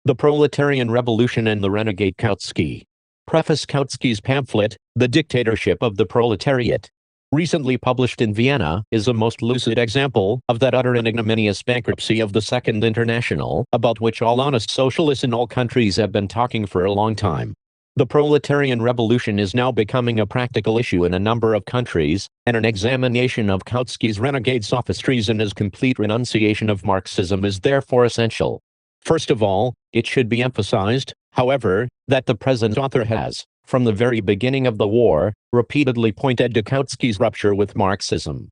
The Proletarian Revolution and the Renegade Kautsky. Preface. Kautsky's pamphlet, The Dictatorship of the Proletariat, recently published in Vienna, is a most lucid example of that utter and ignominious bankruptcy of the Second International, about which all honest socialists in all countries have been talking for a long time. The proletarian revolution is now becoming a practical issue in a number of countries, and an examination of Kautsky's renegade sophistries and his complete renunciation of Marxism is therefore essential. First of all, it should be emphasized, however, that the present author has, from the very beginning of the war, repeatedly pointed to Kautsky's rupture with Marxism.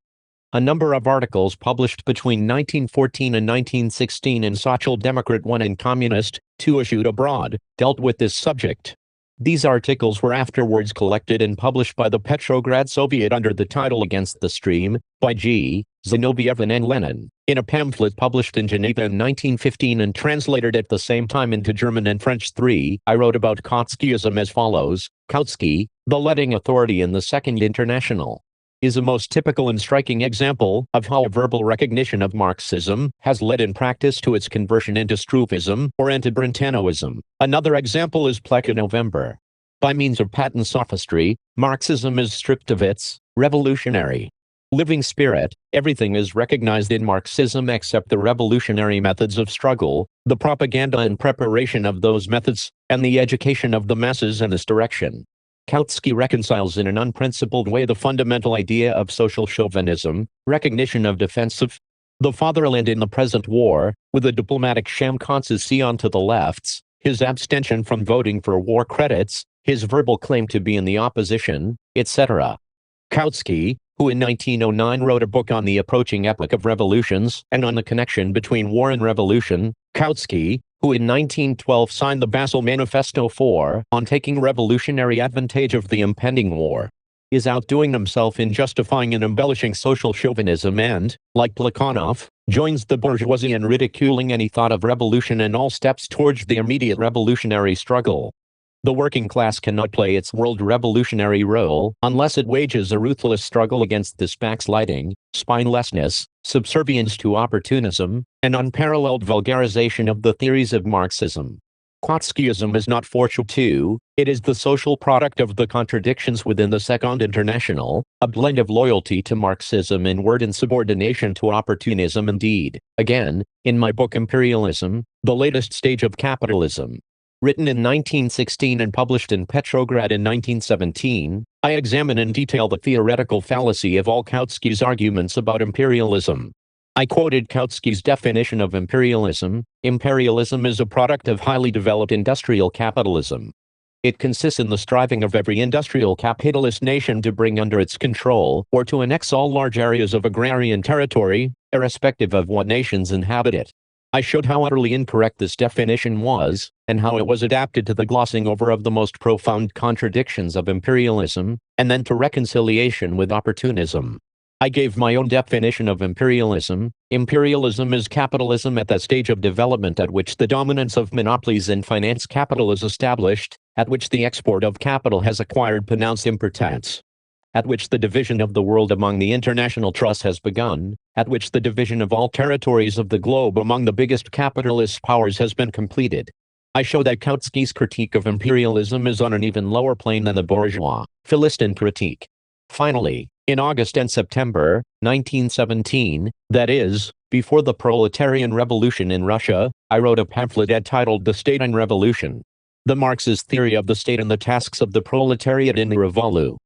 A number of articles published between 1914 and 1916 in Social Democrat 1 and Communist 2 issued abroad, dealt with this subject. These articles were afterwards collected and published by the Petrograd Soviet under the title Against the Stream, by G. Zinoviev and N. Lenin, in a pamphlet published in Geneva in 1915 and translated at the same time into German and French. 3. I wrote about Kautskyism as follows. Kautsky, the leading authority in the Second International, is a most typical and striking example of how a verbal recognition of Marxism has led in practice to its conversion into Strufism or anti-Brentanoism. Another example is Plekhanovember. By means of patent sophistry, Marxism is stripped of its revolutionary living spirit. Everything is recognized in Marxism except the revolutionary methods of struggle, the propaganda and preparation of those methods, and the education of the masses in this direction. Kautsky reconciles in an unprincipled way the fundamental idea of social chauvinism, recognition of defense of the fatherland in the present war, with a diplomatic sham concession to the lefts, his abstention from voting for war credits, his verbal claim to be in the opposition, etc. Kautsky, who in 1909 wrote a book on the approaching epoch of revolutions and on the connection between war and revolution, Kautsky, who in 1912 signed the Basel Manifesto on taking revolutionary advantage of the impending war, is outdoing himself in justifying and embellishing social chauvinism and, like Plekhanov, joins the bourgeoisie in ridiculing any thought of revolution and all steps towards the immediate revolutionary struggle. The working class cannot play its world revolutionary role unless it wages a ruthless struggle against this backsliding, spinelessness, subservience to opportunism, and unparalleled vulgarization of the theories of Marxism. Kautskyism is not fortuitous, it is the social product of the contradictions within the Second International, a blend of loyalty to Marxism in word and subordination to opportunism in deed. Again, in my book Imperialism, the latest stage of capitalism, written in 1916 and published in Petrograd in 1917, I examine in detail the theoretical fallacy of all Kautsky's arguments about imperialism. I quoted Kautsky's definition of imperialism. Imperialism is a product of highly developed industrial capitalism. It consists in the striving of every industrial capitalist nation to bring under its control or to annex all large areas of agrarian territory, irrespective of what nations inhabit it. I showed how utterly incorrect this definition was, and how it was adapted to the glossing over of the most profound contradictions of imperialism, and then to reconciliation with opportunism. I gave my own definition of imperialism. Imperialism is capitalism at that stage of development at which the dominance of monopolies in finance capital is established, at which the export of capital has acquired pronounced importance, at which the division of the world among the international trusts has begun, at which the division of all territories of the globe among the biggest capitalist powers has been completed. I show that Kautsky's critique of imperialism is on an even lower plane than the bourgeois Philistine critique. Finally, in August and September 1917, that is, before the proletarian revolution in Russia, I wrote a pamphlet entitled The State and Revolution, the Marxist theory of the state and the tasks of the proletariat in the Revolution.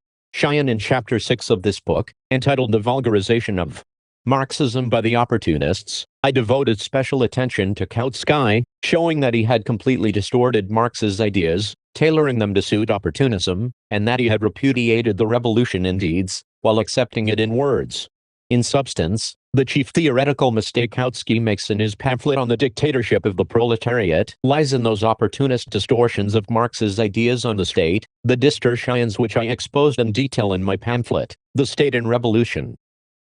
In Chapter 6 of this book, entitled The Vulgarization of Marxism by the Opportunists, I devoted special attention to Kautsky, showing that he had completely distorted Marx's ideas, tailoring them to suit opportunism, and that he had repudiated the revolution in deeds, while accepting it in words. In substance, the chief theoretical mistake Kautsky makes in his pamphlet on the dictatorship of the proletariat lies in those opportunist distortions of Marx's ideas on the state, the distortions which I exposed in detail in my pamphlet, The State and Revolution.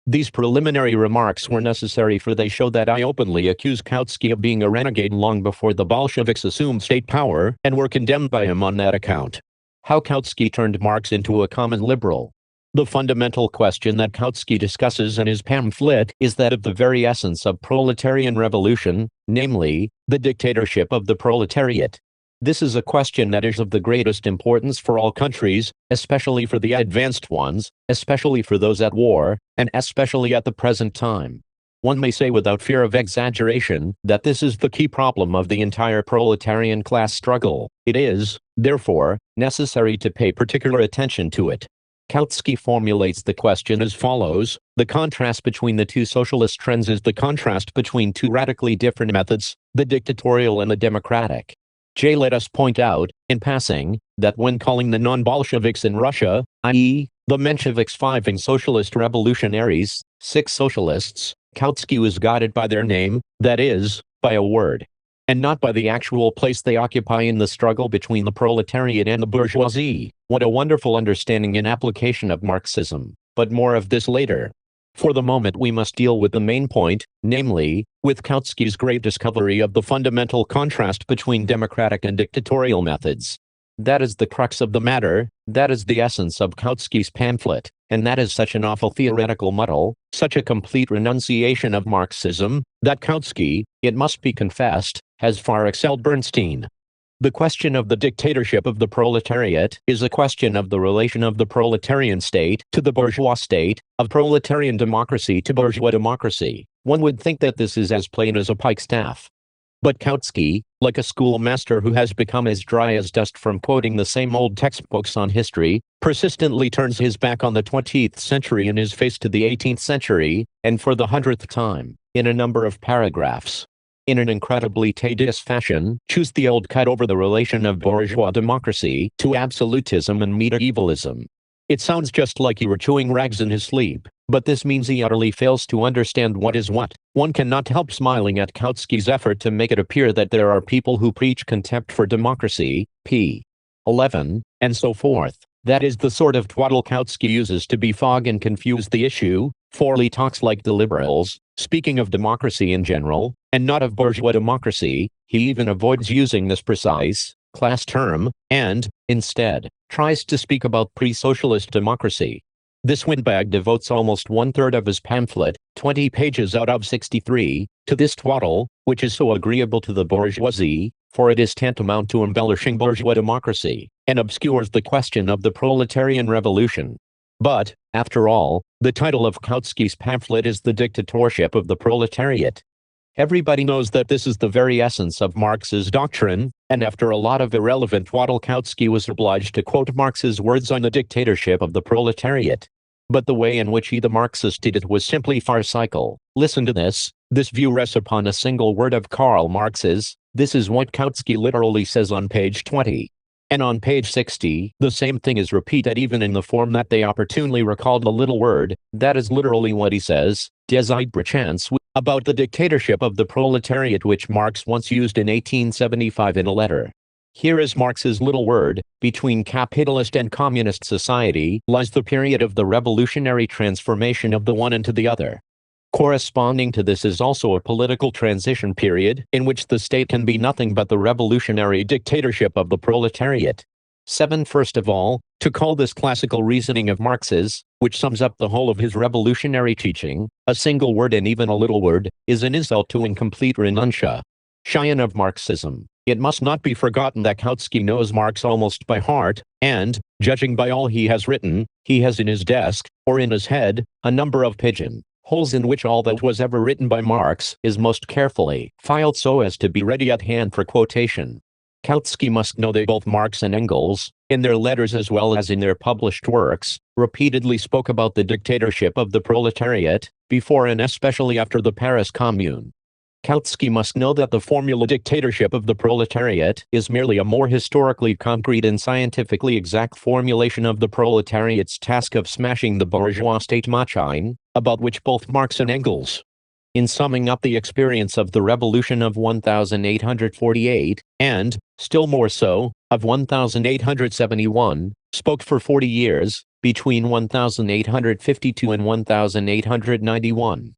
These preliminary remarks were necessary, for they show that I openly accuse Kautsky of being a renegade long before the Bolsheviks assumed state power and were condemned by him on that account. How Kautsky turned Marx into a common liberal. The fundamental question that Kautsky discusses in his pamphlet is that of the very essence of proletarian revolution, namely, the dictatorship of the proletariat. This is a question that is of the greatest importance for all countries, especially for the advanced ones, especially for those at war, and especially at the present time. One may say without fear of exaggeration that this is the key problem of the entire proletarian class struggle. It is, therefore, necessary to pay particular attention to it. Kautsky formulates the question as follows: the contrast between the two socialist trends is the contrast between two radically different methods, the dictatorial and the democratic. Let us point out, in passing, that when calling the non-Bolsheviks in Russia, i.e., the Mensheviks 5 socialist revolutionaries, 6 socialists, Kautsky was guided by their name, that is, by a word, and not by the actual place they occupy in the struggle between the proletariat and the bourgeoisie. What a wonderful understanding and application of Marxism, but more of this later. For the moment we must deal with the main point, namely, with Kautsky's great discovery of the fundamental contrast between democratic and dictatorial methods. That is the crux of the matter, that is the essence of Kautsky's pamphlet, and that is such an awful theoretical muddle, such a complete renunciation of Marxism, that Kautsky, it must be confessed, has far excelled Bernstein. The question of the dictatorship of the proletariat is a question of the relation of the proletarian state to the bourgeois state, of proletarian democracy to bourgeois democracy. One would think that this is as plain as a pikestaff. But Kautsky, like a schoolmaster who has become as dry as dust from quoting the same old textbooks on history, persistently turns his back on the 20th century and his face to the 18th century, and for the 100th time, in a number of paragraphs, in an incredibly tedious fashion, choose the old cut over the relation of bourgeois democracy to absolutism and medievalism. It sounds just like he were chewing rags in his sleep, but this means he utterly fails to understand what is what. One cannot help smiling at Kautsky's effort to make it appear that there are people who preach contempt for democracy, p. 11, and so forth. That is the sort of twaddle Kautsky uses to befog and confuse the issue, for he talks like the liberals, speaking of democracy in general, and not of bourgeois democracy. He even avoids using this precise, class term, and, instead, tries to speak about pre-socialist democracy. This windbag devotes almost 1/3 of his pamphlet, 20 pages out of 63, to this twaddle, which is so agreeable to the bourgeoisie, for it is tantamount to embellishing bourgeois democracy, and obscures the question of the proletarian revolution. But, after all, the title of Kautsky's pamphlet is The Dictatorship of the Proletariat. Everybody knows that this is the very essence of Marx's doctrine, and after a lot of irrelevant twaddle Kautsky was obliged to quote Marx's words on the dictatorship of the proletariat. But the way in which he the Marxist did it was simply farcical. Listen to this. This view rests upon a single word of Karl Marx's. This is what Kautsky literally says on page 20. And on page 60, the same thing is repeated even in the form that they opportunely recalled the little word. That is literally what he says, des Idbrechance, about the dictatorship of the proletariat, which Marx once used in 1875 in a letter. Here is Marx's little word: between capitalist and communist society lies the period of the revolutionary transformation of the one into the other. Corresponding to this is also a political transition period, in which the state can be nothing but the revolutionary dictatorship of the proletariat. 7. First of all, to call this classical reasoning of Marx's, which sums up the whole of his revolutionary teaching, a single word and even a little word, is an insult to incomplete renunciation of Marxism. It must not be forgotten that Kautsky knows Marx almost by heart, and, judging by all he has written, he has in his desk, or in his head, a number of pigeon holes in which all that was ever written by Marx is most carefully filed so as to be ready at hand for quotation. Kautsky must know that both Marx and Engels, in their letters as well as in their published works, repeatedly spoke about the dictatorship of the proletariat, before and especially after the Paris Commune. Kautsky must know that the formula dictatorship of the proletariat is merely a more historically concrete and scientifically exact formulation of the proletariat's task of smashing the bourgeois state machine, about which both Marx and Engels, in summing up the experience of the revolution of 1848, and, still more so, of 1871, spoke for 40 years, between 1852 and 1891.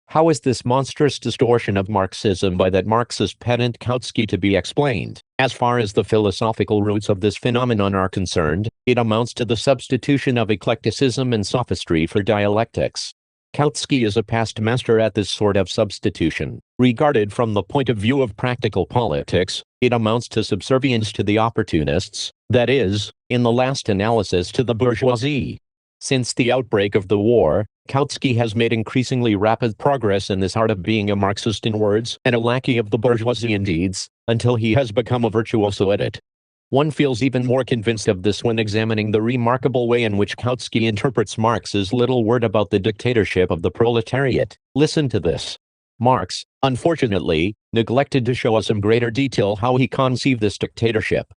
How is this monstrous distortion of Marxism by that Marxist pedant Kautsky to be explained? As far as the philosophical roots of this phenomenon are concerned, it amounts to the substitution of eclecticism and sophistry for dialectics. Kautsky is a past master at this sort of substitution. Regarded from the point of view of practical politics, it amounts to subservience to the opportunists, that is, in the last analysis to the bourgeoisie. Since the outbreak of the war, Kautsky has made increasingly rapid progress in this art of being a Marxist in words and a lackey of the bourgeoisie in deeds, until he has become a virtuoso at it. One feels even more convinced of this when examining the remarkable way in which Kautsky interprets Marx's little word about the dictatorship of the proletariat. Listen to this. Marx, unfortunately, neglected to show us in greater detail how he conceived this dictatorship.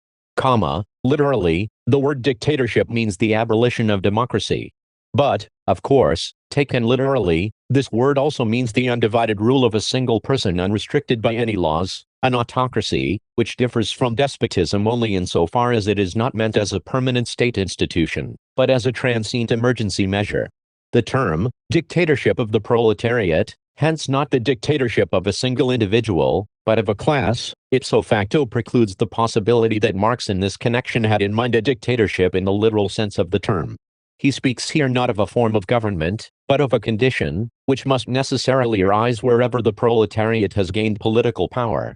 Literally, the word dictatorship means the abolition of democracy. But, of course, taken literally, this word also means the undivided rule of a single person unrestricted by any laws, an autocracy, which differs from despotism only insofar as it is not meant as a permanent state institution, but as a transient emergency measure. The term, dictatorship of the proletariat, hence not the dictatorship of a single individual, but of a class, ipso facto precludes the possibility that Marx in this connection had in mind a dictatorship in the literal sense of the term. He speaks here not of a form of government, but of a condition, which must necessarily arise wherever the proletariat has gained political power.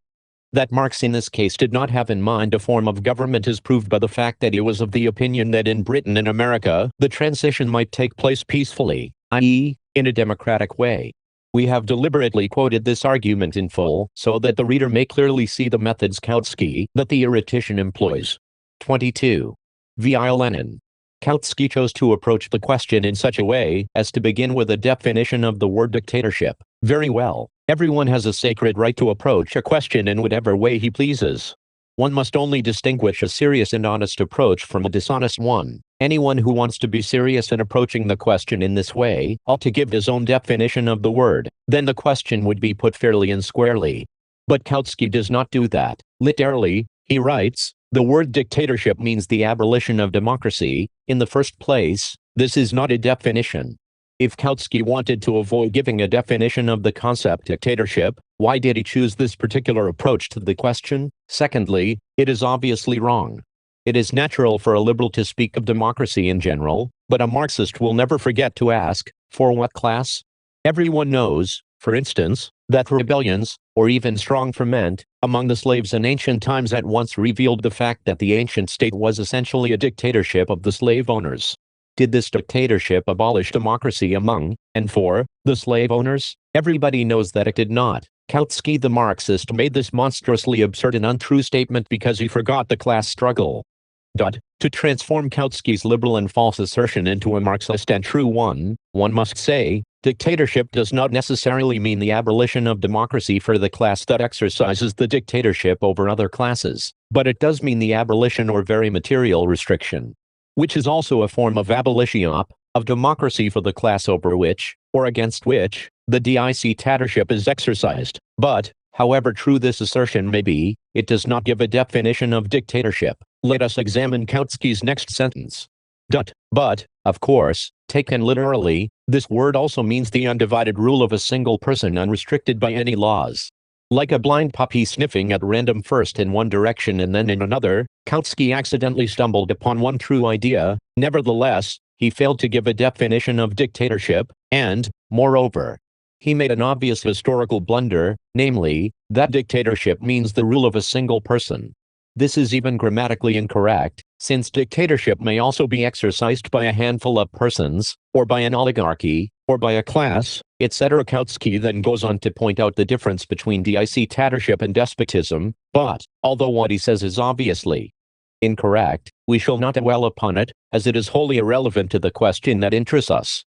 That Marx in this case did not have in mind a form of government is proved by the fact that he was of the opinion that in Britain and America the transition might take place peacefully, i.e., in a democratic way. We have deliberately quoted this argument in full so that the reader may clearly see the methods Kautsky that the erudition employs. 22. Via Lenin. Kautsky chose to approach the question in such a way as to begin with a definition of the word dictatorship. Very well, everyone has a sacred right to approach a question in whatever way he pleases. One must only distinguish a serious and honest approach from a dishonest one. Anyone who wants to be serious in approaching the question in this way ought to give his own definition of the word, then the question would be put fairly and squarely. But Kautsky does not do that. Literally, he writes, the word dictatorship means the abolition of democracy. In the first place, this is not a definition. If Kautsky wanted to avoid giving a definition of the concept dictatorship, why did he choose this particular approach to the question? Secondly, it is obviously wrong. It is natural for a liberal to speak of democracy in general, but a Marxist will never forget to ask, for what class? Everyone knows, for instance, that rebellions, or even strong ferment, among the slaves in ancient times at once revealed the fact that the ancient state was essentially a dictatorship of the slave owners. Did this dictatorship abolish democracy among, and for, the slave owners? Everybody knows that it did not. Kautsky the Marxist made this monstrously absurd and untrue statement because he forgot the class struggle. To transform Kautsky's liberal and false assertion into a Marxist and true one must say, dictatorship does not necessarily mean the abolition of democracy for the class that exercises the dictatorship over other classes, but it does mean the abolition or very material restriction, which is also a form of abolition of democracy for the class over which, or against which, the dictatorship is exercised. But, however true this assertion may be, it does not give a definition of dictatorship. Let us examine Kautsky's next sentence. But, of course, taken literally, this word also means the undivided rule of a single person unrestricted by any laws. Like a blind puppy sniffing at random first in one direction and then in another, Kautsky accidentally stumbled upon one true idea. Nevertheless, he failed to give a definition of dictatorship, and, moreover, he made an obvious historical blunder, namely, that dictatorship means the rule of a single person. This is even grammatically incorrect, since dictatorship may also be exercised by a handful of persons, or by an oligarchy, or by a class, etc. Kautsky then goes on to point out the difference between dictatorship and despotism, but, although what he says is obviously incorrect, we shall not dwell upon it, as it is wholly irrelevant to the question that interests us.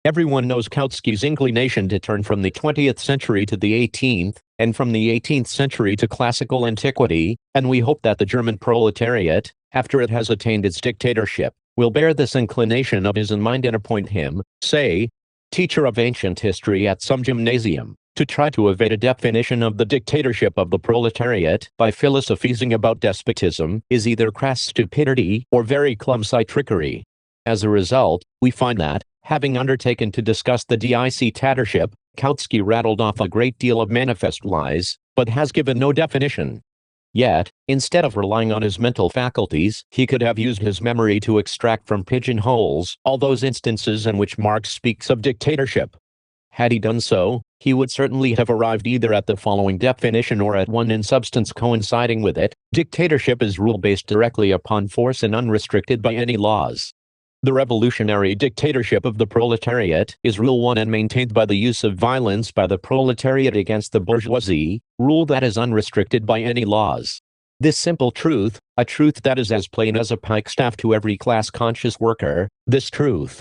Everyone knows Kautsky's inclination to turn from the 20th century to the 18th, and from the 18th century to classical antiquity, and we hope that the German proletariat, after it has attained its dictatorship, will bear this inclination of his in mind and appoint him, say, teacher of ancient history at some gymnasium, to try to evade a definition of the dictatorship of the proletariat by philosophizing about despotism is either crass stupidity or very clumsy trickery. As a result, we find that, Having undertaken to discuss the dictatorship, Kautsky rattled off a great deal of manifest lies, but has given no definition. Yet, instead of relying on his mental faculties, he could have used his memory to extract from pigeonholes all those instances in which Marx speaks of dictatorship. Had he done so, he would certainly have arrived either at the following definition or at one in substance coinciding with it: dictatorship is rule based directly upon force and unrestricted by any laws. The revolutionary dictatorship of the proletariat is rule one and maintained by the use of violence by the proletariat against the bourgeoisie, rule that is unrestricted by any laws. This simple truth, a truth that is as plain as a pikestaff to every class-conscious worker, this truth,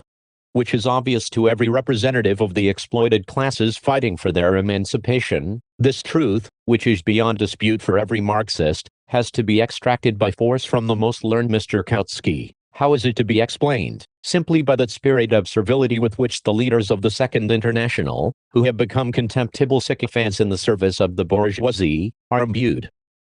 which is obvious to every representative of the exploited classes fighting for their emancipation, this truth, which is beyond dispute for every Marxist, has to be extracted by force from the most learned Mr. Kautsky. How is it to be explained? Simply by that spirit of servility with which the leaders of the Second International, who have become contemptible sycophants in the service of the bourgeoisie, are imbued.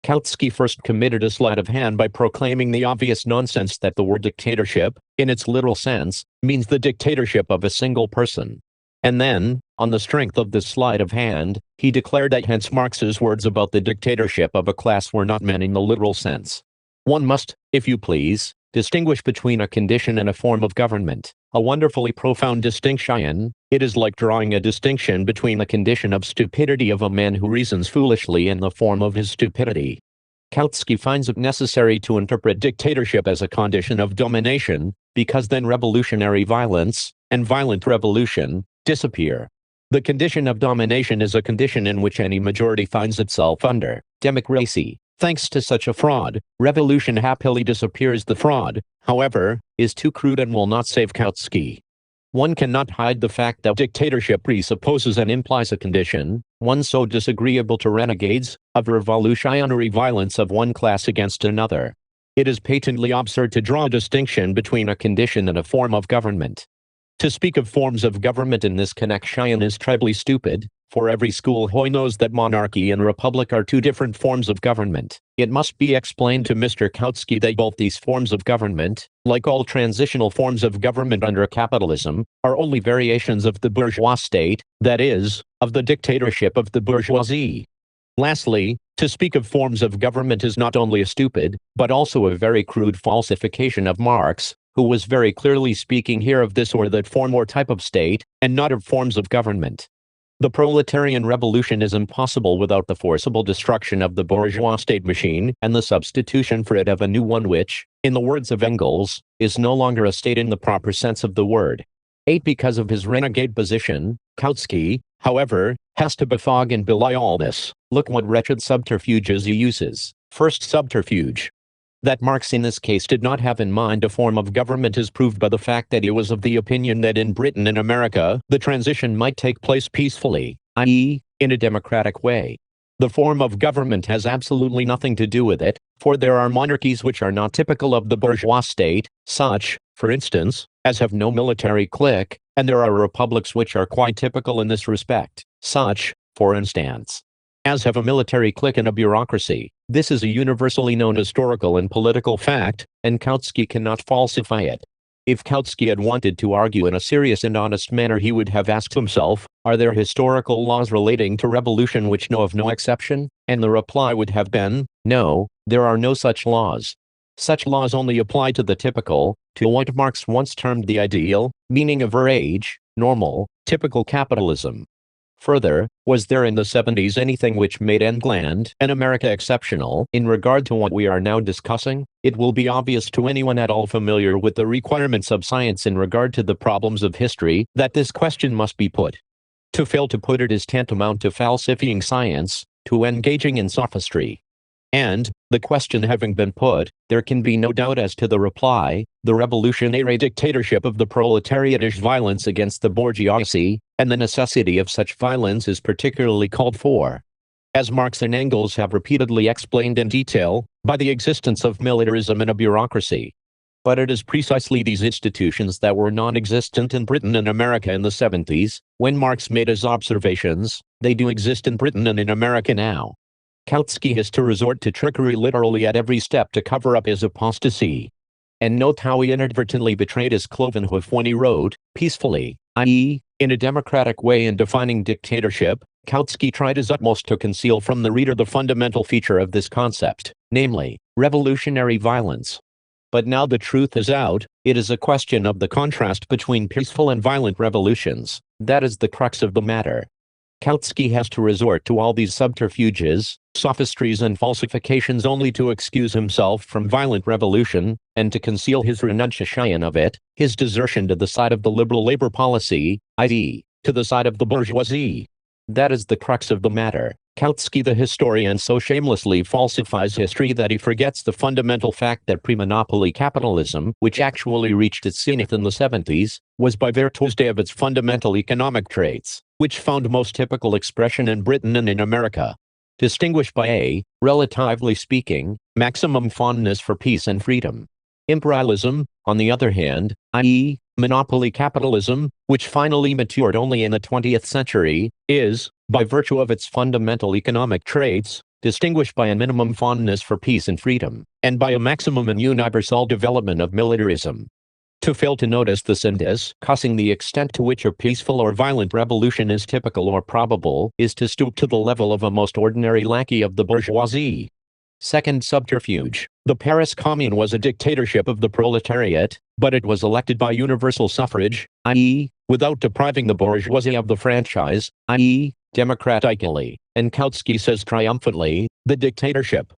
Kautsky first committed a sleight of hand by proclaiming the obvious nonsense that the word dictatorship, in its literal sense, means the dictatorship of a single person. And then, on the strength of this sleight of hand, he declared that hence Marx's words about the dictatorship of a class were not meant in the literal sense. One must, if you please, distinguish between a condition and a form of government, a wonderfully profound distinction. It is like drawing a distinction between the condition of stupidity of a man who reasons foolishly and the form of his stupidity. Kautsky finds it necessary to interpret dictatorship as a condition of domination, because then revolutionary violence, and violent revolution, disappear. The condition of domination is a condition in which any majority finds itself under democracy. Thanks to such a fraud, revolution happily disappears. The fraud, however, is too crude and will not save Kautsky. One cannot hide the fact that dictatorship presupposes and implies a condition, one so disagreeable to renegades, of revolutionary violence of one class against another. It is patently absurd to draw a distinction between a condition and a form of government. To speak of forms of government in this connection is trebly stupid, for every schoolboy knows that monarchy and republic are two different forms of government. It must be explained to Mr. Kautsky that both these forms of government, like all transitional forms of government under capitalism, are only variations of the bourgeois state, that is, of the dictatorship of the bourgeoisie. Lastly, to speak of forms of government is not only a stupid, but also a very crude falsification of Marx, who was very clearly speaking here of this or that form or type of state, and not of forms of government. The proletarian revolution is impossible without the forcible destruction of the bourgeois state machine and the substitution for it of a new one which, in the words of Engels, is no longer a state in the proper sense of the word. 8. Because of his renegade position, Kautsky, however, has to befog and belie all this. Look what wretched subterfuges he uses. First subterfuge. That Marx in this case did not have in mind a form of government is proved by the fact that he was of the opinion that in Britain and America the transition might take place peacefully, i.e., in a democratic way. The form of government has absolutely nothing to do with it, for there are monarchies which are not typical of the bourgeois state, such, for instance, as have no military clique, and there are republics which are quite typical in this respect, such, for instance, as have a military clique and a bureaucracy. This is a universally known historical and political fact, and Kautsky cannot falsify it. If Kautsky had wanted to argue in a serious and honest manner, he would have asked himself, are there historical laws relating to revolution which know of no exception? And the reply would have been, no, there are no such laws. Such laws only apply to the typical, to what Marx once termed the ideal, meaning of our age, normal, typical capitalism. Further, was there in the 70s anything which made England and America exceptional in regard to what we are now discussing? It will be obvious to anyone at all familiar with the requirements of science in regard to the problems of history that this question must be put. To fail to put it is tantamount to falsifying science, to engaging in sophistry. And, the question having been put, there can be no doubt as to the reply. The revolutionary dictatorship of the proletariat is violence against the bourgeoisie, and the necessity of such violence is particularly called for, as Marx and Engels have repeatedly explained in detail, by the existence of militarism and a bureaucracy. But it is precisely these institutions that were non-existent in Britain and America in the 70s, when Marx made his observations. They do exist in Britain and in America now. Kautsky has to resort to trickery literally at every step to cover up his apostasy. And note how he inadvertently betrayed his cloven hoof when he wrote, peacefully, i.e., in a democratic way. In defining dictatorship, Kautsky tried his utmost to conceal from the reader the fundamental feature of this concept, namely, revolutionary violence. But now the truth is out, it is a question of the contrast between peaceful and violent revolutions. That is the crux of the matter. Kautsky has to resort to all these subterfuges, sophistries and falsifications only to excuse himself from violent revolution, and to conceal his renunciation of it, his desertion to the side of the liberal labor policy, i.e., to the side of the bourgeoisie. That is the crux of the matter. Kautsky the historian so shamelessly falsifies history that he forgets the fundamental fact that pre-monopoly capitalism, which actually reached its zenith in the 70s, was by virtue of its fundamental economic traits, which found most typical expression in Britain and in America. Distinguished by a, relatively speaking, maximum fondness for peace and freedom. Imperialism, on the other hand, i.e., monopoly capitalism, which finally matured only in the 20th century, is, by virtue of its fundamental economic traits, distinguished by a minimum fondness for peace and freedom, and by a maximum and universal development of militarism. To fail to notice this and discussing the extent to which a peaceful or violent revolution is typical or probable is to stoop to the level of a most ordinary lackey of the bourgeoisie. Second subterfuge. The Paris Commune was a dictatorship of the proletariat, but it was elected by universal suffrage, i.e., without depriving the bourgeoisie of the franchise, i.e., democratically. And Kautsky says triumphantly, the dictatorship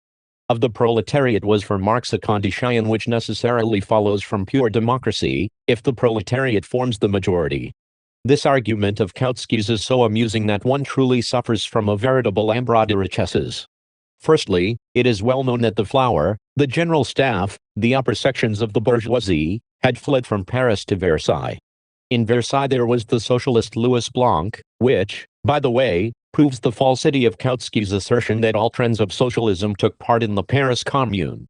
of the proletariat was for Marx a condition which necessarily follows from pure democracy, if the proletariat forms the majority. This argument of Kautsky's is so amusing that one truly suffers from a veritable embryo de richesses. Firstly, it is well known that the flower, the general staff, the upper sections of the bourgeoisie, had fled from Paris to Versailles. In Versailles there was the socialist Louis Blanc, which, by the way, proves the falsity of Kautsky's assertion that all trends of socialism took part in the Paris Commune.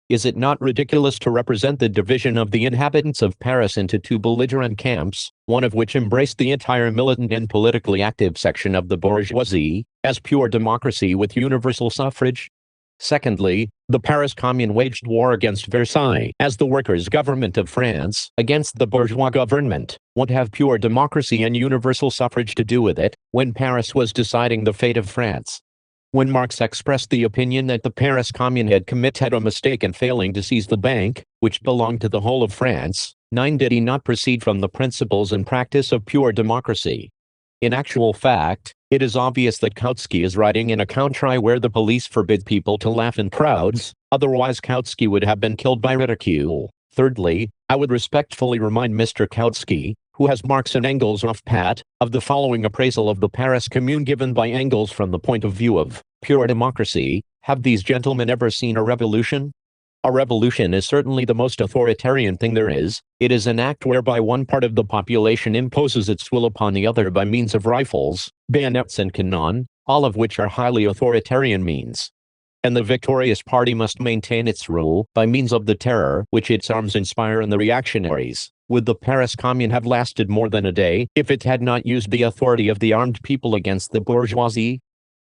Is it not ridiculous to represent the division of the inhabitants of Paris into two belligerent camps, one of which embraced the entire militant and politically active section of the bourgeoisie, as pure democracy with universal suffrage? Secondly, the Paris Commune waged war against Versailles as the workers' government of France against the bourgeois government. What have pure democracy and universal suffrage to do with it, when Paris was deciding the fate of France? When Marx expressed the opinion that the Paris Commune had committed a mistake in failing to seize the bank, which belonged to the whole of France, did he not proceed from the principles and practice of pure democracy? In actual fact, it is obvious that Kautsky is writing in a country where the police forbid people to laugh in crowds, otherwise Kautsky would have been killed by ridicule. Thirdly, I would respectfully remind Mr. Kautsky, who has Marx and Engels off pat, of the following appraisal of the Paris Commune given by Engels from the point of view of pure democracy. Have these gentlemen ever seen a revolution? A revolution is certainly the most authoritarian thing there is. It is an act whereby one part of the population imposes its will upon the other by means of rifles, bayonets and cannon, all of which are highly authoritarian means. And the victorious party must maintain its rule by means of the terror which its arms inspire in the reactionaries. Would the Paris Commune have lasted more than a day if it had not used the authority of the armed people against the bourgeoisie?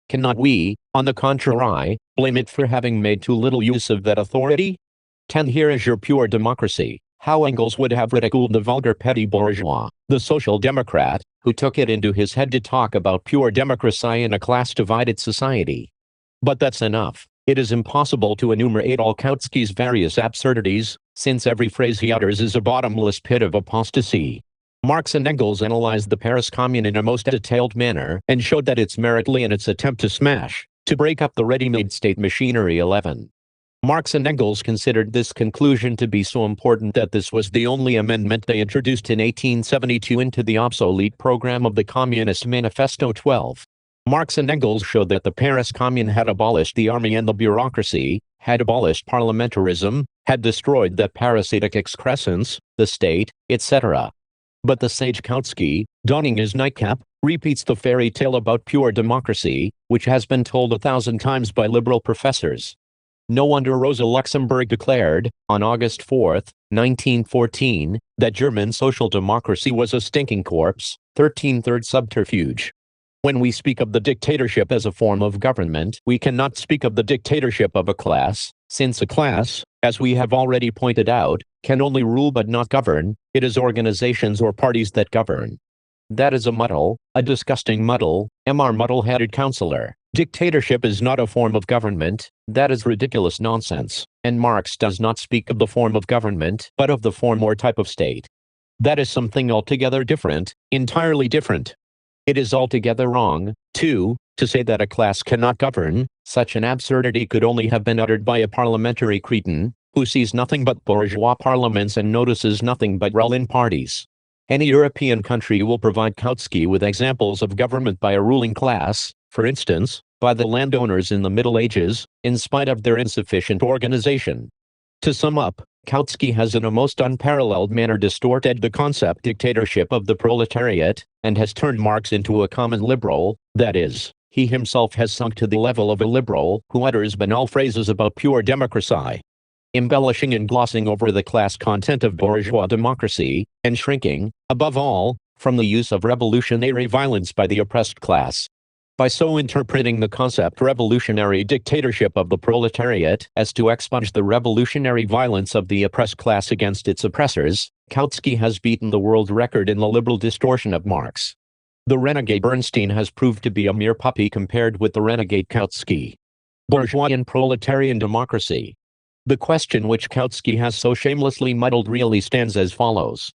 Cannot we, on the contrary, blame it for having made too little use of that authority? 10. Here is your pure democracy. How Engels would have ridiculed the vulgar petty bourgeois, the social democrat, who took it into his head to talk about pure democracy in a class-divided society. But that's enough. It is impossible to enumerate all Kautsky's various absurdities, since every phrase he utters is a bottomless pit of apostasy. Marx and Engels analyzed the Paris Commune in a most detailed manner and showed that its merit lay in its attempt to break up the ready-made state machinery. 11. Marx and Engels considered this conclusion to be so important that this was the only amendment they introduced in 1872 into the obsolete program of the Communist Manifesto. 12. Marx and Engels showed that the Paris Commune had abolished the army and the bureaucracy, had abolished parliamentarism, had destroyed that parasitic excrescence, the state, etc. But the sage Kautsky, donning his nightcap, repeats the fairy tale about pure democracy, which has been told 1,000 times by liberal professors. No wonder Rosa Luxemburg declared, on August 4, 1914, that German social democracy was a stinking corpse. 13. Third subterfuge. When we speak of the dictatorship as a form of government, we cannot speak of the dictatorship of a class, since a class, as we have already pointed out, can only rule but not govern. It is organizations or parties that govern. That is a muddle, a disgusting muddle, Mr. Muddle-headed counselor. Dictatorship is not a form of government. That is ridiculous nonsense, and Marx does not speak of the form of government, but of the form or type of state. That is something altogether different, entirely different. It is altogether wrong, too, to say that a class cannot govern. Such an absurdity could only have been uttered by a parliamentary cretin, who sees nothing but bourgeois parliaments and notices nothing but ruling parties. Any European country will provide Kautsky with examples of government by a ruling class, for instance, by the landowners in the Middle Ages, in spite of their insufficient organization. To sum up, Kautsky has in a most unparalleled manner distorted the concept dictatorship of the proletariat, and has turned Marx into a common liberal, that is, he himself has sunk to the level of a liberal who utters banal phrases about pure democracy, embellishing and glossing over the class content of bourgeois democracy, and shrinking, above all, from the use of revolutionary violence by the oppressed class. By so interpreting the concept revolutionary dictatorship of the proletariat as to expunge the revolutionary violence of the oppressed class against its oppressors, Kautsky has beaten the world record in the liberal distortion of Marx. The renegade Bernstein has proved to be a mere puppy compared with the renegade Kautsky. Bourgeois and proletarian democracy. The question which Kautsky has so shamelessly muddled really stands as follows.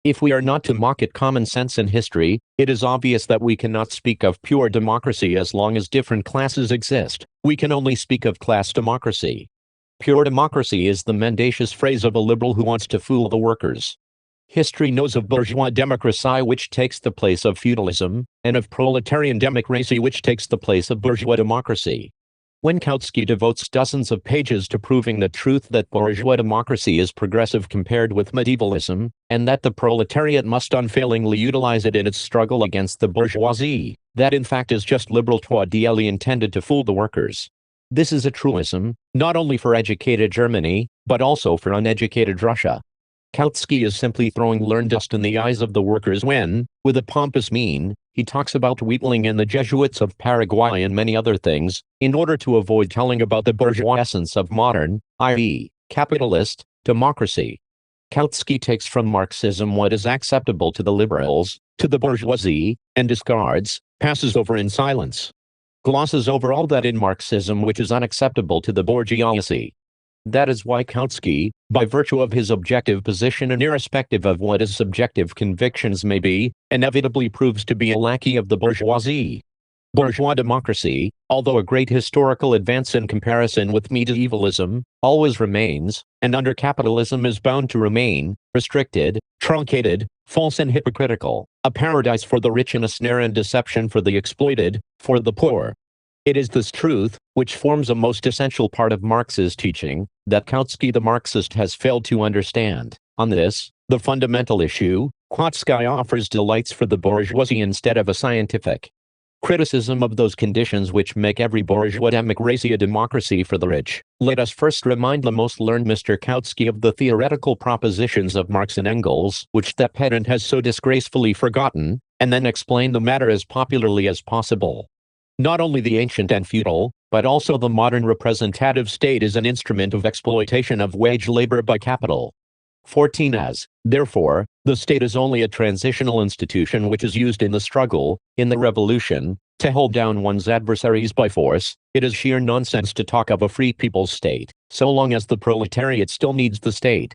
If we are not to mock at common sense and history, it is obvious that we cannot speak of pure democracy as long as different classes exist. We can only speak of class democracy. Pure democracy is the mendacious phrase of a liberal who wants to fool the workers. History knows of bourgeois democracy which takes the place of feudalism, and of proletarian democracy which takes the place of bourgeois democracy. When Kautsky devotes dozens of pages to proving the truth that bourgeois democracy is progressive compared with medievalism, and that the proletariat must unfailingly utilize it in its struggle against the bourgeoisie, that in fact is just liberal twaddle intended to fool the workers. This is a truism, not only for educated Germany, but also for uneducated Russia. Kautsky is simply throwing learned dust in the eyes of the workers when, with a pompous mien, he talks about Wheatling and the Jesuits of Paraguay and many other things, in order to avoid telling about the bourgeois essence of modern, i.e., capitalist, democracy. Kautsky takes from Marxism what is acceptable to the liberals, to the bourgeoisie, and discards, passes over in silence, glosses over all that in Marxism which is unacceptable to the bourgeoisie. That is why Kautsky, by virtue of his objective position and irrespective of what his subjective convictions may be, inevitably proves to be a lackey of the bourgeoisie. Bourgeois democracy, although a great historical advance in comparison with medievalism, always remains, and under capitalism is bound to remain, restricted, truncated, false and hypocritical, a paradise for the rich and a snare and deception for the exploited, for the poor. It is this truth, which forms a most essential part of Marx's teaching, that Kautsky the Marxist has failed to understand. On this, the fundamental issue, Kautsky offers delights for the bourgeoisie instead of a scientific criticism of those conditions which make every bourgeois democracy a democracy for the rich. Let us first remind the most learned Mr. Kautsky of the theoretical propositions of Marx and Engels, which that pedant has so disgracefully forgotten, and then explain the matter as popularly as possible. Not only the ancient and feudal, but also the modern representative state is an instrument of exploitation of wage labor by capital. 14 As, therefore, the state is only a transitional institution which is used in the struggle, in the revolution, to hold down one's adversaries by force. It is sheer nonsense to talk of a free people's state, so long as the proletariat still needs the state.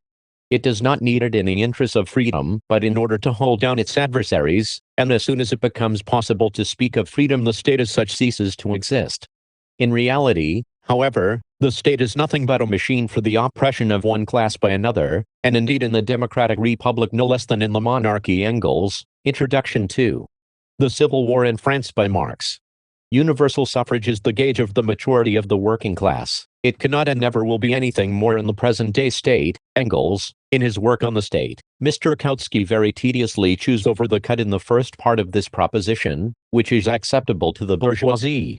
It does not need it in the interest of freedom, but in order to hold down its adversaries, and as soon as it becomes possible to speak of freedom the state as such ceases to exist. In reality, however, the state is nothing but a machine for the oppression of one class by another, and indeed in the democratic republic no less than in the monarchy. Engels, Introduction to The Civil War in France by Marx. Universal suffrage is the gauge of the maturity of the working class. It cannot and never will be anything more in the present-day state. Engels, in his work on the state. Mr. Kautsky very tediously chews over the cut in the first part of this proposition, which is acceptable to the bourgeoisie.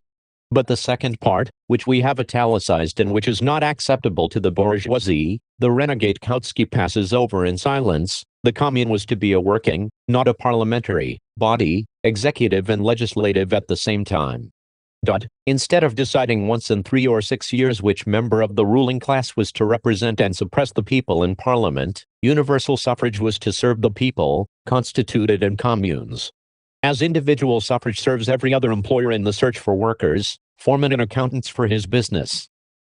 But the second part, which we have italicized and which is not acceptable to the bourgeoisie, the renegade Kautsky passes over in silence. The commune was to be a working, not a parliamentary, body, executive and legislative at the same time. Instead of deciding once in 3 or 6 years which member of the ruling class was to represent and suppress the people in parliament, universal suffrage was to serve the people, constituted in communes. As individual suffrage serves every other employer in the search for workers, foremen and accountants for his business.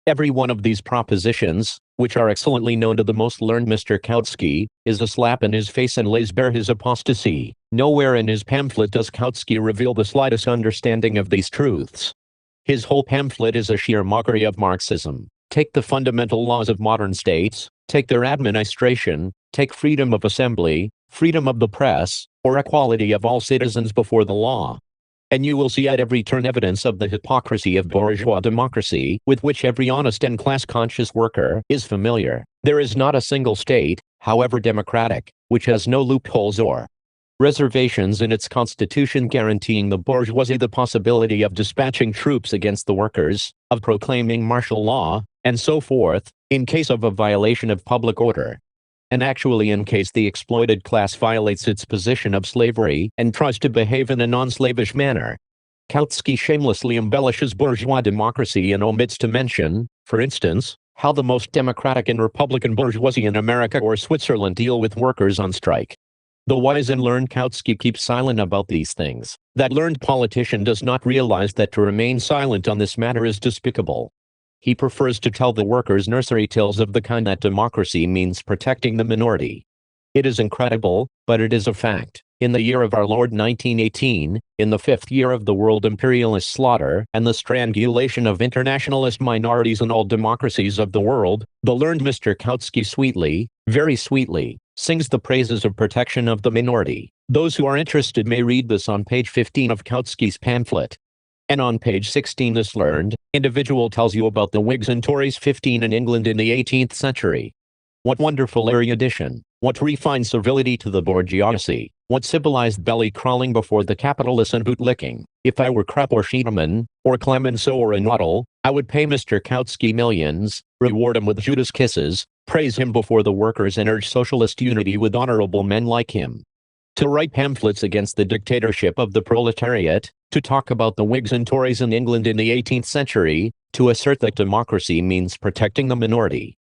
Every one of these propositions, which are excellently known to the most learned Mr. Kautsky, is a slap in his face and lays bare his apostasy. Nowhere in his pamphlet does Kautsky reveal the slightest understanding of these truths. His whole pamphlet is a sheer mockery of Marxism. Take the fundamental laws of modern states, take their administration, take freedom of assembly, freedom of the press, or equality of all citizens before the law, and you will see at every turn evidence of the hypocrisy of bourgeois democracy, with which every honest and class-conscious worker is familiar. There is not a single state, however democratic, which has no loopholes or reservations in its constitution guaranteeing the bourgeoisie the possibility of dispatching troops against the workers, of proclaiming martial law, and so forth, in case of a violation of public order. And actually in case the exploited class violates its position of slavery and tries to behave in a non-slavish manner. Kautsky shamelessly embellishes bourgeois democracy and omits to mention, for instance, how the most democratic and republican bourgeoisie in America or Switzerland deal with workers on strike. The wise and learned Kautsky keeps silent about these things. That learned politician does not realize that to remain silent on this matter is despicable. He prefers to tell the workers nursery tales of the kind that democracy means protecting the minority. It is incredible, but it is a fact. In the year of our Lord 1918, in the 5th year of the world imperialist slaughter and the strangulation of internationalist minorities in all democracies of the world, the learned Mr. Kautsky sweetly, very sweetly, sings the praises of protection of the minority. Those who are interested may read this on page 15 of Kautsky's pamphlet. And on page 16 this learned individual tells you about the Whigs and Tories 15 in England in the 18th century. What wonderful erudition, what refined servility to the bourgeoisie, what civilized belly-crawling before the capitalists and bootlicking. If I were Krupp or Schiederman, or Clemenceau or Naudel, I would pay Mr. Kautsky millions, reward him with Judas kisses, praise him before the workers and urge socialist unity with honorable men like him. To write pamphlets against the dictatorship of the proletariat, to talk about the Whigs and Tories in England in the 18th century, to assert that democracy means protecting the minority,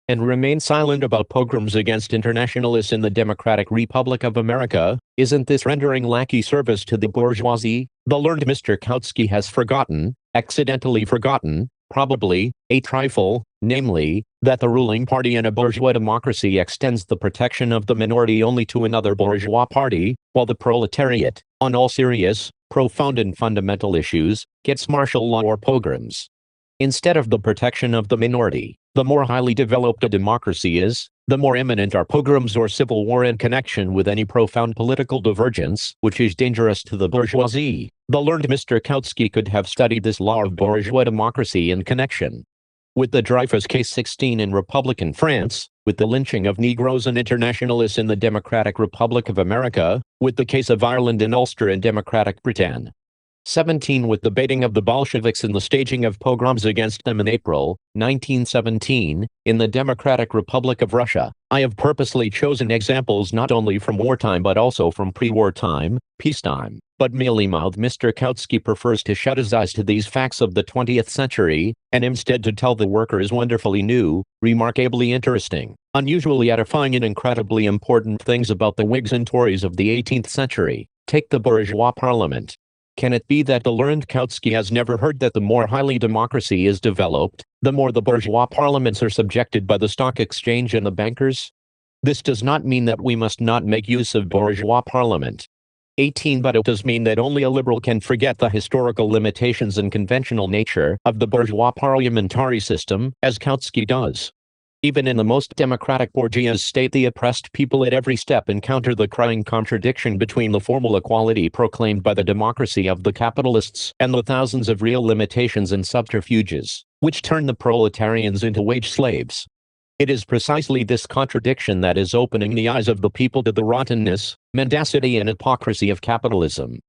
and remain silent about pogroms against internationalists in the Democratic Republic of America, isn't this rendering lackey service to the bourgeoisie? The learned Mr. Kautsky has forgotten, accidentally forgotten, probably, a trifle, namely, that the ruling party in a bourgeois democracy extends the protection of the minority only to another bourgeois party, while the proletariat, on all serious, profound and fundamental issues, gets martial law or pogroms. Instead of the protection of the minority, the more highly developed a democracy is, the more imminent are pogroms or civil war in connection with any profound political divergence, which is dangerous to the bourgeoisie. The learned Mr. Kautsky could have studied this law of bourgeois democracy in connection with the Dreyfus Case 16 in Republican France, with the lynching of Negroes and internationalists in the Democratic Republic of America, with the case of Ireland and Ulster in Democratic Britain. 17 with the baiting of the Bolsheviks and the staging of pogroms against them in April 1917, in the Democratic Republic of Russia. I have purposely chosen examples not only from wartime but also from pre-war time, peacetime. But mealy-mouthed Mr. Kautsky prefers to shut his eyes to these facts of the 20th century, and instead to tell the workers wonderfully new, remarkably interesting, unusually edifying and incredibly important things about the Whigs and Tories of the 18th century. Take the bourgeois parliament. Can it be that the learned Kautsky has never heard that the more highly democracy is developed, the more the bourgeois parliaments are subjected by the stock exchange and the bankers? This does not mean that we must not make use of bourgeois parliament. 18 But it does mean that only a liberal can forget the historical limitations and conventional nature of the bourgeois parliamentary system, as Kautsky does. Even in the most democratic bourgeois state, the oppressed people at every step encounter the crying contradiction between the formal equality proclaimed by the democracy of the capitalists and the thousands of real limitations and subterfuges, which turn the proletarians into wage slaves. It is precisely this contradiction that is opening the eyes of the people to the rottenness, mendacity and hypocrisy of capitalism.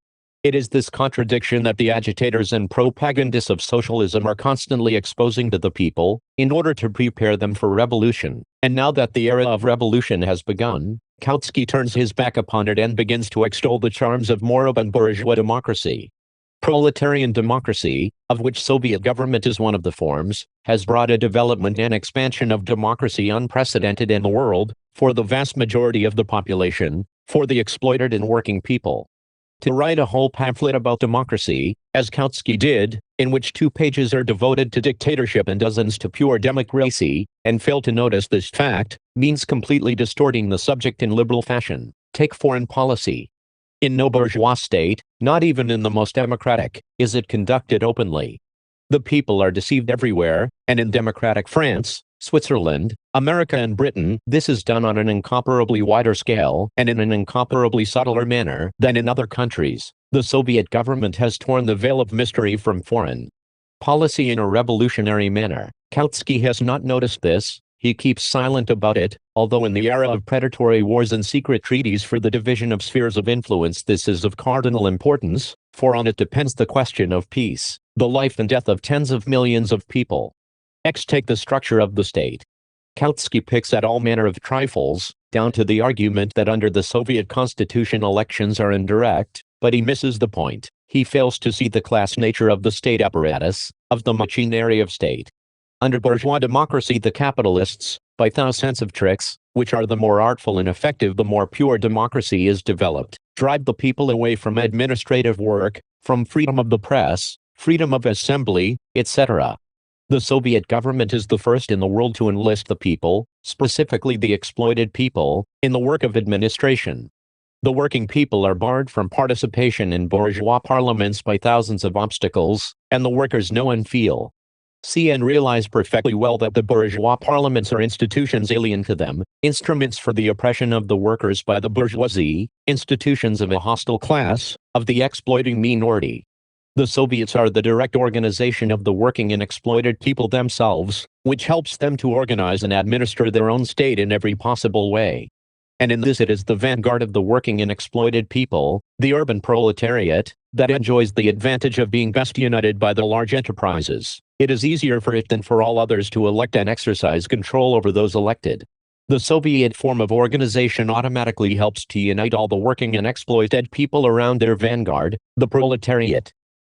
It is this contradiction that the agitators and propagandists of socialism are constantly exposing to the people, in order to prepare them for revolution. And now that the era of revolution has begun, Kautsky turns his back upon it and begins to extol the charms of moribund bourgeois democracy. Proletarian democracy, of which Soviet government is one of the forms, has brought a development and expansion of democracy unprecedented in the world, for the vast majority of the population, for the exploited and working people. To write a whole pamphlet about democracy, as Kautsky did, in which 2 pages are devoted to dictatorship and dozens to pure democracy, and fail to notice this fact, means completely distorting the subject in liberal fashion. Take foreign policy. In no bourgeois state, not even in the most democratic, is it conducted openly. The people are deceived everywhere, and in democratic France, Switzerland, America and Britain, this is done on an incomparably wider scale and in an incomparably subtler manner than in other countries. The Soviet government has torn the veil of mystery from foreign policy in a revolutionary manner. Kautsky has not noticed this. He keeps silent about it, although in the era of predatory wars and secret treaties for the division of spheres of influence this is of cardinal importance, for on it depends the question of peace, the life and death of tens of millions of people. Take the structure of the state. Kautsky picks at all manner of trifles, down to the argument that under the Soviet constitution elections are indirect, but he misses the point. He fails to see the class nature of the state apparatus, of the machinery of state. Under bourgeois democracy the capitalists, by thousands of tricks, which are the more artful and effective the more pure democracy is developed, drive the people away from administrative work, from freedom of the press, freedom of assembly, etc. The Soviet government is the first in the world to enlist the people, specifically the exploited people, in the work of administration. The working people are barred from participation in bourgeois parliaments by thousands of obstacles, and the workers know and feel, see and realize perfectly well that the bourgeois parliaments are institutions alien to them, instruments for the oppression of the workers by the bourgeoisie, institutions of a hostile class, of the exploiting minority. The Soviets are the direct organization of the working and exploited people themselves, which helps them to organize and administer their own state in every possible way. And in this it is the vanguard of the working and exploited people, the urban proletariat, that enjoys the advantage of being best united by the large enterprises. It is easier for it than for all others to elect and exercise control over those elected. The Soviet form of organization automatically helps to unite all the working and exploited people around their vanguard, the proletariat.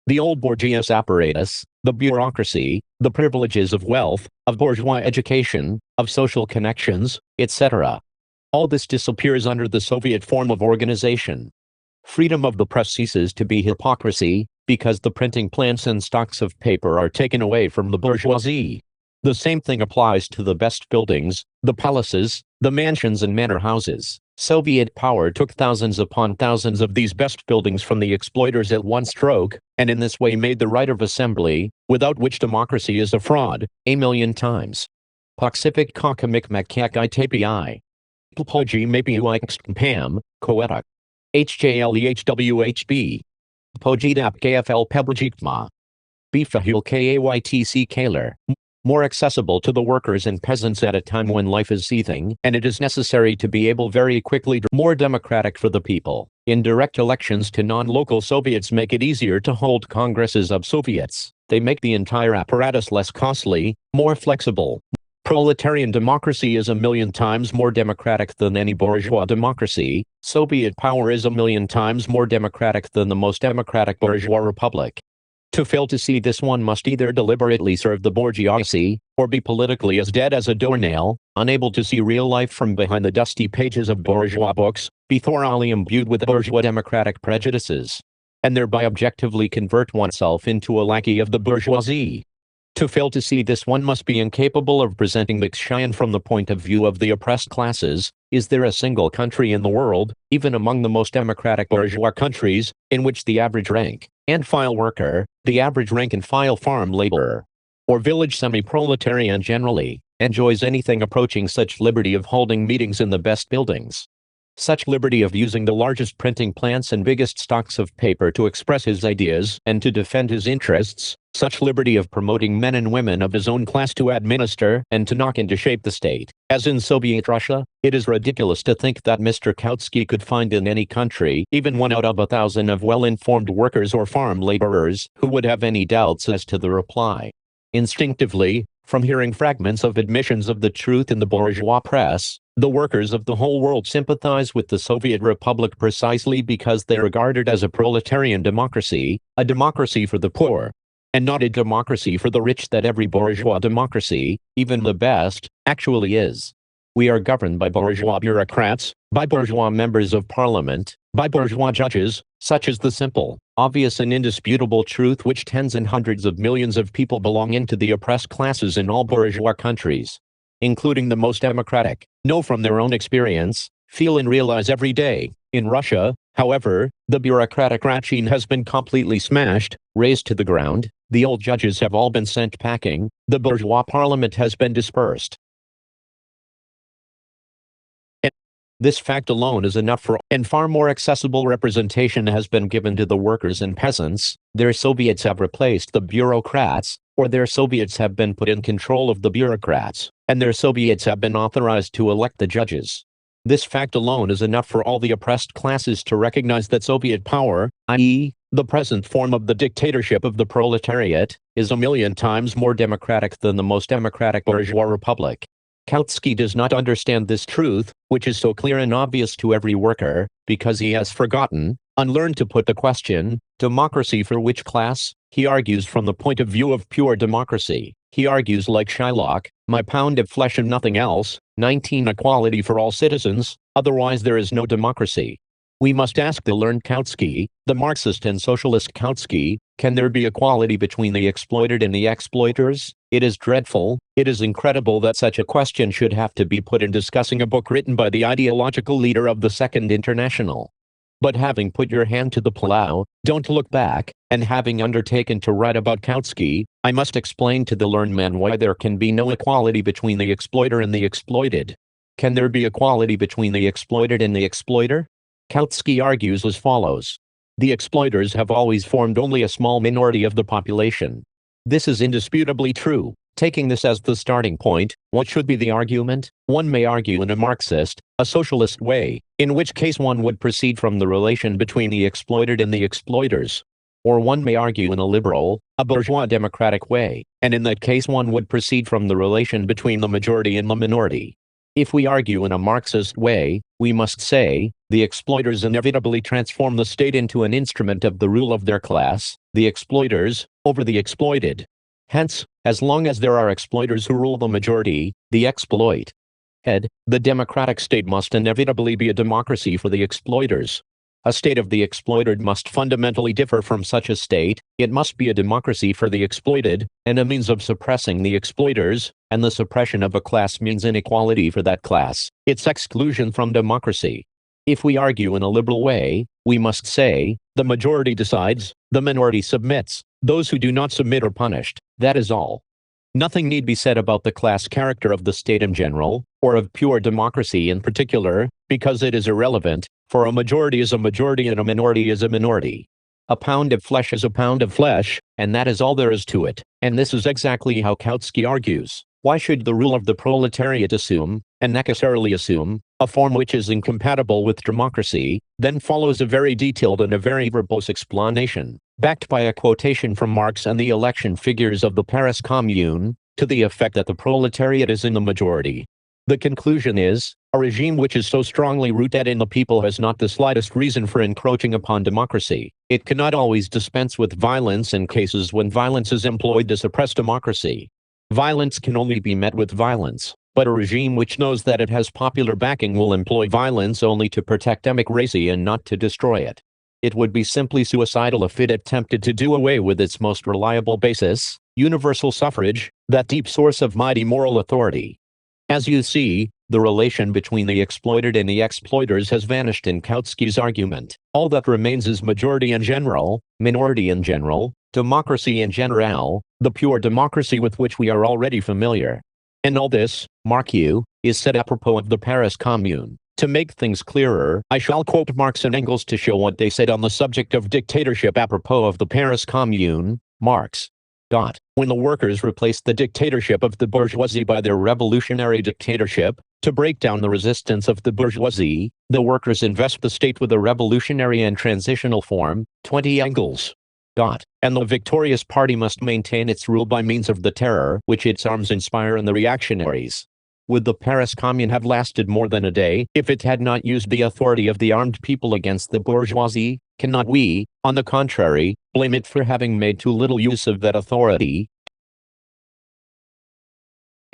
The old bourgeois apparatus, the bureaucracy, the privileges of wealth, of bourgeois education, of social connections, etc. All this disappears under the Soviet form of organization. Freedom of the press ceases to be hypocrisy, because the printing plants and stocks of paper are taken away from the bourgeoisie. The same thing applies to the best buildings, the palaces, the mansions and manor houses. Soviet power took thousands upon thousands of these best buildings from the exploiters at one stroke, and in this way made the right of assembly, without which democracy is a fraud, 1,000,000 times. Pacific kakamik makaki tapi. Poji maybe pam, koetak. HJLEHWHB. Pojidap KFL Pebljikma. Bifahul Kaytc Kaler. More accessible to the workers and peasants at a time when life is seething, and it is necessary to be able very quickly to more democratic for the people. Indirect elections to non-local Soviets make it easier to hold congresses of Soviets. They make the entire apparatus less costly, more flexible. Proletarian democracy is 1,000,000 times more democratic than any bourgeois democracy. Soviet power is 1,000,000 times more democratic than the most democratic bourgeois republic. To fail to see this one must either deliberately serve the bourgeoisie, or be politically as dead as a doornail, unable to see real life from behind the dusty pages of bourgeois books, be thoroughly imbued with bourgeois democratic prejudices, and thereby objectively convert oneself into a lackey of the bourgeoisie. To fail to see this one must be incapable of presenting the Xian from the point of view of the oppressed classes. Is there a single country in the world, even among the most democratic bourgeois countries, in which the average rank and file worker, the average rank and file farm laborer, or village semi-proletarian generally, enjoys anything approaching such liberty of holding meetings in the best buildings? Such liberty of using the largest printing plants and biggest stocks of paper to express his ideas and to defend his interests, such liberty of promoting men and women of his own class to administer and to knock into shape the state, as in Soviet Russia, it is ridiculous to think that Mr. Kautsky could find in any country even 1 out of 1,000 of well-informed workers or farm laborers who would have any doubts as to the reply. Instinctively, from hearing fragments of admissions of the truth in the bourgeois press, the workers of the whole world sympathize with the Soviet Republic precisely because they regard it as a proletarian democracy, a democracy for the poor, and not a democracy for the rich that every bourgeois democracy, even the best, actually is. We are governed by bourgeois bureaucrats, by bourgeois members of parliament, by bourgeois judges. Such is the simple, obvious and indisputable truth which tens and hundreds of millions of people belonging to the oppressed classes in all bourgeois countries, including the most democratic, know from their own experience, feel and realize every day. In Russia, however, the bureaucratic machine has been completely smashed, razed to the ground, the old judges have all been sent packing, the bourgeois parliament has been dispersed. This fact alone is enough for, and far more accessible representation has been given to the workers and peasants. Their Soviets have replaced the bureaucrats, or their Soviets have been put in control of the bureaucrats, and their Soviets have been authorized to elect the judges. This fact alone is enough for all the oppressed classes to recognize that Soviet power, i.e., the present form of the dictatorship of the proletariat, is a million times more democratic than the most democratic bourgeois republic. Kautsky does not understand this truth, which is so clear and obvious to every worker, because he has forgotten, unlearned to put the question, democracy for which class? He argues from the point of view of pure democracy. He argues like Shylock, my pound of flesh and nothing else, 19 equality for all citizens, otherwise there is no democracy. We must ask the learned Kautsky, the Marxist and socialist Kautsky, can there be equality between the exploited and the exploiters? It is dreadful, it is incredible that such a question should have to be put in discussing a book written by the ideological leader of the Second International. But having put your hand to the plow, don't look back, and having undertaken to write about Kautsky, I must explain to the learned man why there can be no equality between the exploiter and the exploited. Can there be equality between the exploited and the exploiter? Kautsky argues as follows. The exploiters have always formed only a small minority of the population. This is indisputably true. Taking this as the starting point, what should be the argument? One may argue in a Marxist, a socialist way, in which case one would proceed from the relation between the exploited and the exploiters. Or one may argue in a liberal, a bourgeois democratic way, and in that case one would proceed from the relation between the majority and the minority. If we argue in a Marxist way, we must say, the exploiters inevitably transform the state into an instrument of the rule of their class, the exploiters, over the exploited. Hence, as long as there are exploiters who rule the majority, the exploit. The democratic state must inevitably be a democracy for the exploiters. A state of the exploited must fundamentally differ from such a state. It must be a democracy for the exploited, and a means of suppressing the exploiters, and the suppression of a class means inequality for that class, its exclusion from democracy. If we argue in a liberal way, we must say, the majority decides, the minority submits, those who do not submit are punished, that is all. Nothing need be said about the class character of the state in general, or of pure democracy in particular, because it is irrelevant, for a majority is a majority and a minority is a minority. A pound of flesh is a pound of flesh, and that is all there is to it, and this is exactly how Kautsky argues. Why should the rule of the proletariat assume, and necessarily assume, a form which is incompatible with democracy? Then follows a very detailed and a very verbose explanation, backed by a quotation from Marx and the election figures of the Paris Commune, to the effect that the proletariat is in the majority. The conclusion is, a regime which is so strongly rooted in the people has not the slightest reason for encroaching upon democracy. It cannot always dispense with violence in cases when violence is employed to suppress democracy. Violence can only be met with violence, but a regime which knows that it has popular backing will employ violence only to protect democracy and not to destroy it. It would be simply suicidal if it attempted to do away with its most reliable basis, universal suffrage, that deep source of mighty moral authority. As you see, the relation between the exploited and the exploiters has vanished in Kautsky's argument. All that remains is majority in general, minority in general, democracy in general, the pure democracy with which we are already familiar. And all this, mark you, is said apropos of the Paris Commune. To make things clearer, I shall quote Marx and Engels to show what they said on the subject of dictatorship apropos of the Paris Commune. Marx. When the workers replaced the dictatorship of the bourgeoisie by their revolutionary dictatorship, to break down the resistance of the bourgeoisie, the workers invest the state with a revolutionary and transitional form. 20 Engels. And the victorious party must maintain its rule by means of the terror which its arms inspire in the reactionaries. Would the Paris Commune have lasted more than a day if it had not used the authority of the armed people against the bourgeoisie? Cannot we, on the contrary, blame it for having made too little use of that authority?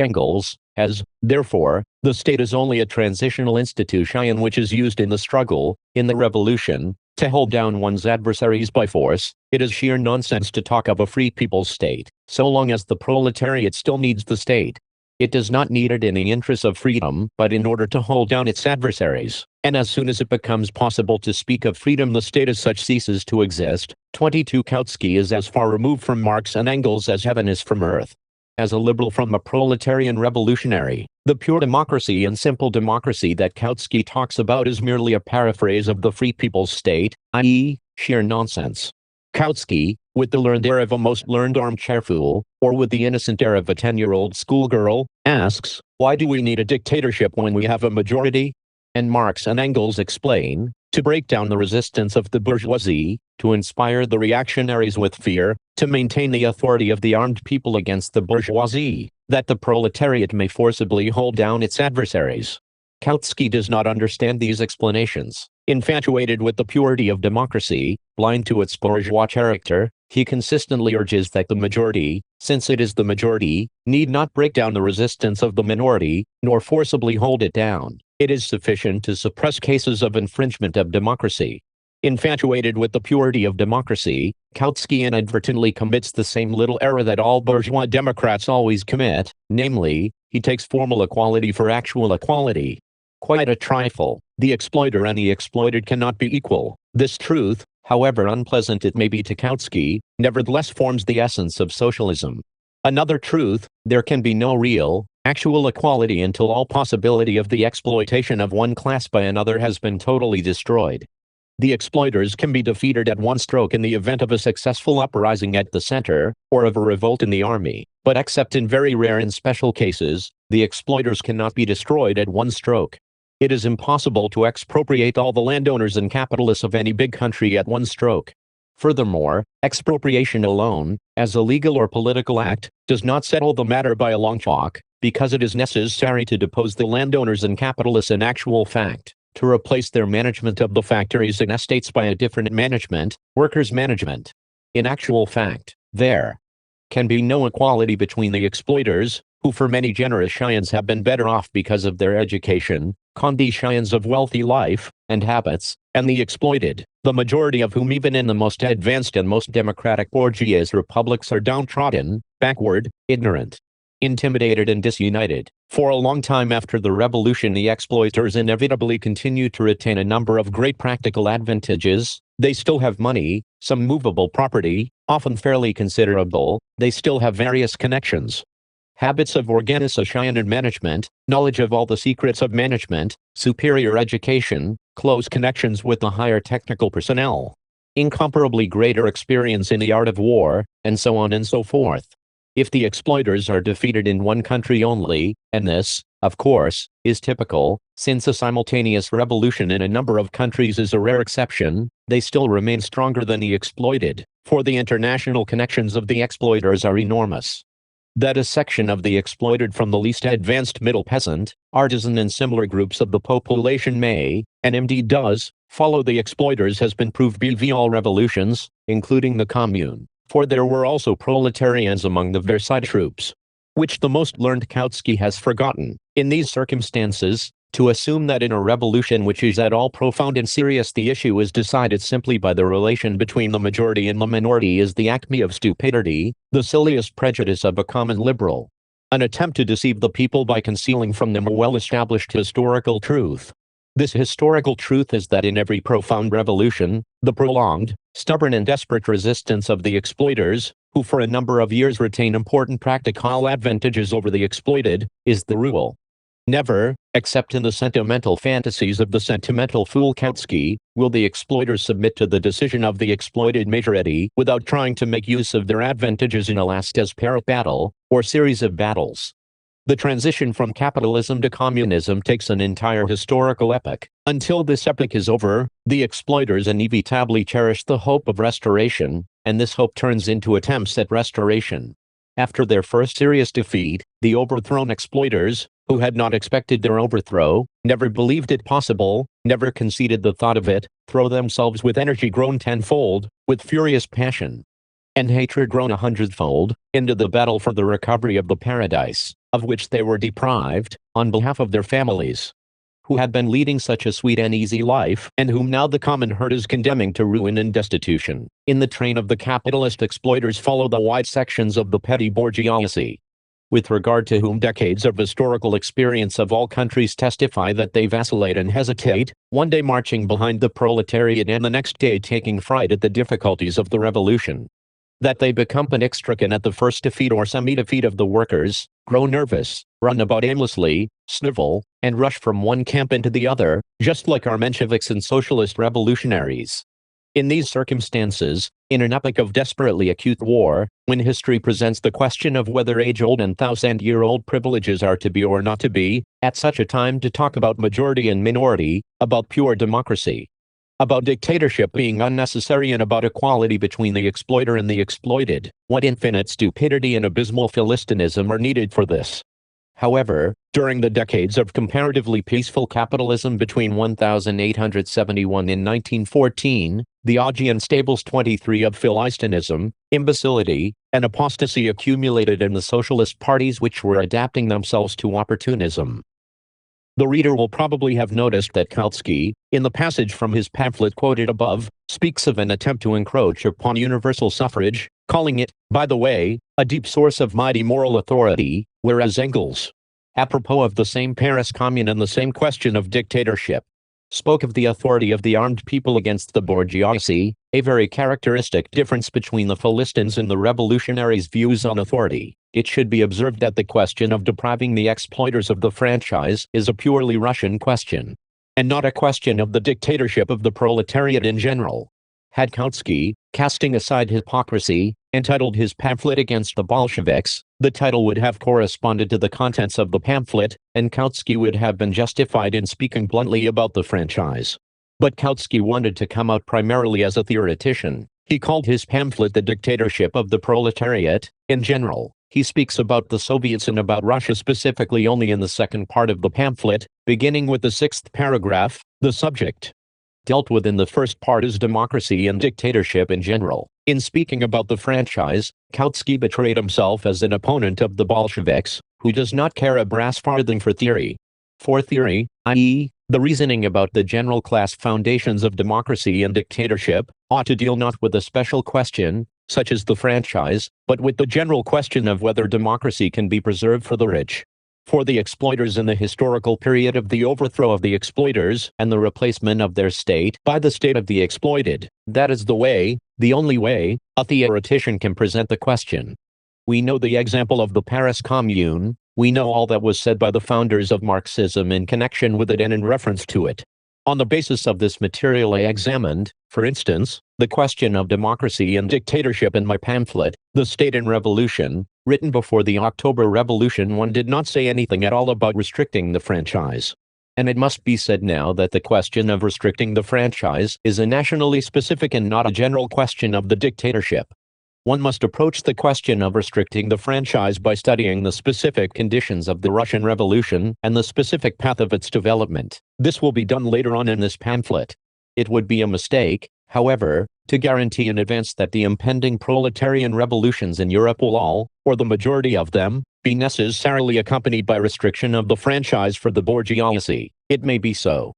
Engels, as, therefore, the state is only a transitional institution which is used in the struggle, in the revolution, to hold down one's adversaries by force. It is sheer nonsense to talk of a free people's state, so long as the proletariat still needs the state. It does not need it in the interest of freedom, but in order to hold down its adversaries. And as soon as it becomes possible to speak of freedom, the state as such ceases to exist. 22. Kautsky is as far removed from Marx and Engels as heaven is from earth. As a liberal from a proletarian revolutionary, the pure democracy and simple democracy that Kautsky talks about is merely a paraphrase of the free people's state, i.e., sheer nonsense. Kautsky, with the learned air of a most learned armchair fool, or with the innocent air of a 10-year-old schoolgirl, asks, why do we need a dictatorship when we have a majority? And Marx and Engels explain, to break down the resistance of the bourgeoisie, to inspire the reactionaries with fear, to maintain the authority of the armed people against the bourgeoisie, that the proletariat may forcibly hold down its adversaries. Kautsky does not understand these explanations. Infatuated with the purity of democracy, blind to its bourgeois character, he consistently urges that the majority, since it is the majority, need not break down the resistance of the minority, nor forcibly hold it down. It is sufficient to suppress cases of infringement of democracy. Infatuated with the purity of democracy, Kautsky inadvertently commits the same little error that all bourgeois democrats always commit, namely, he takes formal equality for actual equality. Quite a trifle. The exploiter and the exploited cannot be equal. This truth, however unpleasant it may be to Kautsky, nevertheless forms the essence of socialism. Another truth, there can be no real, actual equality until all possibility of the exploitation of one class by another has been totally destroyed. The exploiters can be defeated at one stroke in the event of a successful uprising at the center, or of a revolt in the army, but except in very rare and special cases, the exploiters cannot be destroyed at one stroke. It is impossible to expropriate all the landowners and capitalists of any big country at one stroke. Furthermore, expropriation alone, as a legal or political act, does not settle the matter by a long chalk, because it is necessary to depose the landowners and capitalists in actual fact, to replace their management of the factories and estates by a different management, workers' management. In actual fact, there can be no equality between the exploiters, who for many generations have been better off because of their education, conditions of wealthy life, and habits, and the exploited, the majority of whom even in the most advanced and most democratic bourgeois republics are downtrodden, backward, ignorant, intimidated and disunited. For a long time after the revolution, the exploiters inevitably continue to retain a number of great practical advantages. They still have money, some movable property, often fairly considerable. They still have various connections, habits of organization and management, knowledge of all the secrets of management, superior education, close connections with the higher technical personnel, incomparably greater experience in the art of war, and so on and so forth. If the exploiters are defeated in one country only, and this, of course, is typical, since a simultaneous revolution in a number of countries is a rare exception, they still remain stronger than the exploited, for the international connections of the exploiters are enormous. That a section of the exploited from the least advanced middle peasant, artisan and similar groups of the population may, and indeed does, follow the exploiters has been proved by all revolutions, including the Commune, for there were also proletarians among the Versailles troops, which the most learned Kautsky has forgotten. In these circumstances, to assume that in a revolution which is at all profound and serious the issue is decided simply by the relation between the majority and the minority is the acme of stupidity, the silliest prejudice of a common liberal, an attempt to deceive the people by concealing from them a well-established historical truth. This historical truth is that in every profound revolution, the prolonged, stubborn and desperate resistance of the exploiters, who for a number of years retain important practical advantages over the exploited, is the rule. Never, except in the sentimental fantasies of the sentimental fool Kautsky, will the exploiters submit to the decision of the exploited majority without trying to make use of their advantages in a last-desperate battle, or series of battles. The transition from capitalism to communism takes an entire historical epoch. Until this epoch is over, the exploiters inevitably cherish the hope of restoration, and this hope turns into attempts at restoration. After their first serious defeat, the overthrown exploiters, who had not expected their overthrow, never believed it possible, never conceded the thought of it, throw themselves with energy grown tenfold, with furious passion and hatred grown 100-fold, into the battle for the recovery of the paradise, of which they were deprived, on behalf of their families, who had been leading such a sweet and easy life, and whom now the common herd is condemning to ruin and destitution. In the train of the capitalist exploiters follow the wide sections of the petty bourgeoisie, with regard to whom decades of historical experience of all countries testify that they vacillate and hesitate, one day marching behind the proletariat and the next day taking fright at the difficulties of the revolution. That they become panic-stricken at the first defeat or semi-defeat of the workers, grow nervous, run about aimlessly, snivel, and rush from one camp into the other, just like our Mensheviks and socialist revolutionaries. In these circumstances, in an epoch of desperately acute war, when history presents the question of whether age-old and thousand-year-old privileges are to be or not to be, at such a time to talk about majority and minority, about pure democracy, about dictatorship being unnecessary, and about equality between the exploiter and the exploited, what infinite stupidity and abysmal philistinism are needed for this. However, during the decades of comparatively peaceful capitalism between 1871 and 1914, the Augean stables 23 of philistinism, imbecility, and apostasy accumulated in the socialist parties which were adapting themselves to opportunism. The reader will probably have noticed that Kautsky, in the passage from his pamphlet quoted above, speaks of an attempt to encroach upon universal suffrage, calling it, by the way, a deep source of mighty moral authority, whereas Engels, apropos of the same Paris Commune and the same question of dictatorship, spoke of the authority of the armed people against the bourgeoisie, a very characteristic difference between the Philistines and the revolutionaries' views on authority. It should be observed that the question of depriving the exploiters of the franchise is a purely Russian question, and not a question of the dictatorship of the proletariat in general. Had Kautsky, casting aside hypocrisy, entitled his pamphlet against the Bolsheviks, the title would have corresponded to the contents of the pamphlet, and Kautsky would have been justified in speaking bluntly about the franchise. But Kautsky wanted to come out primarily as a theoretician. He called his pamphlet The Dictatorship of the Proletariat, in general. He speaks about the Soviets and about Russia specifically only in the second part of the pamphlet, beginning with the 6th paragraph. The subject dealt with in the first part is democracy and dictatorship in general. In speaking about the franchise, Kautsky betrayed himself as an opponent of the Bolsheviks, who does not care a brass farthing for theory. For theory, i.e., the reasoning about the general class foundations of democracy and dictatorship, ought to deal not with a special question, such as the franchise, but with the general question of whether democracy can be preserved for the rich, for the exploiters in the historical period of the overthrow of the exploiters and the replacement of their state by the state of the exploited. That is the way, the only way, a theoretician can present the question. We know the example of the Paris Commune. We know all that was said by the founders of Marxism in connection with it and in reference to it. On the basis of this material I examined, for instance, the question of democracy and dictatorship in my pamphlet, The State and Revolution, written before the October Revolution. One did not say anything at all about restricting the franchise. And it must be said now that the question of restricting the franchise is a nationally specific and not a general question of the dictatorship. One must approach the question of restricting the franchise by studying the specific conditions of the Russian Revolution and the specific path of its development. This will be done later on in this pamphlet. It would be a mistake, however, to guarantee in advance that the impending proletarian revolutions in Europe will all, or the majority of them, be necessarily accompanied by restriction of the franchise for the bourgeoisie. It may be so.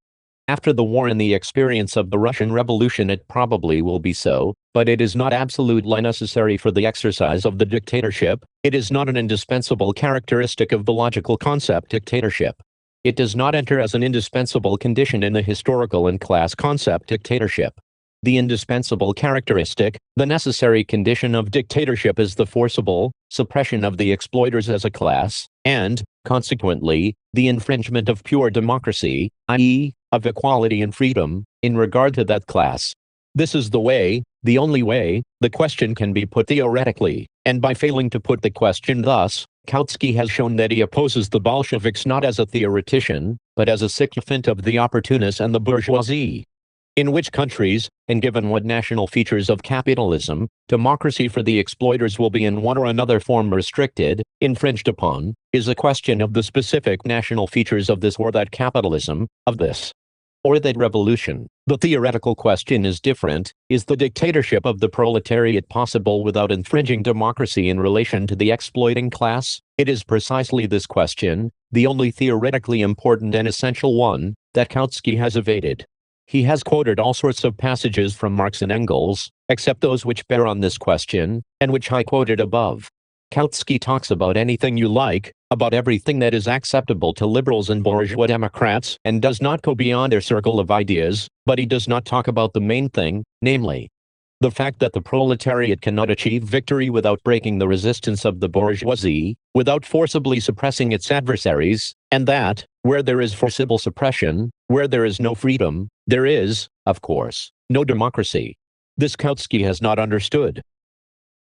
After the war and the experience of the Russian Revolution, it probably will be so, but it is not absolutely necessary for the exercise of the dictatorship. It is not an indispensable characteristic of the logical concept dictatorship. It does not enter as an indispensable condition in the historical and class concept dictatorship. The indispensable characteristic, the necessary condition of dictatorship is the forcible suppression of the exploiters as a class, and, consequently, the infringement of pure democracy, i.e., of equality and freedom, in regard to that class. This is the way, the only way, the question can be put theoretically, and by failing to put the question thus, Kautsky has shown that he opposes the Bolsheviks not as a theoretician, but as a sycophant of the opportunists and the bourgeoisie. In which countries, and given what national features of capitalism, democracy for the exploiters will be in one or another form restricted, infringed upon, is a question of the specific national features of this or that capitalism, of this or that revolution. The theoretical question is different. Is the dictatorship of the proletariat possible without infringing democracy in relation to the exploiting class? It is precisely this question, the only theoretically important and essential one, that Kautsky has evaded. He has quoted all sorts of passages from Marx and Engels, except those which bear on this question, and which I quoted above. Kautsky talks about anything you like, about everything that is acceptable to liberals and bourgeois Democrats, and does not go beyond their circle of ideas, but he does not talk about the main thing, namely, the fact that the proletariat cannot achieve victory without breaking the resistance of the bourgeoisie, without forcibly suppressing its adversaries, and that, where there is forcible suppression, where there is no freedom, there is, of course, no democracy. This Kautsky has not understood.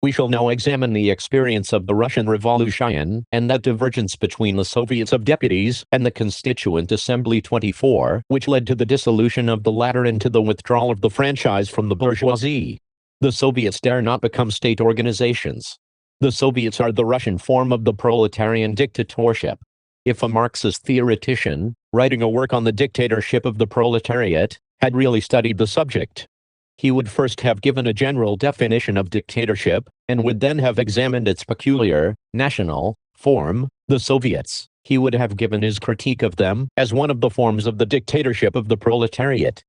We shall now examine the experience of the Russian Revolution and that divergence between the Soviets of Deputies and the Constituent Assembly 24, which led to the dissolution of the latter and to the withdrawal of the franchise from the bourgeoisie. The Soviets dare not become state organizations. The Soviets are the Russian form of the proletarian dictatorship. If a Marxist theoretician, writing a work on the dictatorship of the proletariat, had really studied the subject, he would first have given a general definition of dictatorship, and would then have examined its peculiar, national, form, the Soviets. He would have given his critique of them as one of the forms of the dictatorship of the proletariat.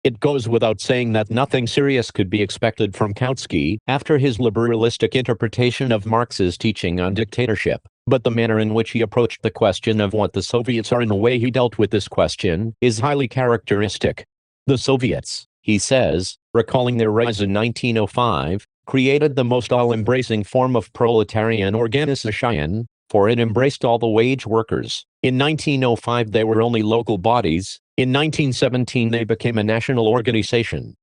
It goes without saying that nothing serious could be expected from Kautsky after his liberalistic interpretation of Marx's teaching on dictatorship, but the manner in which he approached the question of what the Soviets are and the way he dealt with this question is highly characteristic. The Soviets, he says, recalling their rise in 1905, created the most all-embracing form of proletarian organization, for it embraced all the wage workers. In 1905 they were only local bodies, in 1917 they became a national organization.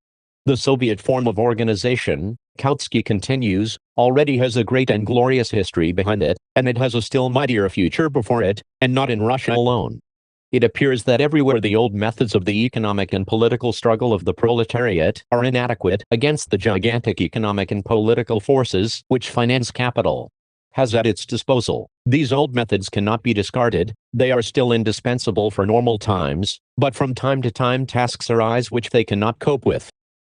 The Soviet form of organization, Kautsky continues, already has a great and glorious history behind it, and it has a still mightier future before it, and not in Russia alone. It appears that everywhere the old methods of the economic and political struggle of the proletariat are inadequate against the gigantic economic and political forces which finance capital has at its disposal. These old methods cannot be discarded, they are still indispensable for normal times, but from time to time tasks arise which they cannot cope with.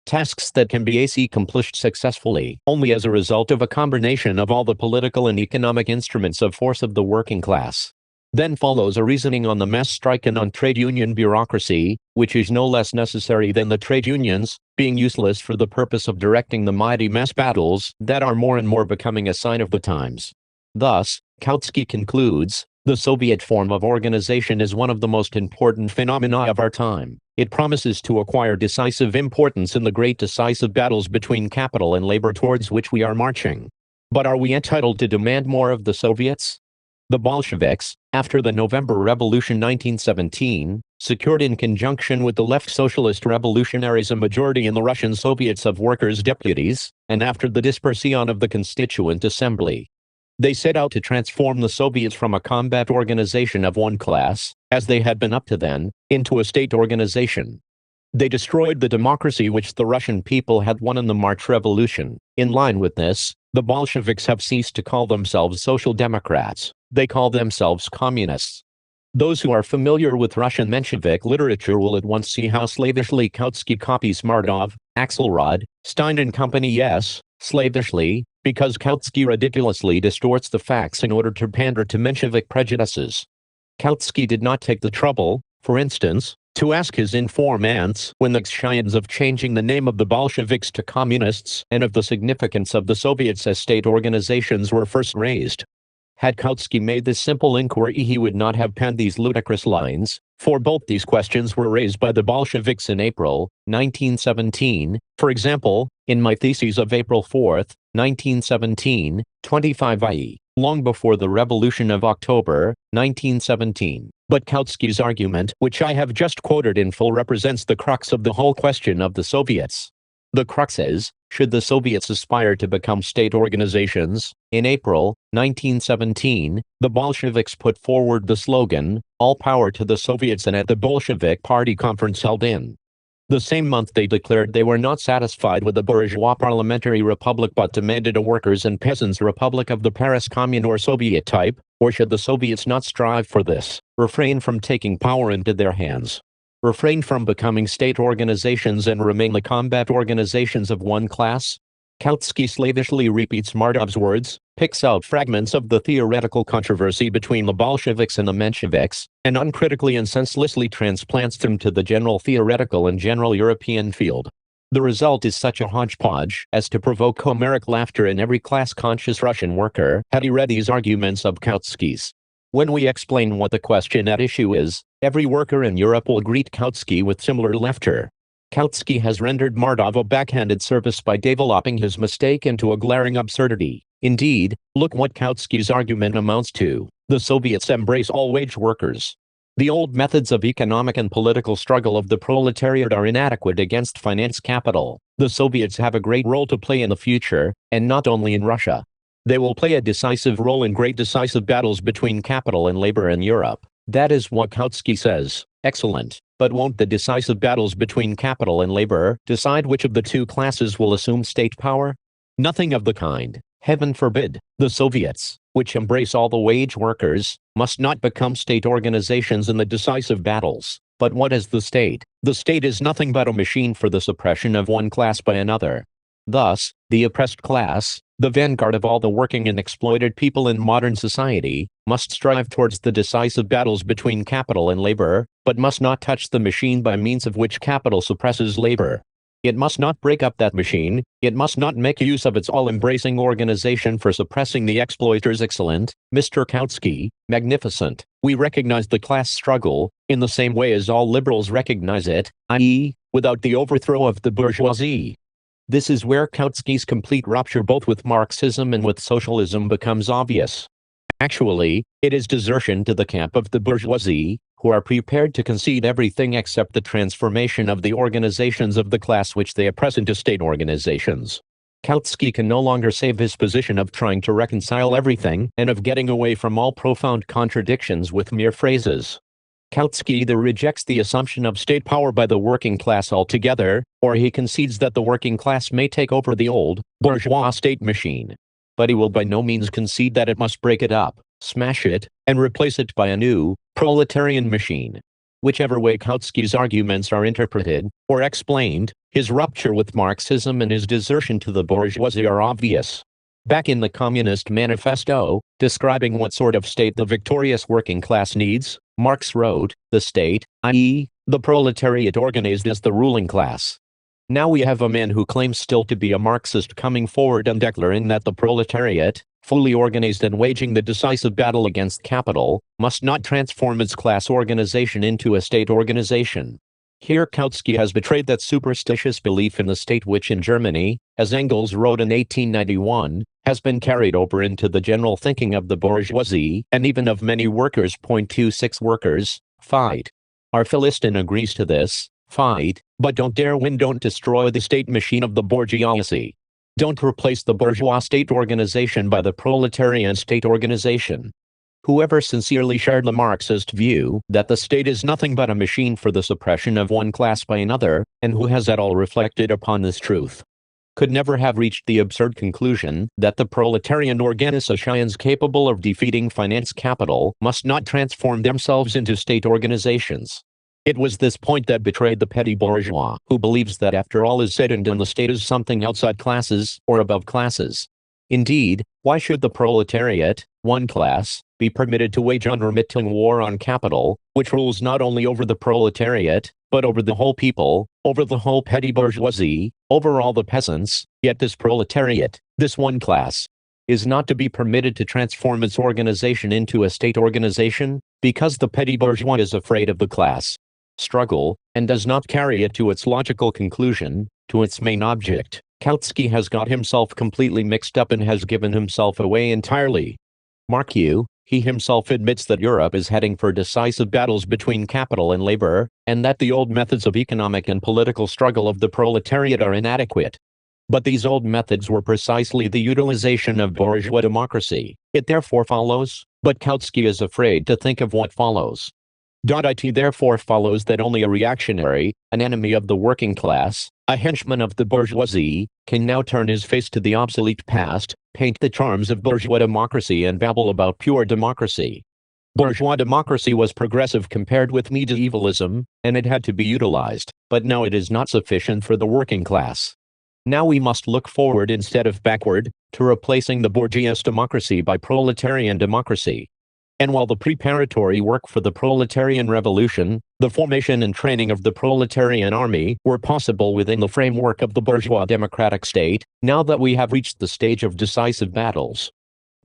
Tasks that can be accomplished successfully only as a result of a combination of all the political and economic instruments of force of the working class. Then follows a reasoning on the mass strike and on trade union bureaucracy, which is no less necessary than the trade unions, being useless for the purpose of directing the mighty mass battles that are more and more becoming a sign of the times. Thus, Kautsky concludes, the Soviet form of organization is one of the most important phenomena of our time. It promises to acquire decisive importance in the great decisive battles between capital and labor towards which we are marching. But are we entitled to demand more of the Soviets? The Bolsheviks, after the November Revolution 1917, secured in conjunction with the left socialist revolutionaries a majority in the Russian Soviets of Workers' Deputies, and after the dispersion of the Constituent Assembly, they set out to transform the Soviets from a combat organization of one class, as they had been up to then, into a state organization. They destroyed the democracy which the Russian people had won in the March Revolution. In line with this, the Bolsheviks have ceased to call themselves Social Democrats. They call themselves Communists. Those who are familiar with Russian Menshevik literature will at once see how slavishly Kautsky copies Mordov, Axelrod, Stein and Company. Yes, slavishly, because Kautsky ridiculously distorts the facts in order to pander to Menshevik prejudices. Kautsky did not take the trouble, for instance, to ask his informants when the questions of changing the name of the Bolsheviks to Communists and of the significance of the Soviets as state organizations were first raised. Had Kautsky made this simple inquiry he would not have penned these ludicrous lines, for both these questions were raised by the Bolsheviks in April, 1917, for example, in my theses of April 4, 1917, 25 i.e., long before the Revolution of October, 1917. But Kautsky's argument, which I have just quoted in full, represents the crux of the whole question of the Soviets. The crux is, should the Soviets aspire to become state organizations? In April 1917, the Bolsheviks put forward the slogan, "All power to the Soviets," and at the Bolshevik Party conference held in The same month they declared they were not satisfied with the bourgeois parliamentary republic but demanded a workers' and peasants' republic of the Paris Commune or Soviet type, or should the Soviets not strive for this, refrain from taking power into their hands, refrain from becoming state organizations and remain the combat organizations of one class? Kautsky slavishly repeats Mardov's words, picks out fragments of the theoretical controversy between the Bolsheviks and the Mensheviks, and uncritically and senselessly transplants them to the general theoretical and general European field. The result is such a hodgepodge as to provoke Homeric laughter in every class-conscious Russian worker had he read these arguments of Kautsky's. When we explain what the question at issue is, every worker in Europe will greet Kautsky with similar laughter. Kautsky has rendered Mardov a backhanded service by developing his mistake into a glaring absurdity. Indeed, look what Kautsky's argument amounts to. The Soviets embrace all wage workers. The old methods of economic and political struggle of the proletariat are inadequate against finance capital. The Soviets have a great role to play in the future, and not only in Russia. They will play a decisive role in great decisive battles between capital and labor in Europe. That is what Kautsky says. Excellent. But won't the decisive battles between capital and labor decide which of the two classes will assume state power? Nothing of the kind. Heaven forbid. The Soviets, which embrace all the wage workers, must not become state organizations in the decisive battles. But what is the state? The state is nothing but a machine for the suppression of one class by another. Thus, the oppressed class, the vanguard of all the working and exploited people in modern society, must strive towards the decisive battles between capital and labor, but must not touch the machine by means of which capital suppresses labor. It must not break up that machine, it must not make use of its all-embracing organization for suppressing the exploiters. Excellent, Mr. Kautsky, magnificent. We recognize the class struggle, in the same way as all liberals recognize it, i.e., without the overthrow of the bourgeoisie. This is where Kautsky's complete rupture both with Marxism and with socialism becomes obvious. Actually, it is desertion to the camp of the bourgeoisie, who are prepared to concede everything except the transformation of the organizations of the class which they oppress into state organizations. Kautsky can no longer save his position of trying to reconcile everything and of getting away from all profound contradictions with mere phrases. Kautsky either rejects the assumption of state power by the working class altogether, or he concedes that the working class may take over the old, bourgeois state machine. But he will by no means concede that it must break it up, smash it, and replace it by a new, proletarian machine. Whichever way Kautsky's arguments are interpreted, or explained, his rupture with Marxism and his desertion to the bourgeoisie are obvious. Back in the Communist Manifesto, describing what sort of state the victorious working class needs, Marx wrote, "The state, i.e., the proletariat organized as the ruling class." Now we have a man who claims still to be a Marxist coming forward and declaring that the proletariat, fully organized and waging the decisive battle against capital, must not transform its class organization into a state organization. Here Kautsky has betrayed that superstitious belief in the state which in Germany, as Engels wrote in 1891, has been carried over into the general thinking of the bourgeoisie and even of many workers. 26 Workers, fight. Our Philistin agrees to this, fight, but don't dare win. Don't destroy the state machine of the bourgeoisie. Don't replace the bourgeois state organization by the proletarian state organization. Whoever sincerely shared the Marxist view that the state is nothing but a machine for the suppression of one class by another, and who has at all reflected upon this truth, could never have reached the absurd conclusion that the proletarian organizations capable of defeating finance capital must not transform themselves into state organizations. It was this point that betrayed the petty bourgeois, who believes that after all is said and done the state is something outside classes, or above classes. Indeed, why should the proletariat, one class, be permitted to wage unremitting war on capital, which rules not only over the proletariat, but over the whole people, over the whole petty bourgeoisie, over all the peasants? Yet this proletariat, this one class, is not to be permitted to transform its organization into a state organization, because the petty bourgeois is afraid of the class struggle, and does not carry it to its logical conclusion, to its main object. Kautsky has got himself completely mixed up and has given himself away entirely. Mark you, he himself admits that Europe is heading for decisive battles between capital and labor, and that the old methods of economic and political struggle of the proletariat are inadequate. But these old methods were precisely the utilization of bourgeois democracy. It therefore follows, but Kautsky is afraid to think of what follows, It therefore follows that only a reactionary, an enemy of the working class, a henchman of the bourgeoisie, can now turn his face to the obsolete past, paint the charms of bourgeois democracy and babble about pure democracy. Bourgeois democracy was progressive compared with medievalism, and it had to be utilized, but now it is not sufficient for the working class. Now we must look forward instead of backward, to replacing the bourgeois democracy by proletarian democracy. And while the preparatory work for the proletarian revolution, the formation and training of the proletarian army, were possible within the framework of the bourgeois democratic state, now that we have reached the stage of decisive battles.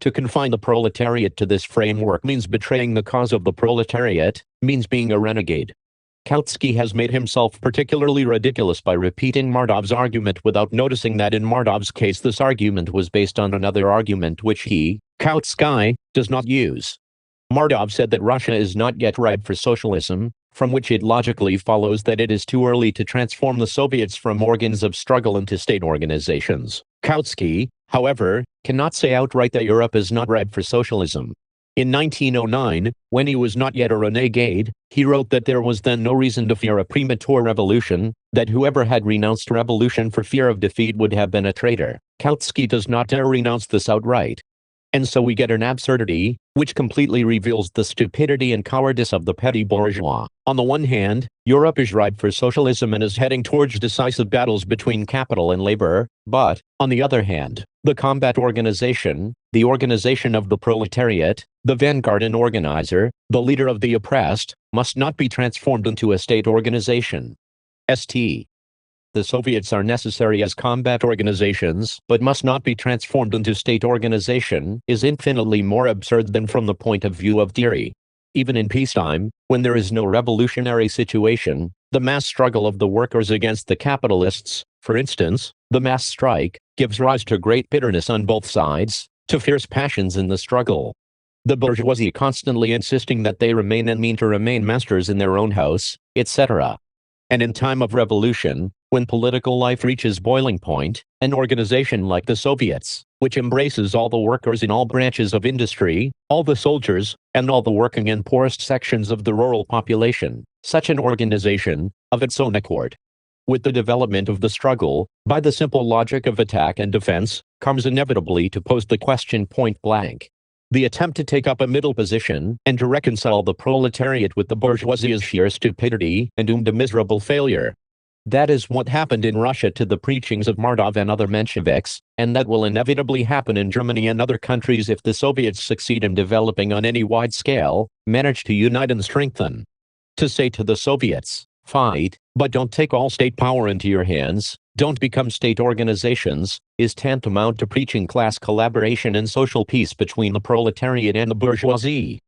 To confine the proletariat to this framework means betraying the cause of the proletariat, means being a renegade. Kautsky has made himself particularly ridiculous by repeating Mordov's argument without noticing that in Mordov's case this argument was based on another argument which he, Kautsky, does not use. Mordov said that Russia is not yet ripe for socialism, from which it logically follows that it is too early to transform the Soviets from organs of struggle into state organizations. Kautsky, however, cannot say outright that Europe is not ripe for socialism. In 1909, when he was not yet a renegade, he wrote that there was then no reason to fear a premature revolution, that whoever had renounced revolution for fear of defeat would have been a traitor. Kautsky does not dare renounce this outright. And so we get an absurdity, which completely reveals the stupidity and cowardice of the petty bourgeois. On the one hand, Europe is ripe for socialism and is heading towards decisive battles between capital and labor, but, on the other hand, the combat organization, the organization of the proletariat, the vanguard and organizer, the leader of the oppressed, must not be transformed into a state organization. St. The Soviets are necessary as combat organizations, but must not be transformed into state organization, is infinitely more absurd than from the point of view of theory. Even in peacetime, when there is no revolutionary situation, the mass struggle of the workers against the capitalists, for instance, the mass strike, gives rise to great bitterness on both sides, to fierce passions in the struggle. The bourgeoisie constantly insisting that they remain and mean to remain masters in their own house, etc. And in time of revolution, when political life reaches boiling point, an organization like the Soviets, which embraces all the workers in all branches of industry, all the soldiers, and all the working and poorest sections of the rural population, such an organization, of its own accord, with the development of the struggle, by the simple logic of attack and defense, comes inevitably to pose the question point blank. The attempt to take up a middle position, and to reconcile the proletariat with the bourgeoisie is sheer stupidity, and doomed to miserable failure. That is what happened in Russia to the preachings of Mordov and other Mensheviks, and that will inevitably happen in Germany and other countries if the Soviets succeed in developing on any wide scale, manage to unite and strengthen. To say to the Soviets, fight, but don't take all state power into your hands, don't become state organizations, is tantamount to preaching class collaboration and social peace between the proletariat and the bourgeoisie.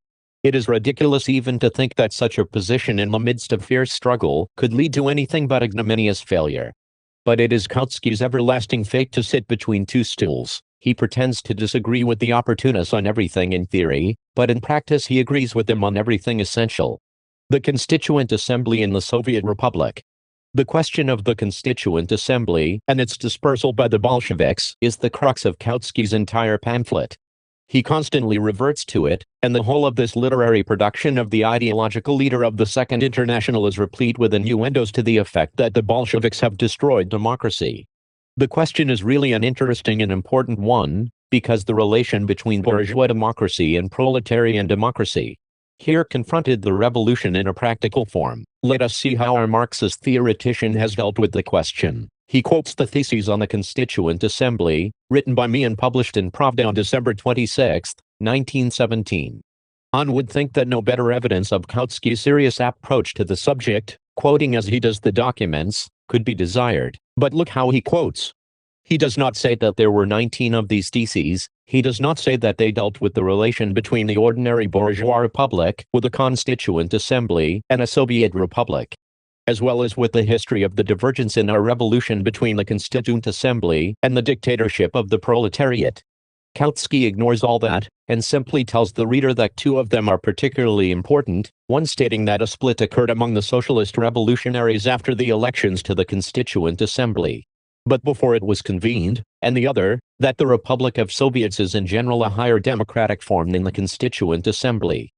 It is ridiculous even to think that such a position in the midst of fierce struggle could lead to anything but ignominious failure. But it is Kautsky's everlasting fate to sit between two stools. He pretends to disagree with the opportunists on everything in theory, but in practice he agrees with them on everything essential. The Constituent Assembly in the Soviet Republic. The question of the Constituent Assembly and its dispersal by the Bolsheviks is the crux of Kautsky's entire pamphlet. He constantly reverts to it, and the whole of this literary production of the ideological leader of the Second International is replete with innuendos to the effect that the Bolsheviks have destroyed democracy. The question is really an interesting and important one, because the relation between bourgeois democracy and proletarian democracy here confronted the revolution in a practical form. Let us see how our Marxist theoretician has dealt with the question. He quotes the Theses on the Constituent Assembly, written by me and published in Pravda on December 26, 1917. One would think that no better evidence of Kautsky's serious approach to the subject, quoting as he does the documents, could be desired. But look how he quotes. He does not say that there were 19 of these theses. He does not say that they dealt with the relation between the ordinary bourgeois republic, with a Constituent Assembly, and a Soviet republic, as well as with the history of the divergence in our revolution between the Constituent Assembly and the dictatorship of the proletariat. Kautsky ignores all that, and simply tells the reader that two of them are particularly important, one stating that a split occurred among the socialist revolutionaries after the elections to the Constituent Assembly, but before it was convened, and the other, that the Republic of Soviets is in general a higher democratic form than the Constituent Assembly.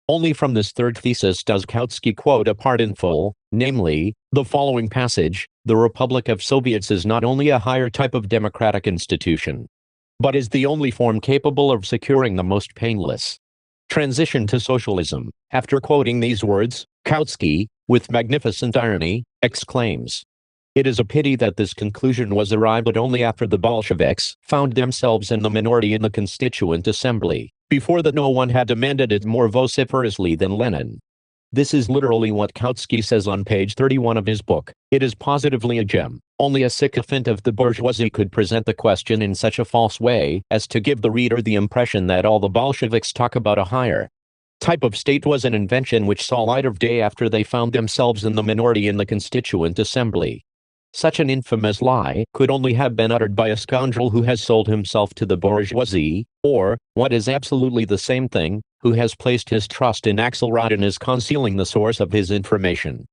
Only from this third thesis does Kautsky quote a part in full, namely, the following passage: "The Republic of Soviets is not only a higher type of democratic institution, but is the only form capable of securing the most painless transition to socialism." After quoting these words, Kautsky, with magnificent irony, exclaims, "It is a pity that this conclusion was arrived at only after the Bolsheviks found themselves in the minority in the Constituent Assembly. Before that no one had demanded it more vociferously than Lenin." This is literally what Kautsky says on page 31 of his book. It is positively a gem. Only a sycophant of the bourgeoisie could present the question in such a false way as to give the reader the impression that all the Bolsheviks talk about a higher type of state was an invention which saw light of day after they found themselves in the minority in the Constituent Assembly. Such an infamous lie could only have been uttered by a scoundrel who has sold himself to the bourgeoisie, or, what is absolutely the same thing, who has placed his trust in Axelrod and is concealing the source of his information.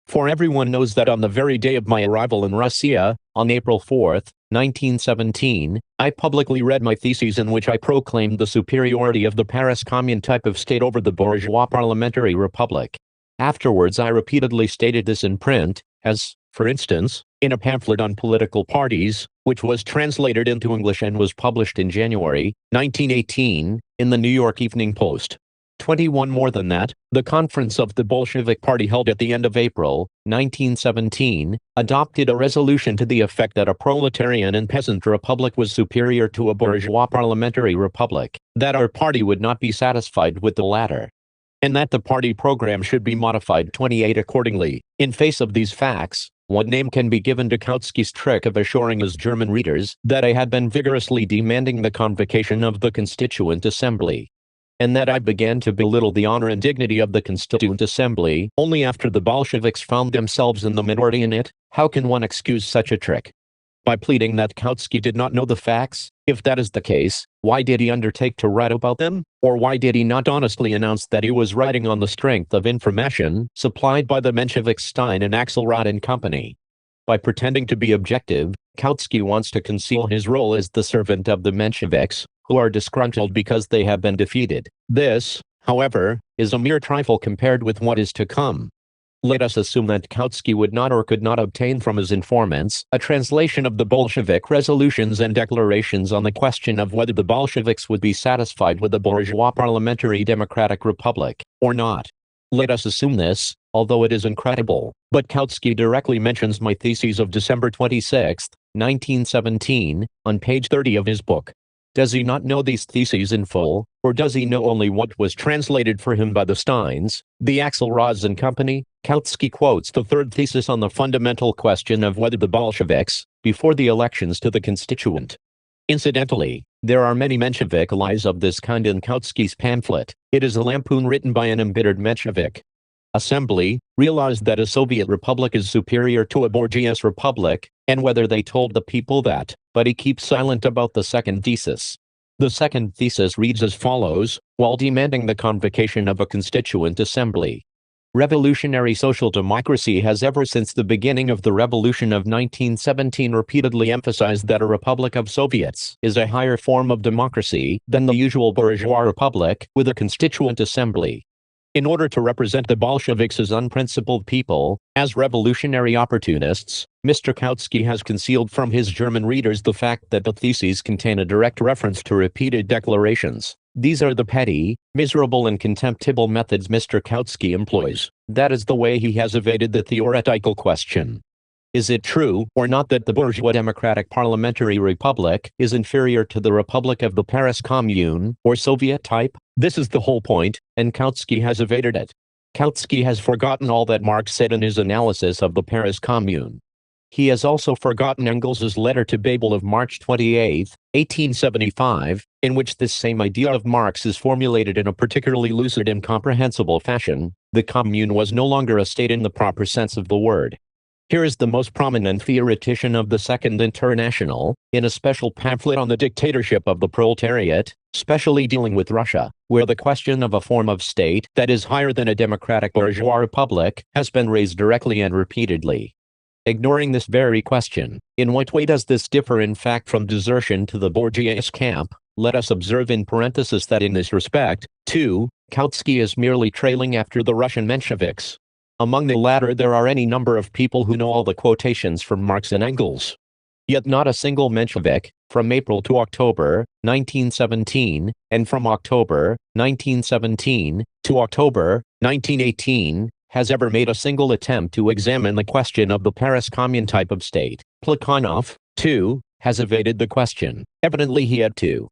For everyone knows that on the very day of my arrival in Russia, on April 4, 1917, I publicly read my theses in which I proclaimed the superiority of the Paris Commune type of state over the bourgeois parliamentary republic. Afterwards I repeatedly stated this in print, as, for instance, in a pamphlet on political parties, which was translated into English and was published in January 1918, in the New York Evening Post. 21 more than that, the conference of the Bolshevik Party held at the end of April 1917, adopted a resolution to the effect that a proletarian and peasant republic was superior to a bourgeois parliamentary republic, that our party would not be satisfied with the latter, and that the party program should be modified 28 accordingly. In face of these facts, what name can be given to Kautsky's trick of assuring his German readers that I had been vigorously demanding the convocation of the Constituent Assembly, and that I began to belittle the honor and dignity of the Constituent Assembly only after the Bolsheviks found themselves in the minority in it? How can one excuse such a trick? By pleading that Kautsky did not know the facts? If that is the case, why did he undertake to write about them? Or why did he not honestly announce that he was writing on the strength of information supplied by the Mensheviks Stein and Axelrod and Company? By pretending to be objective, Kautsky wants to conceal his role as the servant of the Mensheviks, who are disgruntled because they have been defeated. This, however, is a mere trifle compared with what is to come. Let us assume that Kautsky would not or could not obtain from his informants a translation of the Bolshevik resolutions and declarations on the question of whether the Bolsheviks would be satisfied with a bourgeois parliamentary democratic republic, or not. Let us assume this, although it is incredible, but Kautsky directly mentions my theses of December 26, 1917, on page 30 of his book. Does he not know these theses in full, or does he know only what was translated for him by the Steins, the Axelrods and Company? Kautsky quotes the third thesis on the fundamental question of whether the Bolsheviks, before the elections to the Constituent. Incidentally, there are many Menshevik lies of this kind in Kautsky's pamphlet. It is a lampoon written by an embittered Menshevik assembly, realized that a Soviet republic is superior to a bourgeois republic, and whether they told the people that, but he keeps silent about the second thesis. The second thesis reads as follows: while demanding the convocation of a constituent assembly, revolutionary social democracy has ever since the beginning of the revolution of 1917 repeatedly emphasized that a republic of Soviets is a higher form of democracy than the usual bourgeois republic with a constituent assembly. In order to represent the Bolsheviks as unprincipled people, as revolutionary opportunists, Mr. Kautsky has concealed from his German readers the fact that the theses contain a direct reference to repeated declarations. These are the petty, miserable and contemptible methods Mr. Kautsky employs. That is the way he has evaded the theoretical question. Is it true or not that the bourgeois democratic parliamentary republic is inferior to the republic of the Paris Commune, or Soviet type? This is the whole point, and Kautsky has evaded it. Kautsky has forgotten all that Marx said in his analysis of the Paris Commune. He has also forgotten Engels's letter to Babel of March 28, 1875, in which this same idea of Marx is formulated in a particularly lucid and comprehensible fashion. The Commune was no longer a state in the proper sense of the word. Here is the most prominent theoretician of the Second International, in a special pamphlet on the dictatorship of the proletariat, specially dealing with Russia, where the question of a form of state that is higher than a democratic bourgeois republic has been raised directly and repeatedly. Ignoring this very question, in what way does this differ in fact from desertion to the bourgeois camp? Let us observe in parenthesis that in this respect, too, Kautsky is merely trailing after the Russian Mensheviks. Among the latter there are any number of people who know all the quotations from Marx and Engels. Yet not a single Menshevik, from April to October 1917, and from October 1917 to October 1918, has ever made a single attempt to examine the question of the Paris Commune type of state. Plekhanov, too, has evaded the question. Evidently he had to.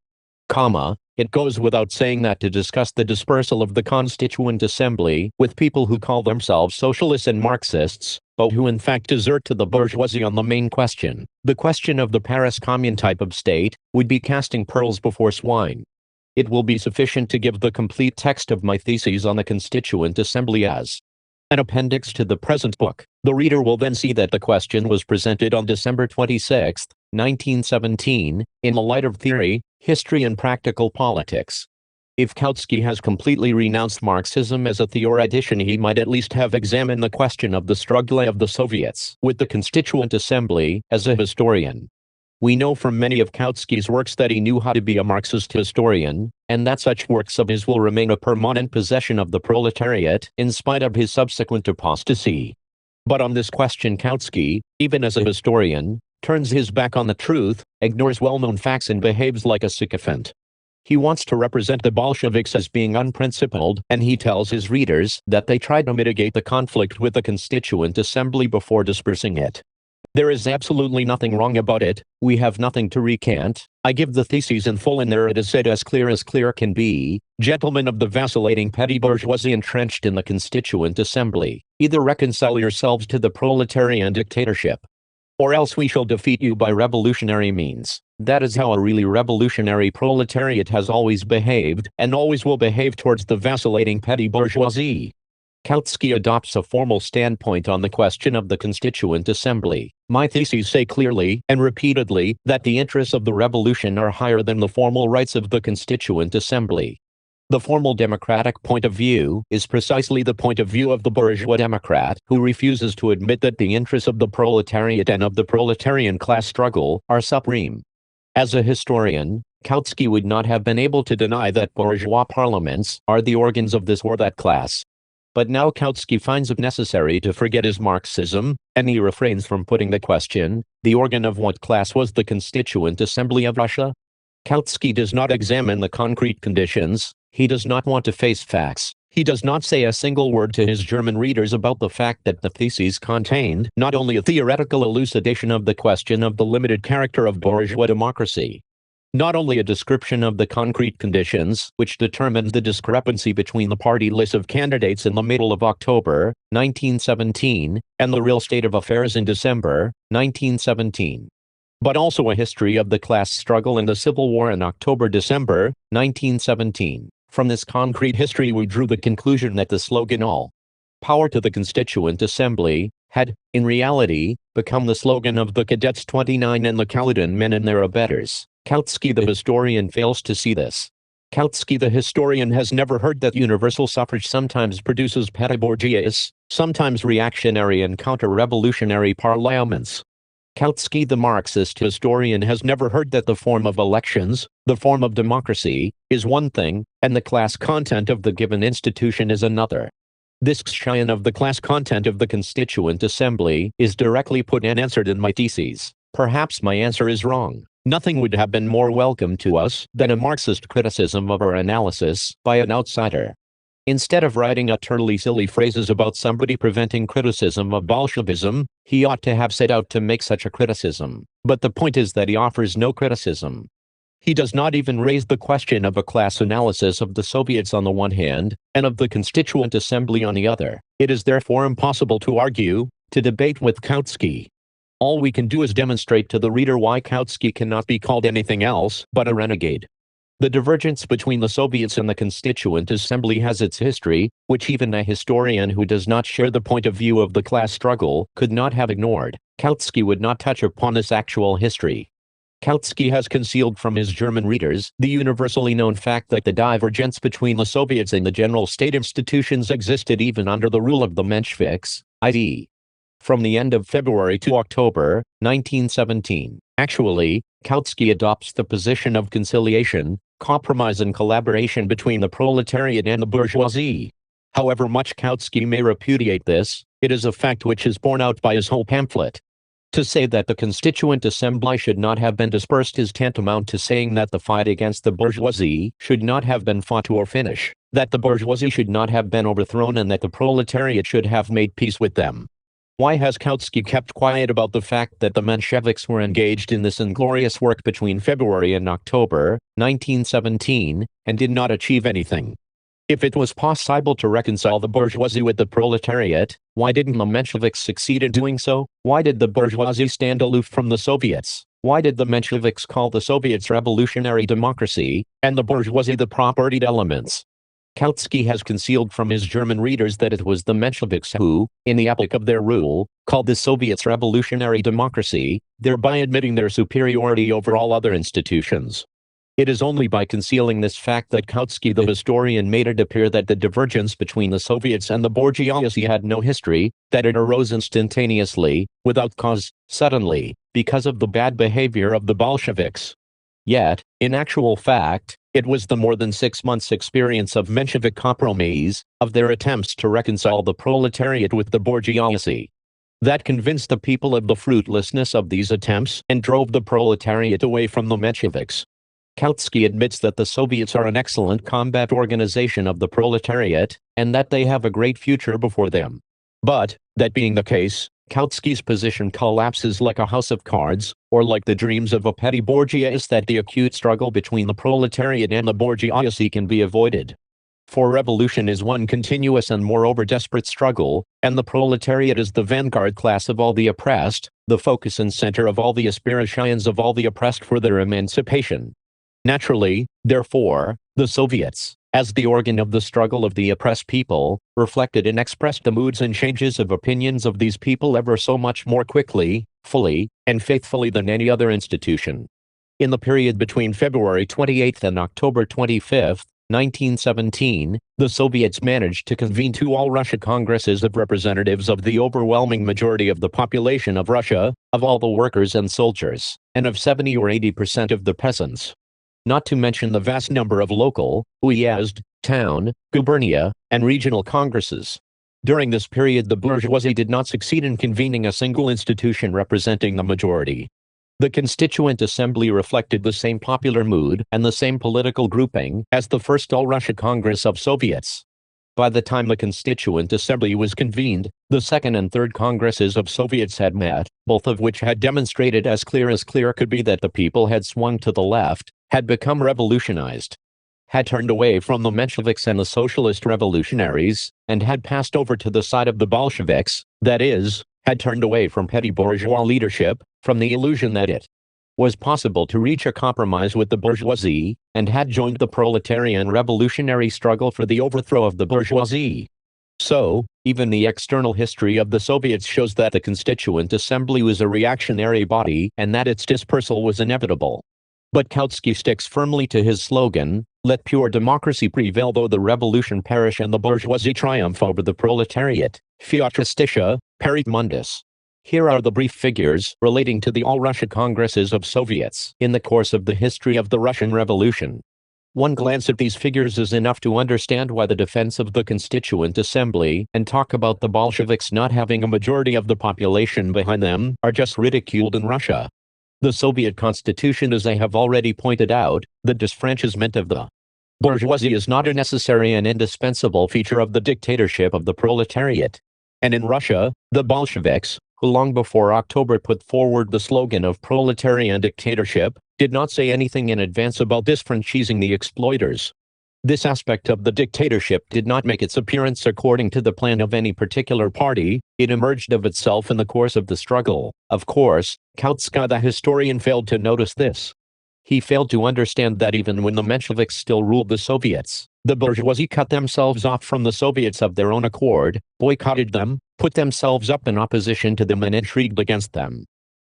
It goes without saying that to discuss the dispersal of the Constituent Assembly with people who call themselves socialists and Marxists, but who in fact desert to the bourgeoisie on the main question, the question of the Paris Commune type of state, would be casting pearls before swine. It will be sufficient to give the complete text of my theses on the Constituent Assembly as an appendix to the present book. The reader will then see that the question was presented on December 26, 1917, in the light of theory, history and practical politics. If Kautsky has completely renounced Marxism as a theoretician, he might at least have examined the question of the struggle of the Soviets with the Constituent Assembly as a historian. We know from many of Kautsky's works that he knew how to be a Marxist historian, and that such works of his will remain a permanent possession of the proletariat in spite of his subsequent apostasy. But on this question Kautsky, even as a historian, turns his back on the truth, ignores well-known facts and behaves like a sycophant. He wants to represent the Bolsheviks as being unprincipled, and he tells his readers that they tried to mitigate the conflict with the Constituent Assembly before dispersing it. There is absolutely nothing wrong about it. We have nothing to recant. I give the theses in full, and there it is said as clear can be. Gentlemen of the vacillating petty bourgeoisie entrenched in the Constituent Assembly, either reconcile yourselves to the proletarian dictatorship, or else we shall defeat you by revolutionary means. That is how a really revolutionary proletariat has always behaved, and always will behave towards the vacillating petty bourgeoisie. Kautsky adopts a formal standpoint on the question of the Constituent Assembly. My theses say clearly and repeatedly that the interests of the revolution are higher than the formal rights of the Constituent Assembly. The formal democratic point of view is precisely the point of view of the bourgeois democrat who refuses to admit that the interests of the proletariat and of the proletarian class struggle are supreme. As a historian, Kautsky would not have been able to deny that bourgeois parliaments are the organs of this or that class. But now Kautsky finds it necessary to forget his Marxism, and he refrains from putting the question, the organ of what class was the Constituent Assembly of Russia? Kautsky does not examine the concrete conditions, he does not want to face facts, he does not say a single word to his German readers about the fact that the theses contained not only a theoretical elucidation of the question of the limited character of bourgeois democracy, not only a description of the concrete conditions which determined the discrepancy between the party list of candidates in the middle of October 1917 and the real state of affairs in December 1917, but also a history of the class struggle and the civil war in October-December 1917. From this concrete history we drew the conclusion that the slogan "All Power to the Constituent Assembly" had, in reality, become the slogan of the Cadets 29 and the Caledon men and their abettors. Kautsky the historian fails to see this. Kautsky the historian has never heard that universal suffrage sometimes produces petty-bourgeois, sometimes reactionary and counter-revolutionary parliaments. Kautsky the Marxist historian has never heard that the form of elections, the form of democracy, is one thing, and the class content of the given institution is another. This question of the class content of the Constituent Assembly is directly put and answered in my theses. Perhaps my answer is wrong. Nothing would have been more welcome to us than a Marxist criticism of our analysis by an outsider. Instead of writing utterly silly phrases about somebody preventing criticism of Bolshevism, he ought to have set out to make such a criticism. But the point is that he offers no criticism. He does not even raise the question of a class analysis of the Soviets on the one hand, and of the Constituent Assembly on the other. It is therefore impossible to argue, to debate with Kautsky. All we can do is demonstrate to the reader why Kautsky cannot be called anything else but a renegade. The divergence between the Soviets and the Constituent Assembly has its history, which even a historian who does not share the point of view of the class struggle could not have ignored. Kautsky would not touch upon this actual history. Kautsky has concealed from his German readers the universally known fact that the divergence between the Soviets and the general state institutions existed even under the rule of the Mensheviks, i.e., from the end of February to October 1917. Actually, Kautsky adopts the position of conciliation, compromise and collaboration between the proletariat and the bourgeoisie. However much Kautsky may repudiate this, it is a fact which is borne out by his whole pamphlet. To say that the Constituent Assembly should not have been dispersed is tantamount to saying that the fight against the bourgeoisie should not have been fought to a finish, that the bourgeoisie should not have been overthrown, and that the proletariat should have made peace with them. Why has Kautsky kept quiet about the fact that the Mensheviks were engaged in this inglorious work between February and October 1917, and did not achieve anything? If it was possible to reconcile the bourgeoisie with the proletariat, why didn't the Mensheviks succeed in doing so? Why did the bourgeoisie stand aloof from the Soviets? Why did the Mensheviks call the Soviets revolutionary democracy, and the bourgeoisie the propertied elements? Kautsky has concealed from his German readers that it was the Mensheviks who, in the epoch of their rule, called the Soviets revolutionary democracy, thereby admitting their superiority over all other institutions. It is only by concealing this fact that Kautsky the historian made it appear that the divergence between the Soviets and the bourgeoisie had no history, that it arose instantaneously, without cause, suddenly, because of the bad behavior of the Bolsheviks. Yet, in actual fact, it was the more than 6 months' experience of Menshevik compromise, of their attempts to reconcile the proletariat with the bourgeoisie, that convinced the people of the fruitlessness of these attempts and drove the proletariat away from the Mensheviks. Kautsky admits that the Soviets are an excellent combat organization of the proletariat, and that they have a great future before them. But, that being the case, Kautsky's position collapses like a house of cards, or like the dreams of a petty bourgeois, that the acute struggle between the proletariat and the bourgeoisie can be avoided. For revolution is one continuous and moreover desperate struggle, and the proletariat is the vanguard class of all the oppressed, the focus and center of all the aspirations of all the oppressed for their emancipation. Naturally, therefore, the Soviets, as the organ of the struggle of the oppressed people, reflected and expressed the moods and changes of opinions of these people ever so much more quickly, fully, and faithfully than any other institution. In the period between February 28 and October 25, 1917, the Soviets managed to convene 2 all-Russia congresses of representatives of the overwhelming majority of the population of Russia, of all the workers and soldiers, and of 70 or 80% of the peasants. Not to mention the vast number of local, uyezd, town, gubernia, and regional congresses. During this period the bourgeoisie did not succeed in convening a single institution representing the majority. The Constituent Assembly reflected the same popular mood and the same political grouping as the first All-Russia Congress of Soviets. By the time the Constituent Assembly was convened, the second and third Congresses of Soviets had met, both of which had demonstrated as clear could be that the people had swung to the left, had become revolutionized, had turned away from the Mensheviks and the socialist revolutionaries, and had passed over to the side of the Bolsheviks, that is, had turned away from petty bourgeois leadership, from the illusion that it was possible to reach a compromise with the bourgeoisie, and had joined the proletarian revolutionary struggle for the overthrow of the bourgeoisie. So, even the external history of the Soviets shows that the Constituent Assembly was a reactionary body and that its dispersal was inevitable. But Kautsky sticks firmly to his slogan, "Let pure democracy prevail though the revolution perish and the bourgeoisie triumph over the proletariat, fiat justitia, perit mundus." Here are the brief figures relating to the All-Russia Congresses of Soviets in the course of the history of the Russian Revolution. One glance at these figures is enough to understand why the defense of the Constituent Assembly and talk about the Bolsheviks not having a majority of the population behind them are just ridiculed in Russia. The Soviet constitution, as I have already pointed out, the disfranchisement of the bourgeoisie is not a necessary and indispensable feature of the dictatorship of the proletariat. And in Russia, the Bolsheviks, who long before October put forward the slogan of proletarian dictatorship, did not say anything in advance about disfranchising the exploiters. This aspect of the dictatorship did not make its appearance according to the plan of any particular party, it emerged of itself in the course of the struggle. Of course, Kautsky the historian failed to notice this. He failed to understand that even when the Mensheviks still ruled the Soviets, the bourgeoisie cut themselves off from the Soviets of their own accord, boycotted them, put themselves up in opposition to them and intrigued against them.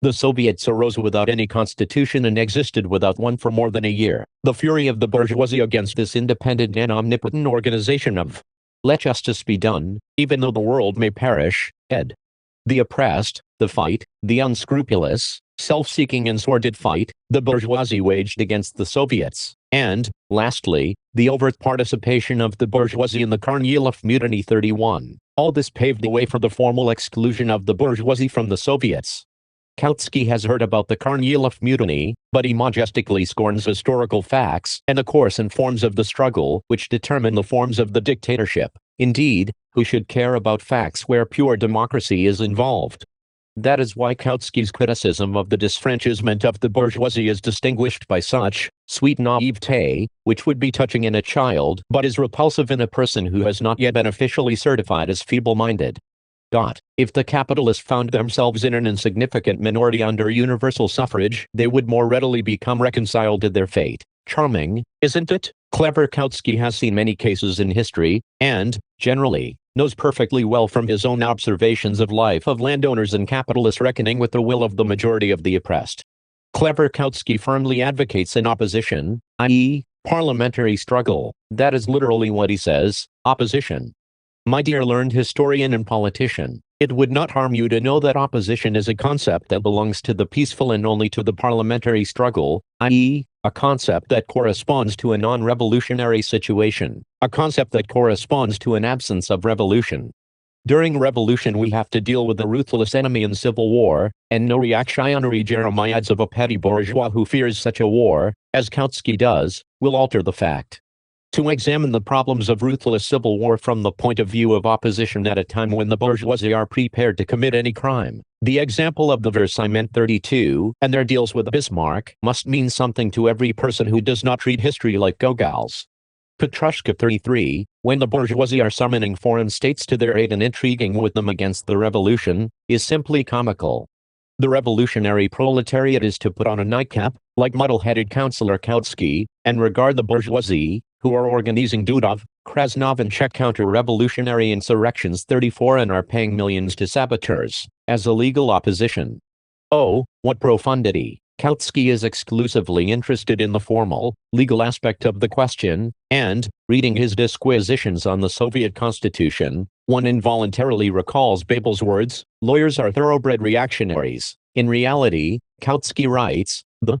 The Soviets arose without any constitution and existed without one for more than a year. The fury of the bourgeoisie against this independent and omnipotent organization of "Let justice be done, even though the world may perish," ed. The oppressed, the fight, the unscrupulous, self-seeking and sordid fight, the bourgeoisie waged against the Soviets, And, lastly, the overt participation of the bourgeoisie in the Kornilov Mutiny 31. All this paved the way for the formal exclusion of the bourgeoisie from the Soviets. Kautsky has heard about the Kornilov Mutiny, but he majestically scorns historical facts and the course and forms of the struggle which determine the forms of the dictatorship. Indeed, who should care about facts where pure democracy is involved? That is why Kautsky's criticism of the disfranchisement of the bourgeoisie is distinguished by such sweet naivete, which would be touching in a child but is repulsive in a person who has not yet been officially certified as feeble-minded. If the capitalists found themselves in an insignificant minority under universal suffrage, they would more readily become reconciled to their fate. Charming, isn't it? Clever Kautsky has seen many cases in history, and, generally, knows perfectly well from his own observations of life of landowners and capitalists reckoning with the will of the majority of the oppressed. Clever Kautsky firmly advocates an opposition, i.e., parliamentary struggle. That is literally what he says, opposition. My dear learned historian and politician, it would not harm you to know that opposition is a concept that belongs to the peaceful and only to the parliamentary struggle, i.e., a concept that corresponds to a non-revolutionary situation, a concept that corresponds to an absence of revolution. During revolution we have to deal with a ruthless enemy in civil war, and no reactionary jeremiads of a petty bourgeois who fears such a war, as Kautsky does, will alter the fact. To examine the problems of ruthless civil war from the point of view of opposition at a time when the bourgeoisie are prepared to commit any crime, the example of the Versailles 32 and their deals with Bismarck must mean something to every person who does not read history like Gogol's. Petrushka 33, when the bourgeoisie are summoning foreign states to their aid and intriguing with them against the revolution, is simply comical. The revolutionary proletariat is to put on a nightcap, like muddle-headed Councillor Kautsky, and regard the bourgeoisie, who are organizing Dudov, Krasnov and Czech counter-revolutionary insurrections 34 and are paying millions to saboteurs, as illegal opposition. Oh, what profundity! Kautsky is exclusively interested in the formal, legal aspect of the question, and, reading his disquisitions on the Soviet Constitution, one involuntarily recalls Babel's words, lawyers are thoroughbred reactionaries. In reality, Kautsky writes, the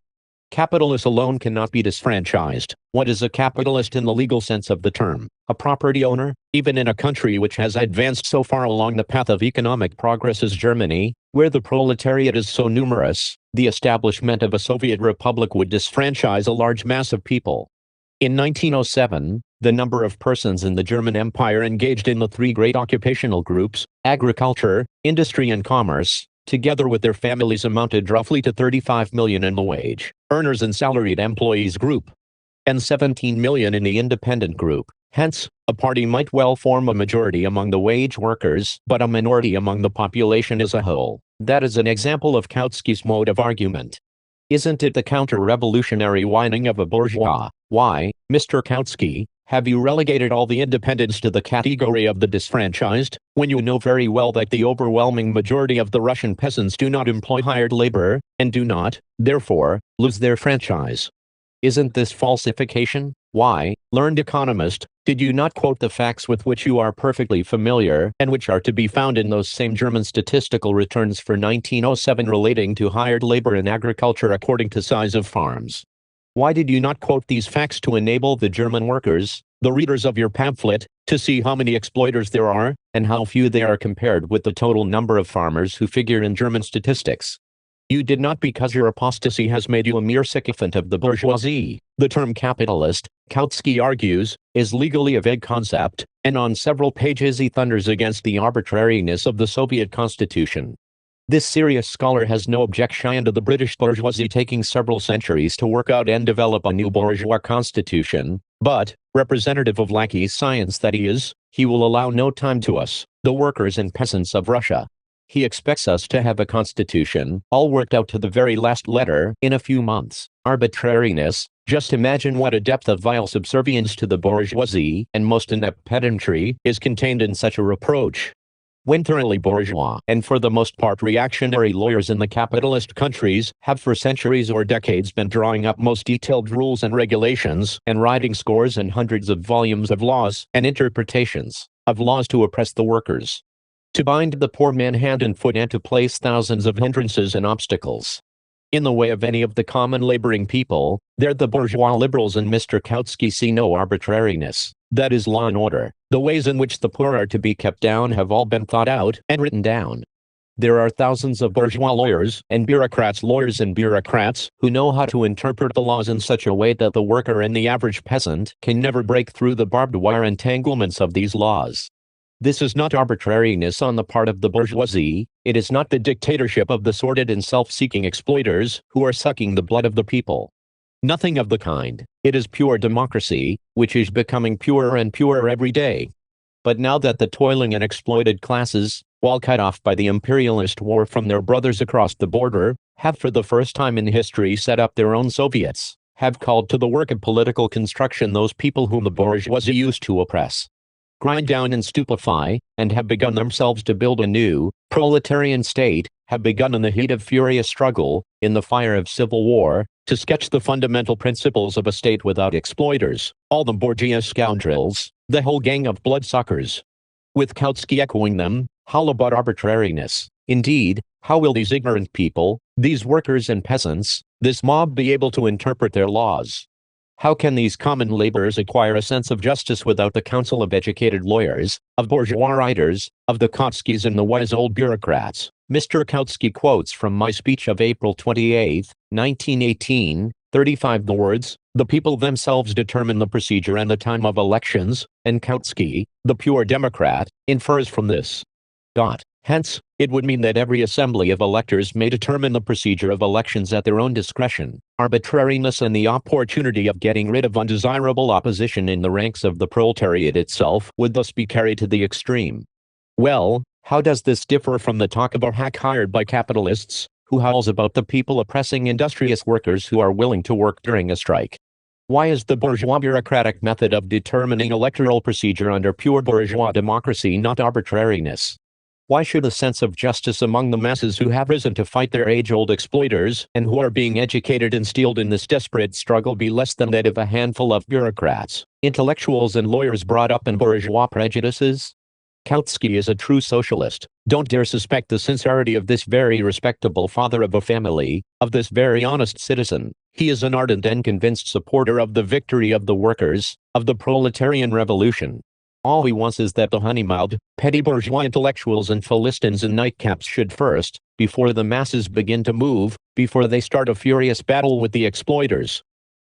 capitalist alone cannot be disfranchised. What is a capitalist in the legal sense of the term? A property owner? Even in a country which has advanced so far along the path of economic progress as Germany, where the proletariat is so numerous, the establishment of a Soviet republic would disfranchise a large mass of people. In 1907, the number of persons in the German Empire engaged in the three great occupational groups, agriculture, industry and commerce, together with their families amounted roughly to 35 million in the wage earners and salaried employees group, and 17 million in the independent group. Hence, a party might well form a majority among the wage workers, but a minority among the population as a whole. That is an example of Kautsky's mode of argument. Isn't it the counter-revolutionary whining of a bourgeois? Why, Mr. Kautsky, have you relegated all the independents to the category of the disfranchised, when you know very well that the overwhelming majority of the Russian peasants do not employ hired labor, and do not, therefore, lose their franchise? Isn't this falsification? Why, learned economist, did you not quote the facts with which you are perfectly familiar and which are to be found in those same German statistical returns for 1907 relating to hired labor in agriculture according to size of farms? Why did you not quote these facts to enable the German workers, the readers of your pamphlet, to see how many exploiters there are, and how few they are compared with the total number of farmers who figure in German statistics? You did not because your apostasy has made you a mere sycophant of the bourgeoisie. The term capitalist, Kautsky argues, is legally a vague concept, and on several pages he thunders against the arbitrariness of the Soviet Constitution. This serious scholar has no objection to the British bourgeoisie taking several centuries to work out and develop a new bourgeois constitution, but, representative of lackey science that he is, he will allow no time to us, the workers and peasants of Russia. He expects us to have a constitution, all worked out to the very last letter, in a few months. Arbitrariness, just imagine what a depth of vile subservience to the bourgeoisie, and most inept pedantry, is contained in such a reproach. When thoroughly bourgeois, and for the most part reactionary lawyers in the capitalist countries, have for centuries or decades been drawing up most detailed rules and regulations, and writing scores and hundreds of volumes of laws, and interpretations, of laws to oppress the workers, to bind the poor man hand and foot and to place thousands of hindrances and obstacles. In the way of any of the common laboring people, there the bourgeois liberals and Mr. Kautsky see no arbitrariness. That is law and order. The ways in which the poor are to be kept down have all been thought out and written down. There are thousands of bourgeois lawyers and bureaucrats who know how to interpret the laws in such a way that the worker and the average peasant can never break through the barbed wire entanglements of these laws. This is not arbitrariness on the part of the bourgeoisie, it is not the dictatorship of the sordid and self-seeking exploiters who are sucking the blood of the people. Nothing of the kind. It is pure democracy, which is becoming purer and purer every day. But now that the toiling and exploited classes, while cut off by the imperialist war from their brothers across the border, have for the first time in history set up their own Soviets, have called to the work of political construction those people whom the bourgeoisie used to oppress, grind down and stupefy, and have begun themselves to build a new, proletarian state, have begun in the heat of furious struggle, in the fire of civil war, to sketch the fundamental principles of a state without exploiters, all the bourgeois scoundrels, the whole gang of bloodsuckers. With Kautsky echoing them, how about arbitrariness? Indeed, how will these ignorant people, these workers and peasants, this mob be able to interpret their laws? How can these common laborers acquire a sense of justice without the counsel of educated lawyers, of bourgeois writers, of the Kautskys and the wise old bureaucrats? Mr. Kautsky quotes from my speech of April 28, 1918, 35 the words, "The people themselves determine the procedure and the time of elections," and Kautsky, the pure Democrat, infers from this. Hence, it would mean that every assembly of electors may determine the procedure of elections at their own discretion. Arbitrariness and the opportunity of getting rid of undesirable opposition in the ranks of the proletariat itself would thus be carried to the extreme. Well, how does this differ from the talk of a hack hired by capitalists, who howls about the people oppressing industrious workers who are willing to work during a strike? Why is the bourgeois bureaucratic method of determining electoral procedure under pure bourgeois democracy not arbitrariness? Why should a sense of justice among the masses who have risen to fight their age-old exploiters and who are being educated and steeled in this desperate struggle be less than that of a handful of bureaucrats, intellectuals and lawyers brought up in bourgeois prejudices? Kautsky is a true socialist. Don't dare suspect the sincerity of this very respectable father of a family, of this very honest citizen. He is an ardent and convinced supporter of the victory of the workers, of the proletarian revolution. All he wants is that the honey-mouthed, petty bourgeois intellectuals and philistines in nightcaps should first, before the masses begin to move, before they start a furious battle with the exploiters,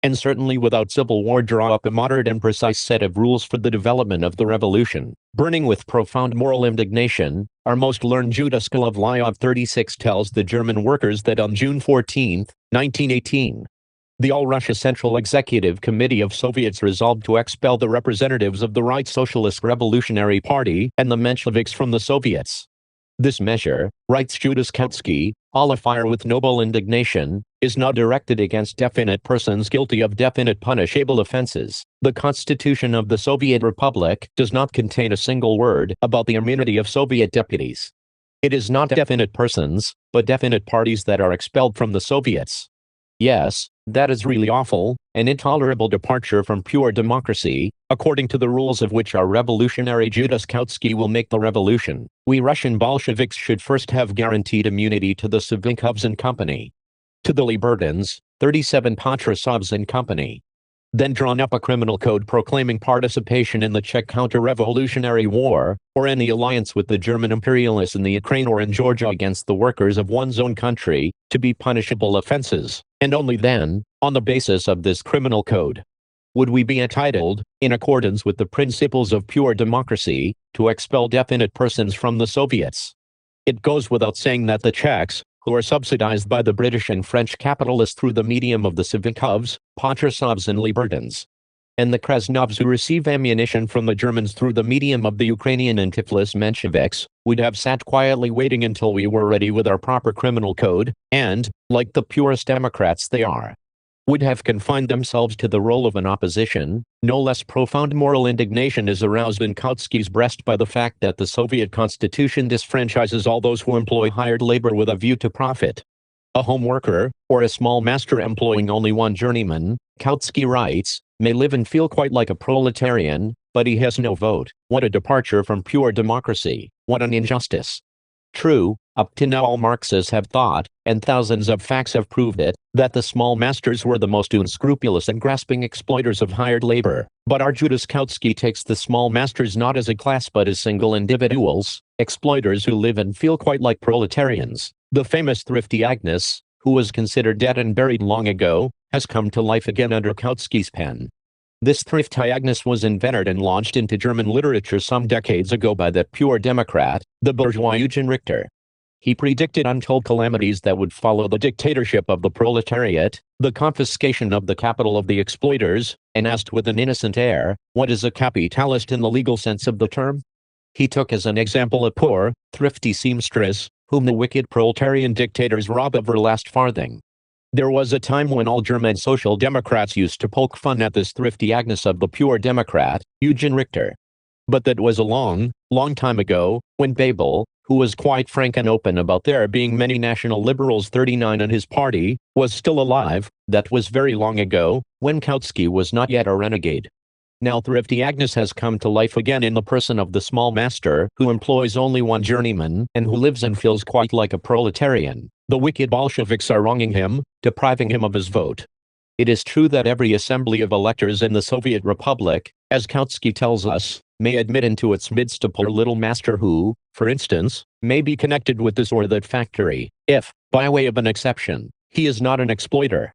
and certainly without civil war, draw up a moderate and precise set of rules for the development of the revolution. Burning with profound moral indignation, our most learned Judah Sklavlyov 36 tells the German workers that on June 14, 1918, the All-Russia Central Executive Committee of Soviets resolved to expel the representatives of the Right Socialist Revolutionary Party and the Mensheviks from the Soviets. This measure, writes Judah Kautsky, all afire with noble indignation, is not directed against definite persons guilty of definite punishable offenses. The Constitution of the Soviet Republic does not contain a single word about the immunity of Soviet deputies. It is not definite persons, but definite parties that are expelled from the Soviets. Yes, that is really awful, an intolerable departure from pure democracy, according to the rules of which our revolutionary Judah Kautsky will make the revolution. We Russian Bolsheviks should first have guaranteed immunity to the Savinkhovs and Company, to the Libertins, 37 Patrasovs and Company. Then drawn up a criminal code proclaiming participation in the Czech counter-revolutionary war, or any alliance with the German imperialists in the Ukraine or in Georgia against the workers of one's own country, to be punishable offenses, and only then, on the basis of this criminal code, would we be entitled, in accordance with the principles of pure democracy, to expel definite persons from the Soviets. It goes without saying that the Czechs, who are subsidized by the British and French capitalists through the medium of the Savinkhovs, Patrasovs and Libertins, and the Krasnovs who receive ammunition from the Germans through the medium of the Ukrainian and Tiflis Mensheviks, would have sat quietly waiting until we were ready with our proper criminal code, and, like the purest Democrats they are, would have confined themselves to the role of an opposition. No less profound moral indignation is aroused in Kautsky's breast by the fact that the Soviet constitution disfranchises all those who employ hired labor with a view to profit. A home worker, or a small master employing only one journeyman, Kautsky writes, may live and feel quite like a proletarian, but he has no vote. What a departure from pure democracy! What an injustice! True, Up to now all Marxists have thought, and thousands of facts have proved it, that the small masters were the most unscrupulous and grasping exploiters of hired labor. But our Judas Kautsky takes the small masters not as a class but as single individuals, exploiters who live and feel quite like proletarians. The famous thrifty Agnes, who was considered dead and buried long ago, has come to life again under Kautsky's pen. This thrifty Agnes was invented and launched into German literature some decades ago by that pure democrat, the bourgeois Eugen Richter. He predicted untold calamities that would follow the dictatorship of the proletariat, the confiscation of the capital of the exploiters, and asked with an innocent air, "What is a capitalist in the legal sense of the term?" He took as an example a poor, thrifty seamstress, whom the wicked proletarian dictators rob of her last farthing. There was a time when all German social democrats used to poke fun at this thrifty Agnes of the pure democrat, Eugen Richter. But that was a long, long time ago, when Babel, who was quite frank and open about there being many national liberals 39 in his party, was still alive. That was very long ago, when Kautsky was not yet a renegade. Now thrifty Agnes has come to life again in the person of the small master who employs only one journeyman and who lives and feels quite like a proletarian. The wicked Bolsheviks are wronging him, depriving him of his vote. It is true that every assembly of electors in the Soviet Republic, as Kautsky tells us, may admit into its midst a poor little master who, for instance, may be connected with this or that factory, if, by way of an exception, he is not an exploiter.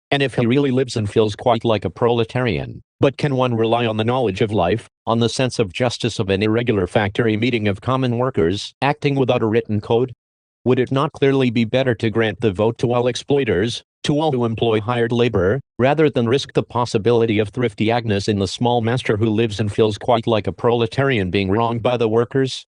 And if he really lives and feels quite like a proletarian. But can one rely on the knowledge of life, on the sense of justice of an irregular factory meeting of common workers, acting without a written code? Would it not clearly be better to grant the vote to all exploiters, to all who employ hired labor, rather than risk the possibility of thrifty Agnes in the small master who lives and feels quite like a proletarian being wronged by the workers?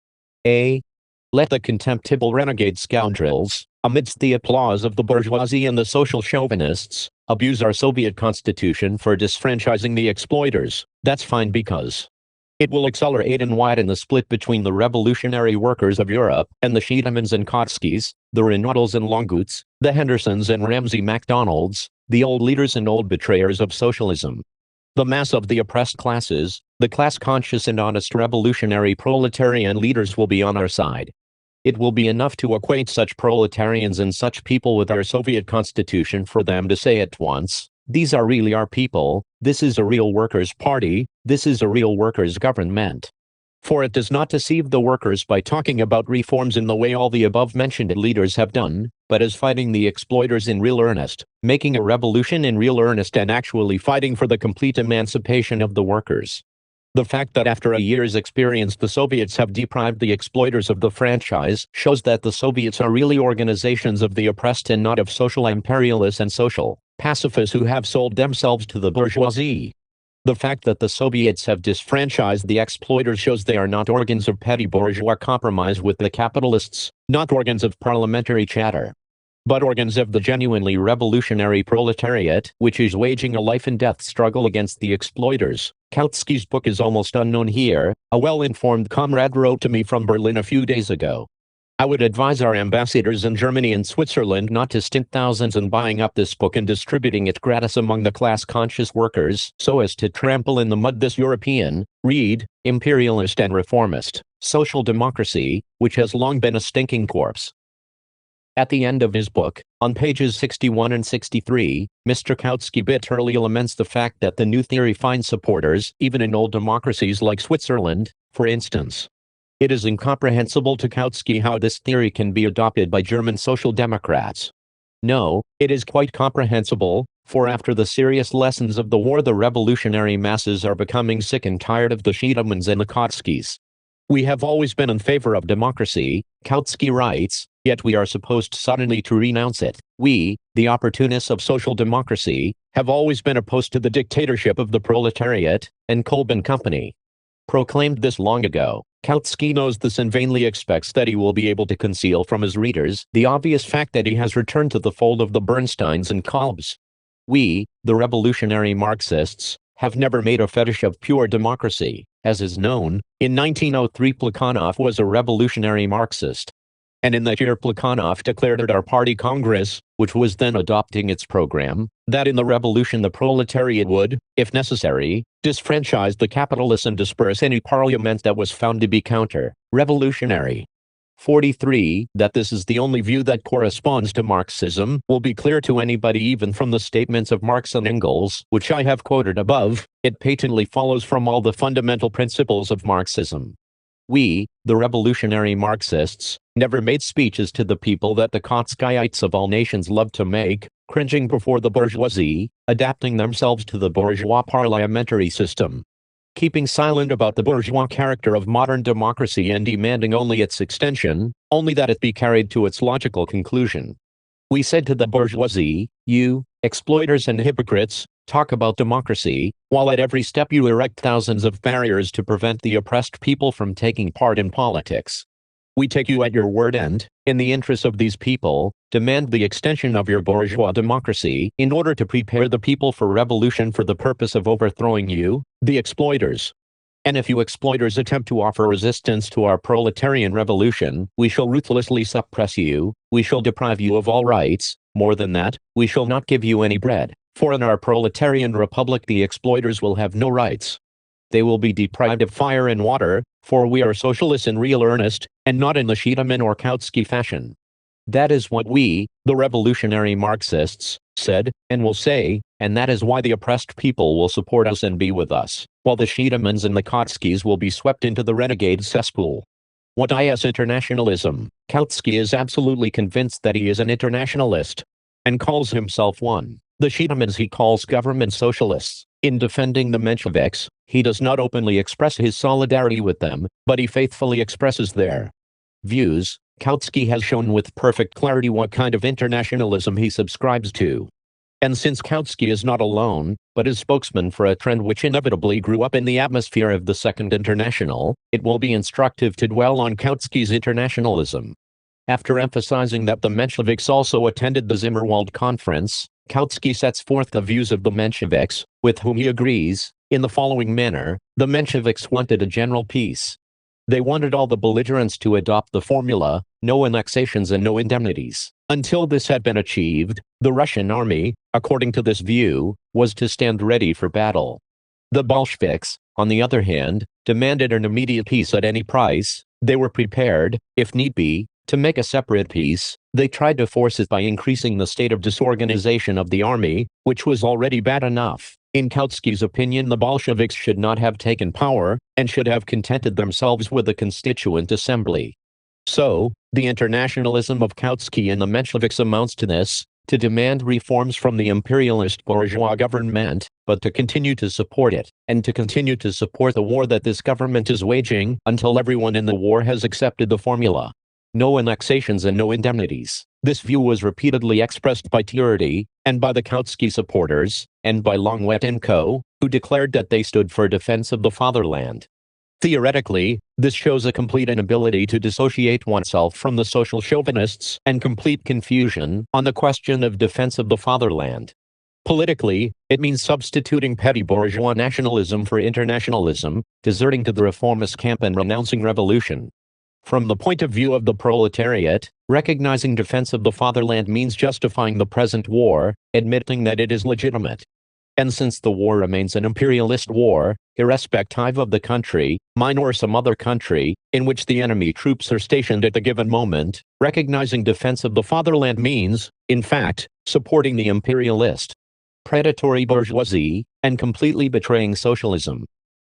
Let the contemptible renegade scoundrels, amidst the applause of the bourgeoisie and the social chauvinists, abuse our Soviet constitution for disfranchising the exploiters. That's fine because it will accelerate and widen the split between the revolutionary workers of Europe and the Schiedemans and Kautskys, the Renaudels and Longuts, the Hendersons and Ramsay MacDonalds, the old leaders and old betrayers of socialism. The mass of the oppressed classes, the class-conscious and honest revolutionary proletarian leaders will be on our side. It will be enough to acquaint such proletarians and such people with our Soviet constitution for them to say at once, these are really our people, this is a real workers' party, this is a real workers' government. For it does not deceive the workers by talking about reforms in the way all the above-mentioned leaders have done, but as fighting the exploiters in real earnest, making a revolution in real earnest and actually fighting for the complete emancipation of the workers. The fact that after a year's experience the Soviets have deprived the exploiters of the franchise shows that the Soviets are really organizations of the oppressed and not of social imperialists and social pacifists who have sold themselves to the bourgeoisie. The fact that the Soviets have disfranchised the exploiters shows they are not organs of petty bourgeois compromise with the capitalists, not organs of parliamentary chatter, but organs of the genuinely revolutionary proletariat, which is waging a life-and-death struggle against the exploiters. Kautsky's book is almost unknown here, a well-informed comrade wrote to me from Berlin a few days ago. I would advise our ambassadors in Germany and Switzerland not to stint thousands in buying up this book and distributing it gratis among the class-conscious workers, so as to trample in the mud this European, imperialist and reformist, social democracy, which has long been a stinking corpse. At the end of his book, on pages 61 and 63, Mr. Kautsky bitterly laments the fact that the new theory finds supporters even in old democracies like Switzerland, for instance. It is incomprehensible to Kautsky how this theory can be adopted by German social democrats. No, it is quite comprehensible, for after the serious lessons of the war the revolutionary masses are becoming sick and tired of the Schiedemans and the Kautskys. We have always been in favor of democracy, Kautsky writes, yet we are supposed suddenly to renounce it. We, the opportunists of social democracy, have always been opposed to the dictatorship of the proletariat, and Kolb and Company proclaimed this long ago. Kautsky knows this and vainly expects that he will be able to conceal from his readers the obvious fact that he has returned to the fold of the Bernsteins and Kolbs. We, the revolutionary Marxists, have never made a fetish of pure democracy. As is known, in 1903 Plekhanov was a revolutionary Marxist. And in that year Plekhanov declared at our party Congress, which was then adopting its program, that in the revolution the proletariat would, if necessary, disfranchise the capitalists and disperse any parliament that was found to be counter-revolutionary. 43. That this is the only view that corresponds to Marxism will be clear to anybody even from the statements of Marx and Engels, which I have quoted above. It patently follows from all the fundamental principles of Marxism. We, the revolutionary Marxists, never made speeches to the people that the Kautskyites of all nations love to make, cringing before the bourgeoisie, adapting themselves to the bourgeois parliamentary system, keeping silent about the bourgeois character of modern democracy and demanding only its extension, only that it be carried to its logical conclusion. We said to the bourgeoisie, you, exploiters and hypocrites, talk about democracy, while at every step you erect thousands of barriers to prevent the oppressed people from taking part in politics. We take you at your word and, in the interest of these people, demand the extension of your bourgeois democracy in order to prepare the people for revolution for the purpose of overthrowing you, the exploiters. And if you exploiters attempt to offer resistance to our proletarian revolution, we shall ruthlessly suppress you, we shall deprive you of all rights, more than that, we shall not give you any bread, for in our proletarian republic the exploiters will have no rights. They will be deprived of fire and water, for we are socialists in real earnest, and not in the Schiedemann or Kautsky fashion. That is what we, the revolutionary Marxists, said, and will say, and that is why the oppressed people will support us and be with us, while the Schiedemanns and the Kautskys will be swept into the renegade cesspool. What is internationalism? Kautsky is absolutely convinced that he is an internationalist, and calls himself one. The Schiedemanns he calls government socialists. In defending the Mensheviks, he does not openly express his solidarity with them, but he faithfully expresses their views. Kautsky has shown with perfect clarity what kind of internationalism he subscribes to. And since Kautsky is not alone, but is spokesman for a trend which inevitably grew up in the atmosphere of the Second International, it will be instructive to dwell on Kautsky's internationalism. After emphasizing that the Mensheviks also attended the Zimmerwald Conference, Kautsky sets forth the views of the Mensheviks, with whom he agrees, in the following manner. The Mensheviks wanted a general peace. They wanted all the belligerents to adopt the formula, no annexations and no indemnities. Until this had been achieved, the Russian army, according to this view, was to stand ready for battle. The Bolsheviks, on the other hand, demanded an immediate peace at any price. They were prepared, if need be, to make a separate peace. They tried to force it by increasing the state of disorganization of the army, which was already bad enough. In Kautsky's opinion, the Bolsheviks should not have taken power, and should have contented themselves with a constituent assembly. So, the internationalism of Kautsky and the Mensheviks amounts to this: to demand reforms from the imperialist bourgeois government, but to continue to support it, and to continue to support the war that this government is waging, until everyone in the war has accepted the formula. No annexations and no indemnities. This view was repeatedly expressed by Tiurti, and by the Kautsky supporters, and by Longwet and Co., who declared that they stood for defense of the fatherland. Theoretically, this shows a complete inability to dissociate oneself from the social chauvinists, and complete confusion on the question of defense of the fatherland. Politically, it means substituting petty bourgeois nationalism for internationalism, deserting to the reformist camp and renouncing revolution. From the point of view of the proletariat, recognizing defense of the fatherland means justifying the present war, admitting that it is legitimate. And since the war remains an imperialist war, irrespective of the country, mine or some other country, in which the enemy troops are stationed at the given moment, recognizing defense of the fatherland means, in fact, supporting the imperialist, predatory bourgeoisie, and completely betraying socialism.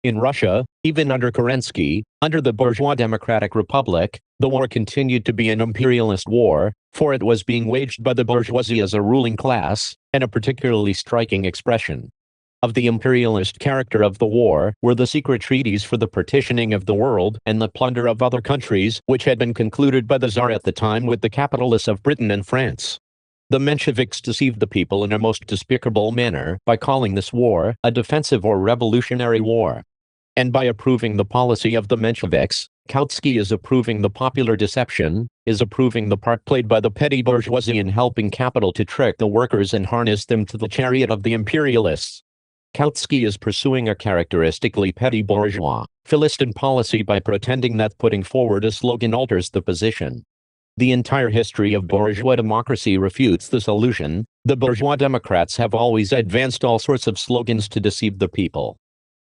In Russia, even under Kerensky, under the bourgeois democratic republic, the war continued to be an imperialist war, for it was being waged by the bourgeoisie as a ruling class, and a particularly striking expression of the imperialist character of the war were the secret treaties for the partitioning of the world and the plunder of other countries which had been concluded by the Tsar at the time with the capitalists of Britain and France. The Mensheviks deceived the people in a most despicable manner by calling this war a defensive or revolutionary war. And by approving the policy of the Mensheviks, Kautsky is approving the popular deception, is approving the part played by the petty bourgeoisie in helping capital to trick the workers and harness them to the chariot of the imperialists. Kautsky is pursuing a characteristically petty bourgeois, Philistine policy by pretending that putting forward a slogan alters the position. The entire history of bourgeois democracy refutes this illusion. The bourgeois democrats have always advanced all sorts of slogans to deceive the people.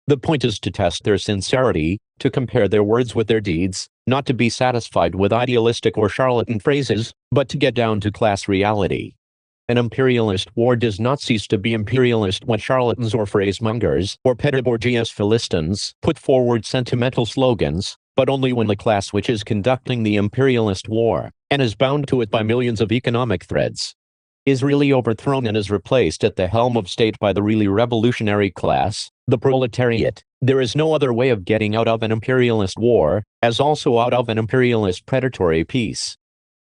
The point is to test their sincerity, to compare their words with their deeds, not to be satisfied with idealistic or charlatan phrases, but to get down to class reality. An imperialist war does not cease to be imperialist when charlatans or phrasemongers or petty bourgeois Philistines put forward sentimental slogans, but only when the class which is conducting the imperialist war, and is bound to it by millions of economic threads, is really overthrown and is replaced at the helm of state by the really revolutionary class, the proletariat. There is no other way of getting out of an imperialist war, as also out of an imperialist predatory peace.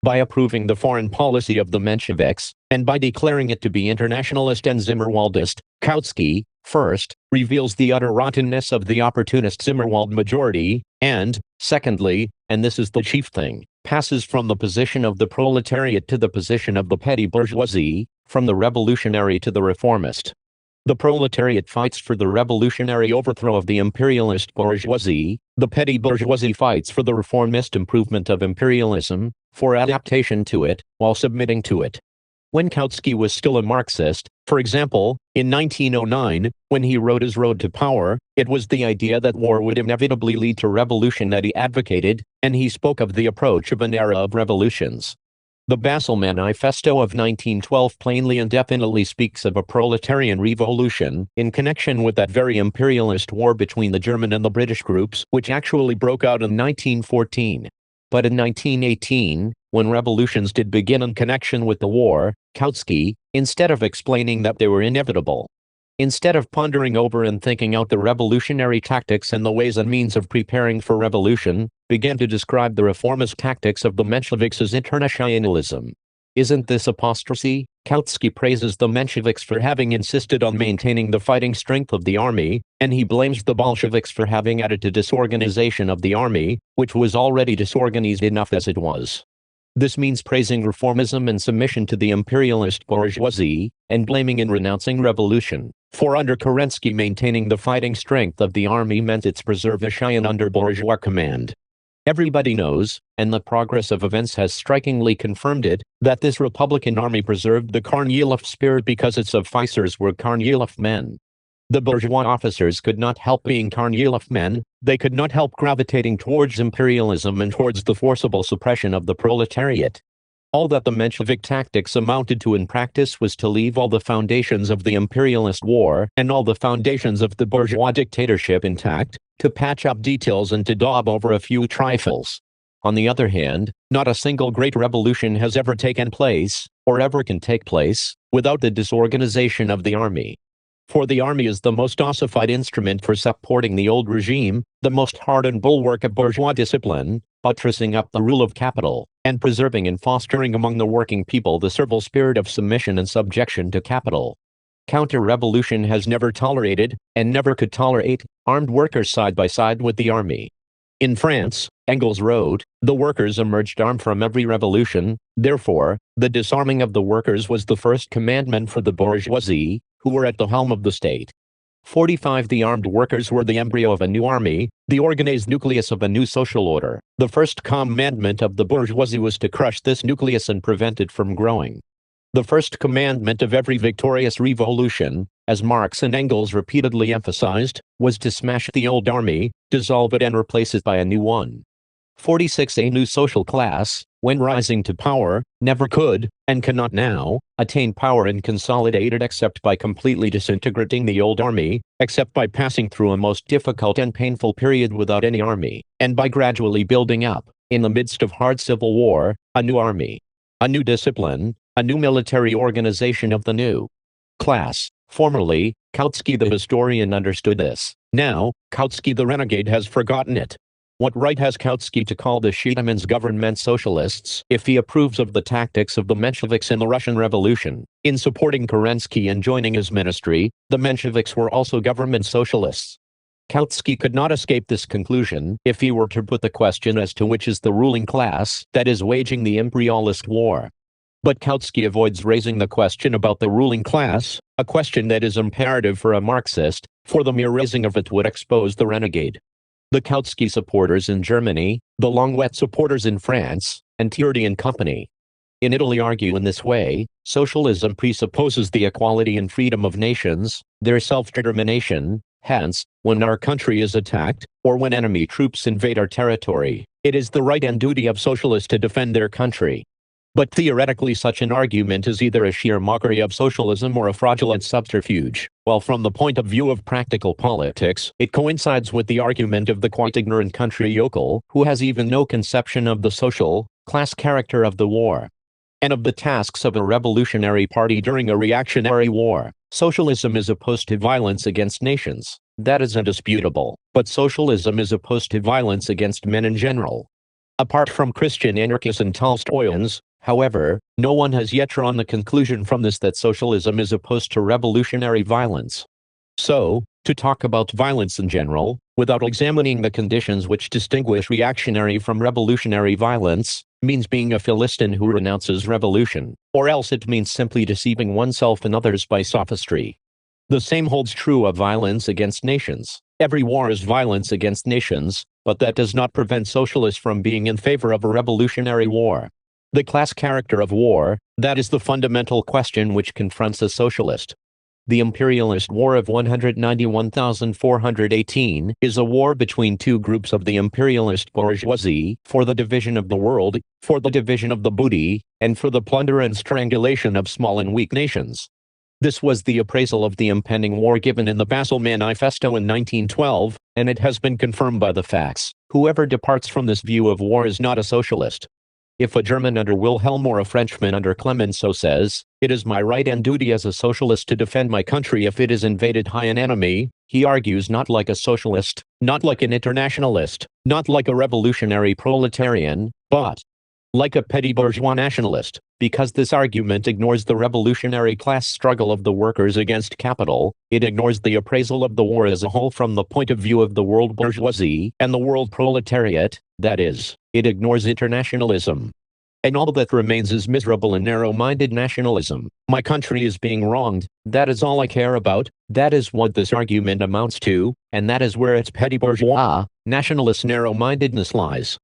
By approving the foreign policy of the Mensheviks, and by declaring it to be internationalist and Zimmerwaldist, Kautsky, first, reveals the utter rottenness of the opportunist Zimmerwald majority, and, secondly, and this is the chief thing, passes from the position of the proletariat to the position of the petty bourgeoisie, from the revolutionary to the reformist. The proletariat fights for the revolutionary overthrow of the imperialist bourgeoisie, the petty bourgeoisie fights for the reformist improvement of imperialism, for adaptation to it, while submitting to it. When Kautsky was still a Marxist, for example, in 1909, when he wrote his Road to Power, it was the idea that war would inevitably lead to revolution that he advocated, and he spoke of the approach of an era of revolutions. The Basel Manifesto of 1912 plainly and definitely speaks of a proletarian revolution in connection with that very imperialist war between the German and the British groups, which actually broke out in 1914. But in 1918, when revolutions did begin in connection with the war, Kautsky, instead of explaining that they were inevitable, instead of pondering over and thinking out the revolutionary tactics and the ways and means of preparing for revolution, began to describe the reformist tactics of the Mensheviks as internationalism. Isn't this apostasy? Kautsky praises the Mensheviks for having insisted on maintaining the fighting strength of the army, and he blames the Bolsheviks for having added to disorganization of the army, which was already disorganized enough as it was. This means praising reformism and submission to the imperialist bourgeoisie, and blaming and renouncing revolution. For under Kerensky, maintaining the fighting strength of the army meant its preservation under bourgeois command. Everybody knows, and the progress of events has strikingly confirmed it, that this Republican army preserved the Kornilov spirit because its officers were Kornilov men. The bourgeois officers could not help being Kornilov men, they could not help gravitating towards imperialism and towards the forcible suppression of the proletariat. All that the Menshevik tactics amounted to in practice was to leave all the foundations of the imperialist war and all the foundations of the bourgeois dictatorship intact, to patch up details and to daub over a few trifles. On the other hand, not a single great revolution has ever taken place, or ever can take place, without the disorganization of the army. For the army is the most ossified instrument for supporting the old regime, the most hardened bulwark of bourgeois discipline, buttressing up the rule of capital, and preserving and fostering among the working people the servile spirit of submission and subjection to capital. Counter-revolution has never tolerated, and never could tolerate, armed workers side by side with the army. In France, Engels wrote, "The workers emerged armed from every revolution, therefore, the disarming of the workers was the first commandment for the bourgeoisie, who were at the helm of the state." 45 The armed workers were the embryo of a new army, the organized nucleus of a new social order. The first commandment of the bourgeoisie was to crush this nucleus and prevent it from growing. The first commandment of every victorious revolution, as Marx and Engels repeatedly emphasized, was to smash the old army, dissolve it and replace it by a new one. 46 A new social class, when rising to power, never could, and cannot now, attain power and consolidate it except by completely disintegrating the old army, except by passing through a most difficult and painful period without any army, and by gradually building up, in the midst of hard civil war, a new army, a new discipline, a new military organization of the new class. Formerly, Kautsky the historian understood this. Now, Kautsky the renegade has forgotten it. What right has Kautsky to call the Shetaman's government socialists if he approves of the tactics of the Mensheviks in the Russian Revolution? In supporting Kerensky and joining his ministry, the Mensheviks were also government socialists. Kautsky could not escape this conclusion if he were to put the question as to which is the ruling class that is waging the imperialist war. But Kautsky avoids raising the question about the ruling class, a question that is imperative for a Marxist, for the mere raising of it would expose the renegade. The Kautsky supporters in Germany, the Longuet supporters in France, and Tierney and Company in Italy argue in this way: socialism presupposes the equality and freedom of nations, their self-determination. Hence, when our country is attacked, or when enemy troops invade our territory, It is the right and duty of socialists to defend their country. But theoretically such an argument is either a sheer mockery of socialism or a fraudulent subterfuge, while from the point of view of practical politics, it coincides with the argument of the quite ignorant country yokel, who has even no conception of the social, class character of the war, and of the tasks of a revolutionary party during a reactionary war. Socialism is opposed to violence against nations. That is indisputable. But socialism is opposed to violence against men in general. Apart from Christian anarchists and Tolstoyans, however, no one has yet drawn the conclusion from this that socialism is opposed to revolutionary violence. So, to talk about violence in general, without examining the conditions which distinguish reactionary from revolutionary violence, means being a Philistine who renounces revolution, or else it means simply deceiving oneself and others by sophistry. The same holds true of violence against nations. Every war is violence against nations, but that does not prevent socialists from being in favor of a revolutionary war. The class character of war, that is the fundamental question which confronts a socialist. The imperialist war of 191,418 is a war between two groups of the imperialist bourgeoisie, for the division of the world, for the division of the booty, and for the plunder and strangulation of small and weak nations. This was the appraisal of the impending war given in the Basel Manifesto in 1912, and it has been confirmed by the facts. Whoever departs from this view of war is not a socialist. If a German under Wilhelm or a Frenchman under Clemenceau says, "It is my right and duty as a socialist to defend my country if it is invaded by an enemy," he argues not like a socialist, not like an internationalist, not like a revolutionary proletarian, but like a petty bourgeois nationalist, because this argument ignores the revolutionary class struggle of the workers against capital. It ignores the appraisal of the war as a whole from the point of view of the world bourgeoisie and the world proletariat, that is, it ignores internationalism. And all that remains is miserable and narrow-minded nationalism. My country is being wronged, that is all I care about, that is what this argument amounts to, and that is where its petty bourgeois, nationalist narrow-mindedness lies.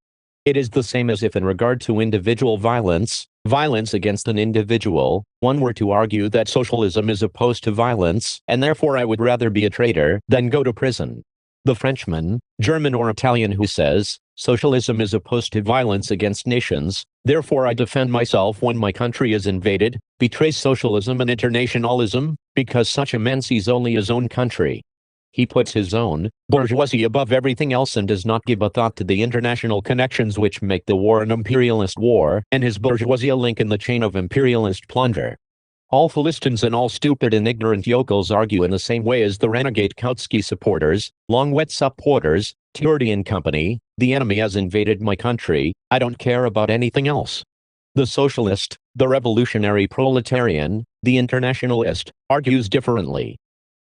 It is the same as if in regard to individual violence, violence against an individual, one were to argue that socialism is opposed to violence, and therefore I would rather be a traitor than go to prison. The Frenchman, German or Italian who says, socialism is opposed to violence against nations, therefore I defend myself when my country is invaded, betrays socialism and internationalism, because such a man sees only his own country. He puts his own bourgeoisie above everything else and does not give a thought to the international connections which make the war an imperialist war, and his bourgeoisie a link in the chain of imperialist plunder. All Philistines and all stupid and ignorant yokels argue in the same way as the renegade Kautsky supporters, Longwet supporters, Tiordi and company. The enemy has invaded my country, I don't care about anything else. The socialist, the revolutionary proletarian, the internationalist, argues differently.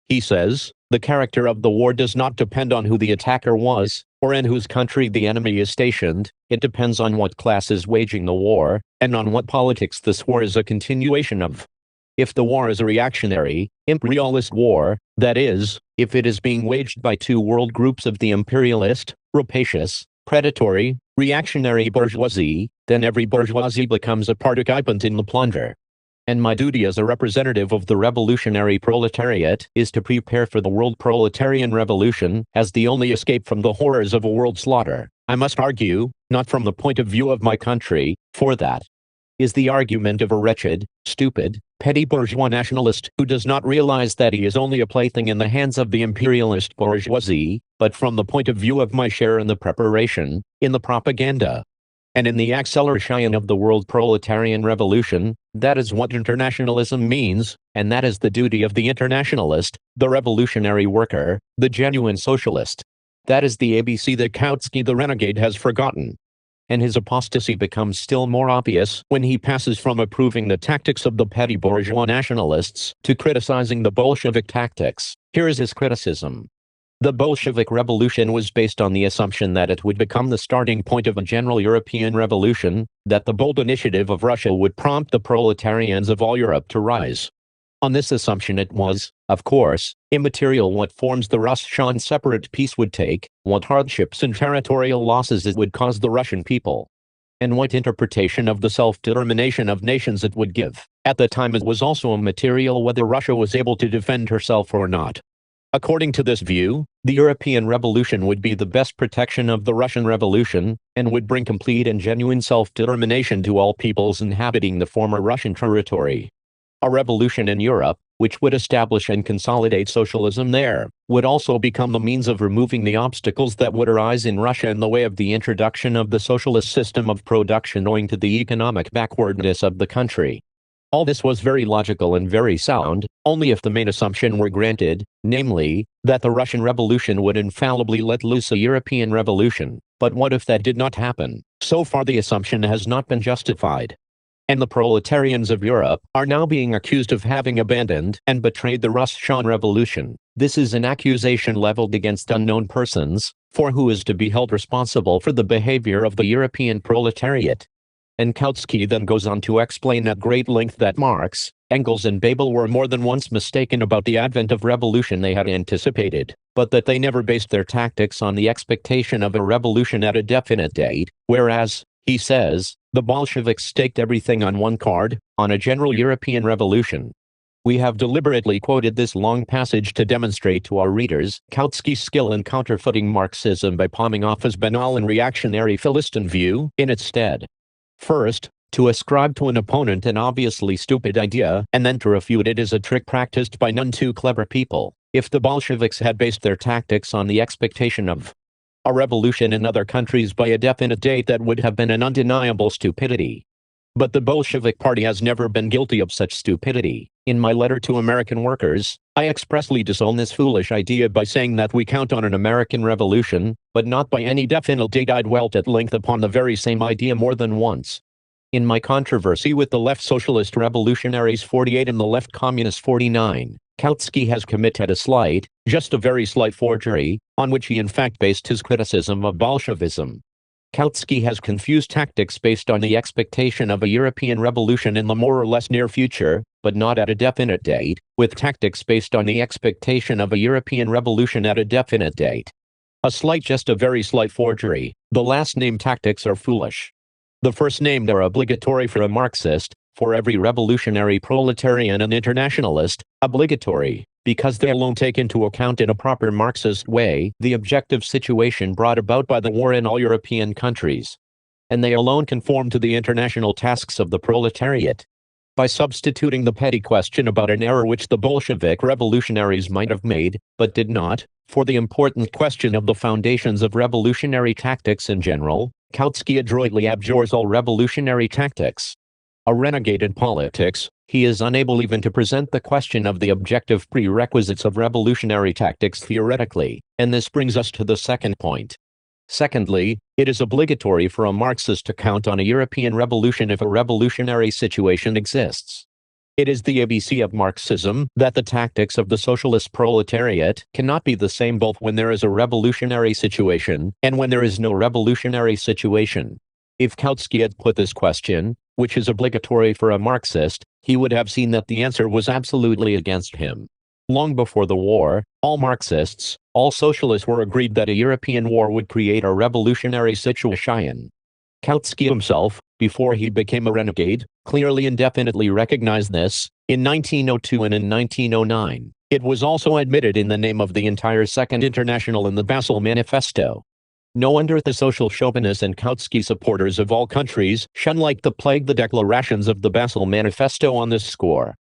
He says, the character of the war does not depend on who the attacker was, or in whose country the enemy is stationed, it depends on what class is waging the war, and on what politics this war is a continuation of. If the war is a reactionary, imperialist war, that is, if it is being waged by two world groups of the imperialist, rapacious, predatory, reactionary bourgeoisie, then every bourgeoisie becomes a participant in the plunder. And my duty as a representative of the revolutionary proletariat is to prepare for the world proletarian revolution as the only escape from the horrors of a world slaughter. I must argue, not from the point of view of my country, for that is the argument of a wretched, stupid, petty bourgeois nationalist who does not realize that he is only a plaything in the hands of the imperialist bourgeoisie, but from the point of view of my share in the preparation, in the propaganda, and in the acceleration of the world proletarian revolution. That is what internationalism means, and that is the duty of the internationalist, the revolutionary worker, the genuine socialist. That is the ABC that Kautsky the renegade has forgotten. And his apostasy becomes still more obvious when he passes from approving the tactics of the petty bourgeois nationalists to criticizing the Bolshevik tactics. Here is his criticism. The Bolshevik revolution was based on the assumption that it would become the starting point of a general European revolution, that the bold initiative of Russia would prompt the proletarians of all Europe to rise. On this assumption it was, of course, immaterial what forms the Russian separate peace would take, what hardships and territorial losses it would cause the Russian people, and what interpretation of the self-determination of nations it would give. At the time it was also immaterial whether Russia was able to defend herself or not. According to this view, the European Revolution would be the best protection of the Russian Revolution, and would bring complete and genuine self-determination to all peoples inhabiting the former Russian territory. A revolution in Europe, which would establish and consolidate socialism there, would also become the means of removing the obstacles that would arise in Russia in the way of the introduction of the socialist system of production owing to the economic backwardness of the country. All this was very logical and very sound, only if the main assumption were granted, namely, that the Russian Revolution would infallibly let loose a European revolution. But what if that did not happen? So far the assumption has not been justified. And the proletarians of Europe are now being accused of having abandoned and betrayed the Russian Revolution. This is an accusation leveled against unknown persons, for who is to be held responsible for the behavior of the European proletariat? And Kautsky then goes on to explain at great length that Marx, Engels and Bebel were more than once mistaken about the advent of revolution they had anticipated, but that they never based their tactics on the expectation of a revolution at a definite date, whereas, he says, the Bolsheviks staked everything on one card, on a general European revolution. We have deliberately quoted this long passage to demonstrate to our readers Kautsky's skill in counterfeiting Marxism by palming off his banal and reactionary Philistine view in its stead. First, to ascribe to an opponent an obviously stupid idea and then to refute it is a trick practiced by none too clever people. If the Bolsheviks had based their tactics on the expectation of a revolution in other countries by a definite date, that would have been an undeniable stupidity. But the Bolshevik Party has never been guilty of such stupidity. In my letter to American workers, I expressly disown this foolish idea by saying that we count on an American revolution, but not by any definite date. I dwelt at length upon the very same idea more than once. In my controversy with the left socialist revolutionaries 48 and the left communists 49, Kautsky has committed a slight, just a very slight forgery, on which he in fact based his criticism of Bolshevism. Kautsky has confused tactics based on the expectation of a European revolution in the more or less near future, but not at a definite date, with tactics based on the expectation of a European revolution at a definite date. Just a very slight forgery. The last named tactics are foolish. The first named are obligatory for a Marxist, for every revolutionary proletarian and internationalist, obligatory, because they alone take into account in a proper Marxist way the objective situation brought about by the war in all European countries. And they alone conform to the international tasks of the proletariat. By substituting the petty question about an error which the Bolshevik revolutionaries might have made, but did not, for the important question of the foundations of revolutionary tactics in general, Kautsky adroitly abjures all revolutionary tactics. A renegade in politics, he is unable even to present the question of the objective prerequisites of revolutionary tactics theoretically, and this brings us to the second point. Secondly, it is obligatory for a Marxist to count on a European revolution if a revolutionary situation exists. It is the ABC of Marxism that the tactics of the socialist proletariat cannot be the same both when there is a revolutionary situation and when there is no revolutionary situation. If Kautsky had put this question, which is obligatory for a Marxist, he would have seen that the answer was absolutely against him. Long before the war, all Marxists, all socialists were agreed that a European war would create a revolutionary situation. Kautsky himself, before he became a renegade, clearly and definitely recognized this, in 1902 and in 1909. It was also admitted in the name of the entire Second International in the Basel Manifesto. No wonder the social chauvinists and Kautsky supporters of all countries shun like the plague the declarations of the Basel Manifesto on this score.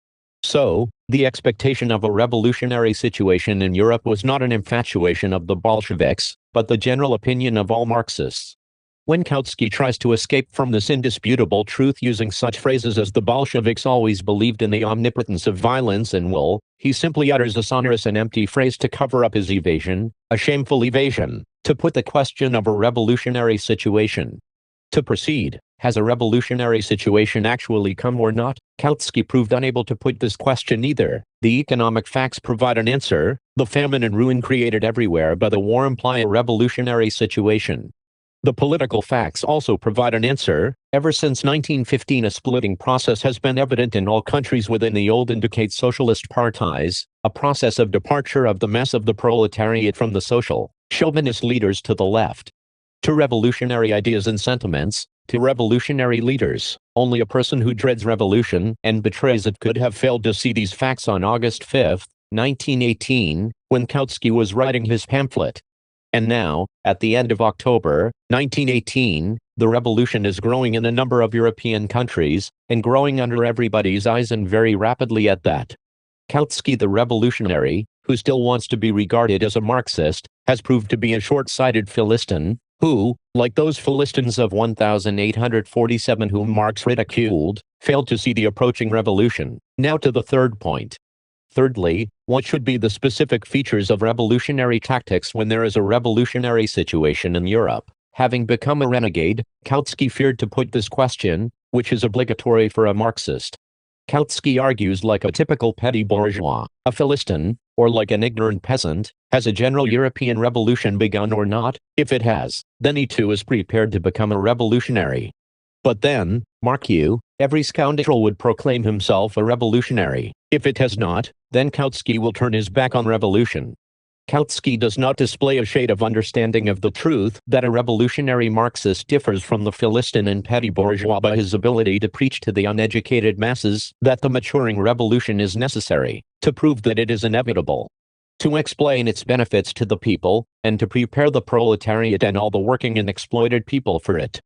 So, the expectation of a revolutionary situation in Europe was not an infatuation of the Bolsheviks, but the general opinion of all Marxists. When Kautsky tries to escape from this indisputable truth using such phrases as the Bolsheviks always believed in the omnipotence of violence and will, he simply utters a sonorous and empty phrase to cover up his evasion, a shameful evasion, to put the question of a revolutionary situation. To proceed, has a revolutionary situation actually come or not? Kautsky proved unable to put this question either. The economic facts provide an answer. The famine and ruin created everywhere by the war imply a revolutionary situation. The political facts also provide an answer. Ever since 1915 a splitting process has been evident in all countries within the old and decayed socialist parties, a process of departure of the mass of the proletariat from the social, chauvinist leaders to the left, to revolutionary ideas and sentiments, to revolutionary leaders. Only a person who dreads revolution and betrays it could have failed to see these facts on August 5, 1918, when Kautsky was writing his pamphlet. And now, at the end of October 1918, the revolution is growing in a number of European countries, and growing under everybody's eyes, and very rapidly at that. Kautsky the revolutionary, who still wants to be regarded as a Marxist, has proved to be a short-sighted Philistine, who, like those Philistines of 1847 whom Marx ridiculed, failed to see the approaching revolution. Now to the third point. Thirdly, what should be the specific features of revolutionary tactics when there is a revolutionary situation in Europe? Having become a renegade, Kautsky feared to put this question, which is obligatory for a Marxist. Kautsky argues like a typical petty bourgeois, a Philistine, or like an ignorant peasant. Has a general European revolution begun or not? If it has, then he too is prepared to become a revolutionary. But then, mark you, every scoundrel would proclaim himself a revolutionary. If it has not, then Kautsky will turn his back on revolution. Kautsky does not display a shade of understanding of the truth that a revolutionary Marxist differs from the Philistine and petty bourgeois by his ability to preach to the uneducated masses that the maturing revolution is necessary, to prove that it is inevitable, to explain its benefits to the people, and to prepare the proletariat and all the working and exploited people for it.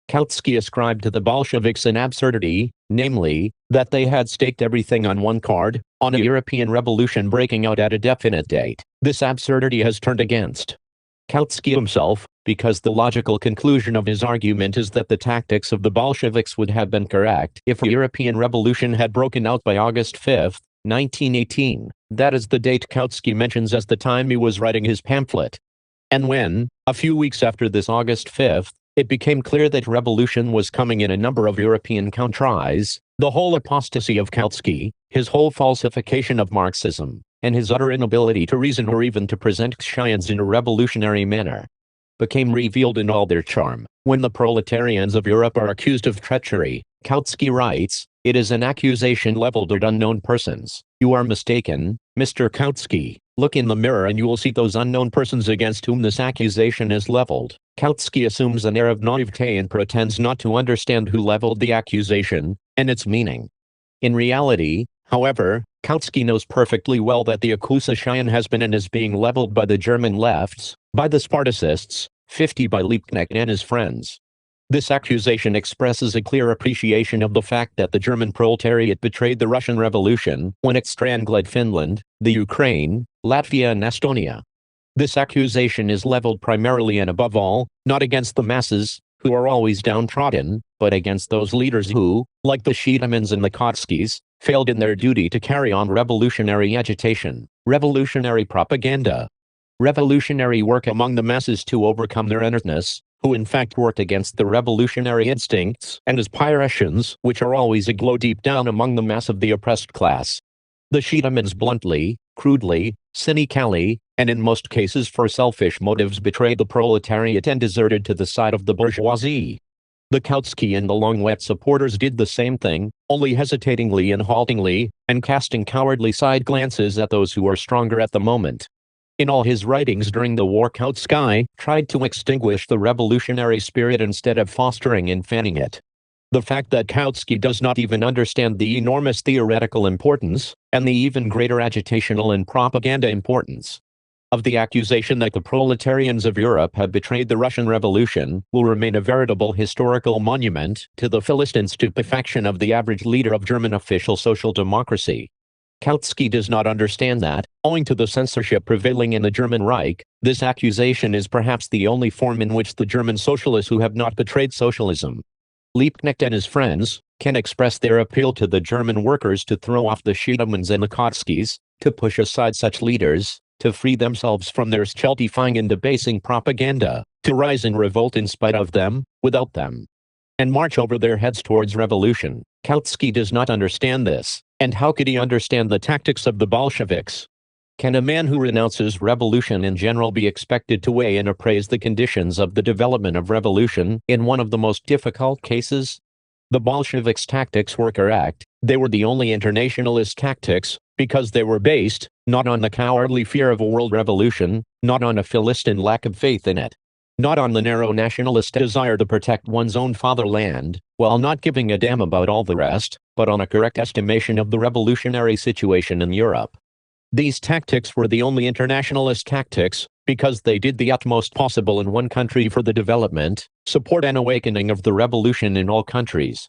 Kautsky ascribed to the Bolsheviks an absurdity, namely, that they had staked everything on one card, on a European revolution breaking out at a definite date. This absurdity has turned against Kautsky himself, because the logical conclusion of his argument is that the tactics of the Bolsheviks would have been correct if a European revolution had broken out by August 5, 1918. That is the date Kautsky mentions as the time he was writing his pamphlet. And when, a few weeks after this August 5, it became clear that revolution was coming in a number of European countries, the whole apostasy of Kautsky, his whole falsification of Marxism, and his utter inability to reason or even to present science in a revolutionary manner, became revealed in all their charm. When the proletarians of Europe are accused of treachery, Kautsky writes, it is an accusation leveled at unknown persons. You are mistaken, Mr. Kautsky. Look in the mirror and you will see those unknown persons against whom this accusation is leveled. Kautsky assumes an air of naivete and pretends not to understand who leveled the accusation, and its meaning. In reality, however, Kautsky knows perfectly well that the accusation has been and is being leveled by the German lefts, by the Spartacists, 50 by Liebknecht and his friends. This accusation expresses a clear appreciation of the fact that the German proletariat betrayed the Russian Revolution when it strangled Finland, the Ukraine, Latvia and Estonia. This accusation is leveled primarily and above all, not against the masses, who are always downtrodden, but against those leaders who, like the Schiedemans and the Kautskys, failed in their duty to carry on revolutionary agitation, revolutionary propaganda, revolutionary work among the masses to overcome their inertness, who in fact worked against the revolutionary instincts and aspirations which are always aglow deep down among the mass of the oppressed class. The Schiedemans bluntly, crudely, cynically, and in most cases for selfish motives betrayed the proletariat and deserted to the side of the bourgeoisie. The Kautsky and the Longlet supporters did the same thing, only hesitatingly and haltingly, and casting cowardly side glances at those who were stronger at the moment. In all his writings during the war, Kautsky tried to extinguish the revolutionary spirit instead of fostering and fanning it. The fact that Kautsky does not even understand the enormous theoretical importance, and the even greater agitational and propaganda importance, of the accusation that the proletarians of Europe have betrayed the Russian Revolution will remain a veritable historical monument to the Philistine stupefaction of the average leader of German official social democracy. Kautsky does not understand that, owing to the censorship prevailing in the German Reich, this accusation is perhaps the only form in which the German socialists who have not betrayed socialism, Liebknecht and his friends, can express their appeal to the German workers to throw off the Schiedemans and the Kautskys, to push aside such leaders, to free themselves from their stultifying and debasing propaganda, to rise in revolt in spite of them, without them, and march over their heads towards revolution. Kautsky does not understand this, and how could he understand the tactics of the Bolsheviks? Can a man who renounces revolution in general be expected to weigh and appraise the conditions of the development of revolution in one of the most difficult cases? The Bolsheviks' tactics were correct. They were the only internationalist tactics, because they were based, not on the cowardly fear of a world revolution, not on a Philistine lack of faith in it, not on the narrow nationalist desire to protect one's own fatherland, while not giving a damn about all the rest, but on a correct estimation of the revolutionary situation in Europe. These tactics were the only internationalist tactics, because they did the utmost possible in one country for the development, support and awakening of the revolution in all countries.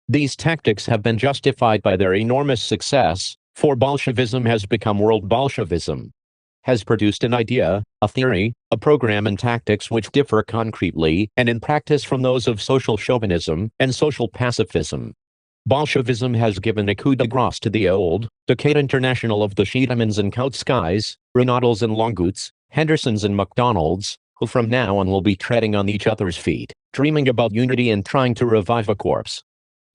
These tactics have been justified by their enormous success, for Bolshevism has become world Bolshevism, has produced an idea, a theory, a program and tactics which differ concretely and in practice from those of social chauvinism and social pacifism. Bolshevism has given a coup de grace to the old, decayed international of the Schiedemanns and Kautskys, Renaudels and Longuts, Hendersons and MacDonalds, who from now on will be treading on each other's feet, dreaming about unity and trying to revive a corpse.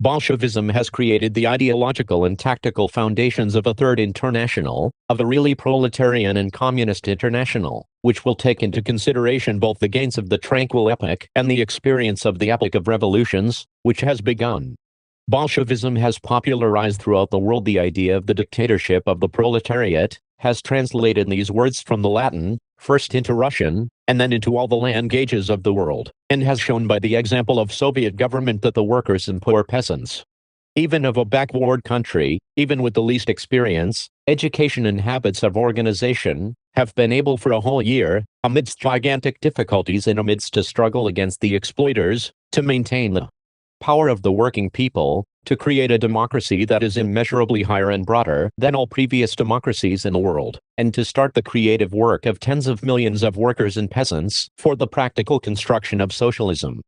Bolshevism has created the ideological and tactical foundations of a third international, of a really proletarian and communist international, which will take into consideration both the gains of the tranquil epoch and the experience of the epoch of revolutions, which has begun. Bolshevism has popularized throughout the world the idea of the dictatorship of the proletariat, has translated these words from the Latin, first into Russian, and then into all the languages of the world, and has shown by the example of Soviet government that the workers and poor peasants, even of a backward country, even with the least experience, education and habits of organization, have been able for a whole year, amidst gigantic difficulties and amidst a struggle against the exploiters, to maintain the power of the working people, to create a democracy that is immeasurably higher and broader than all previous democracies in the world, and to start the creative work of tens of millions of workers and peasants for the practical construction of socialism.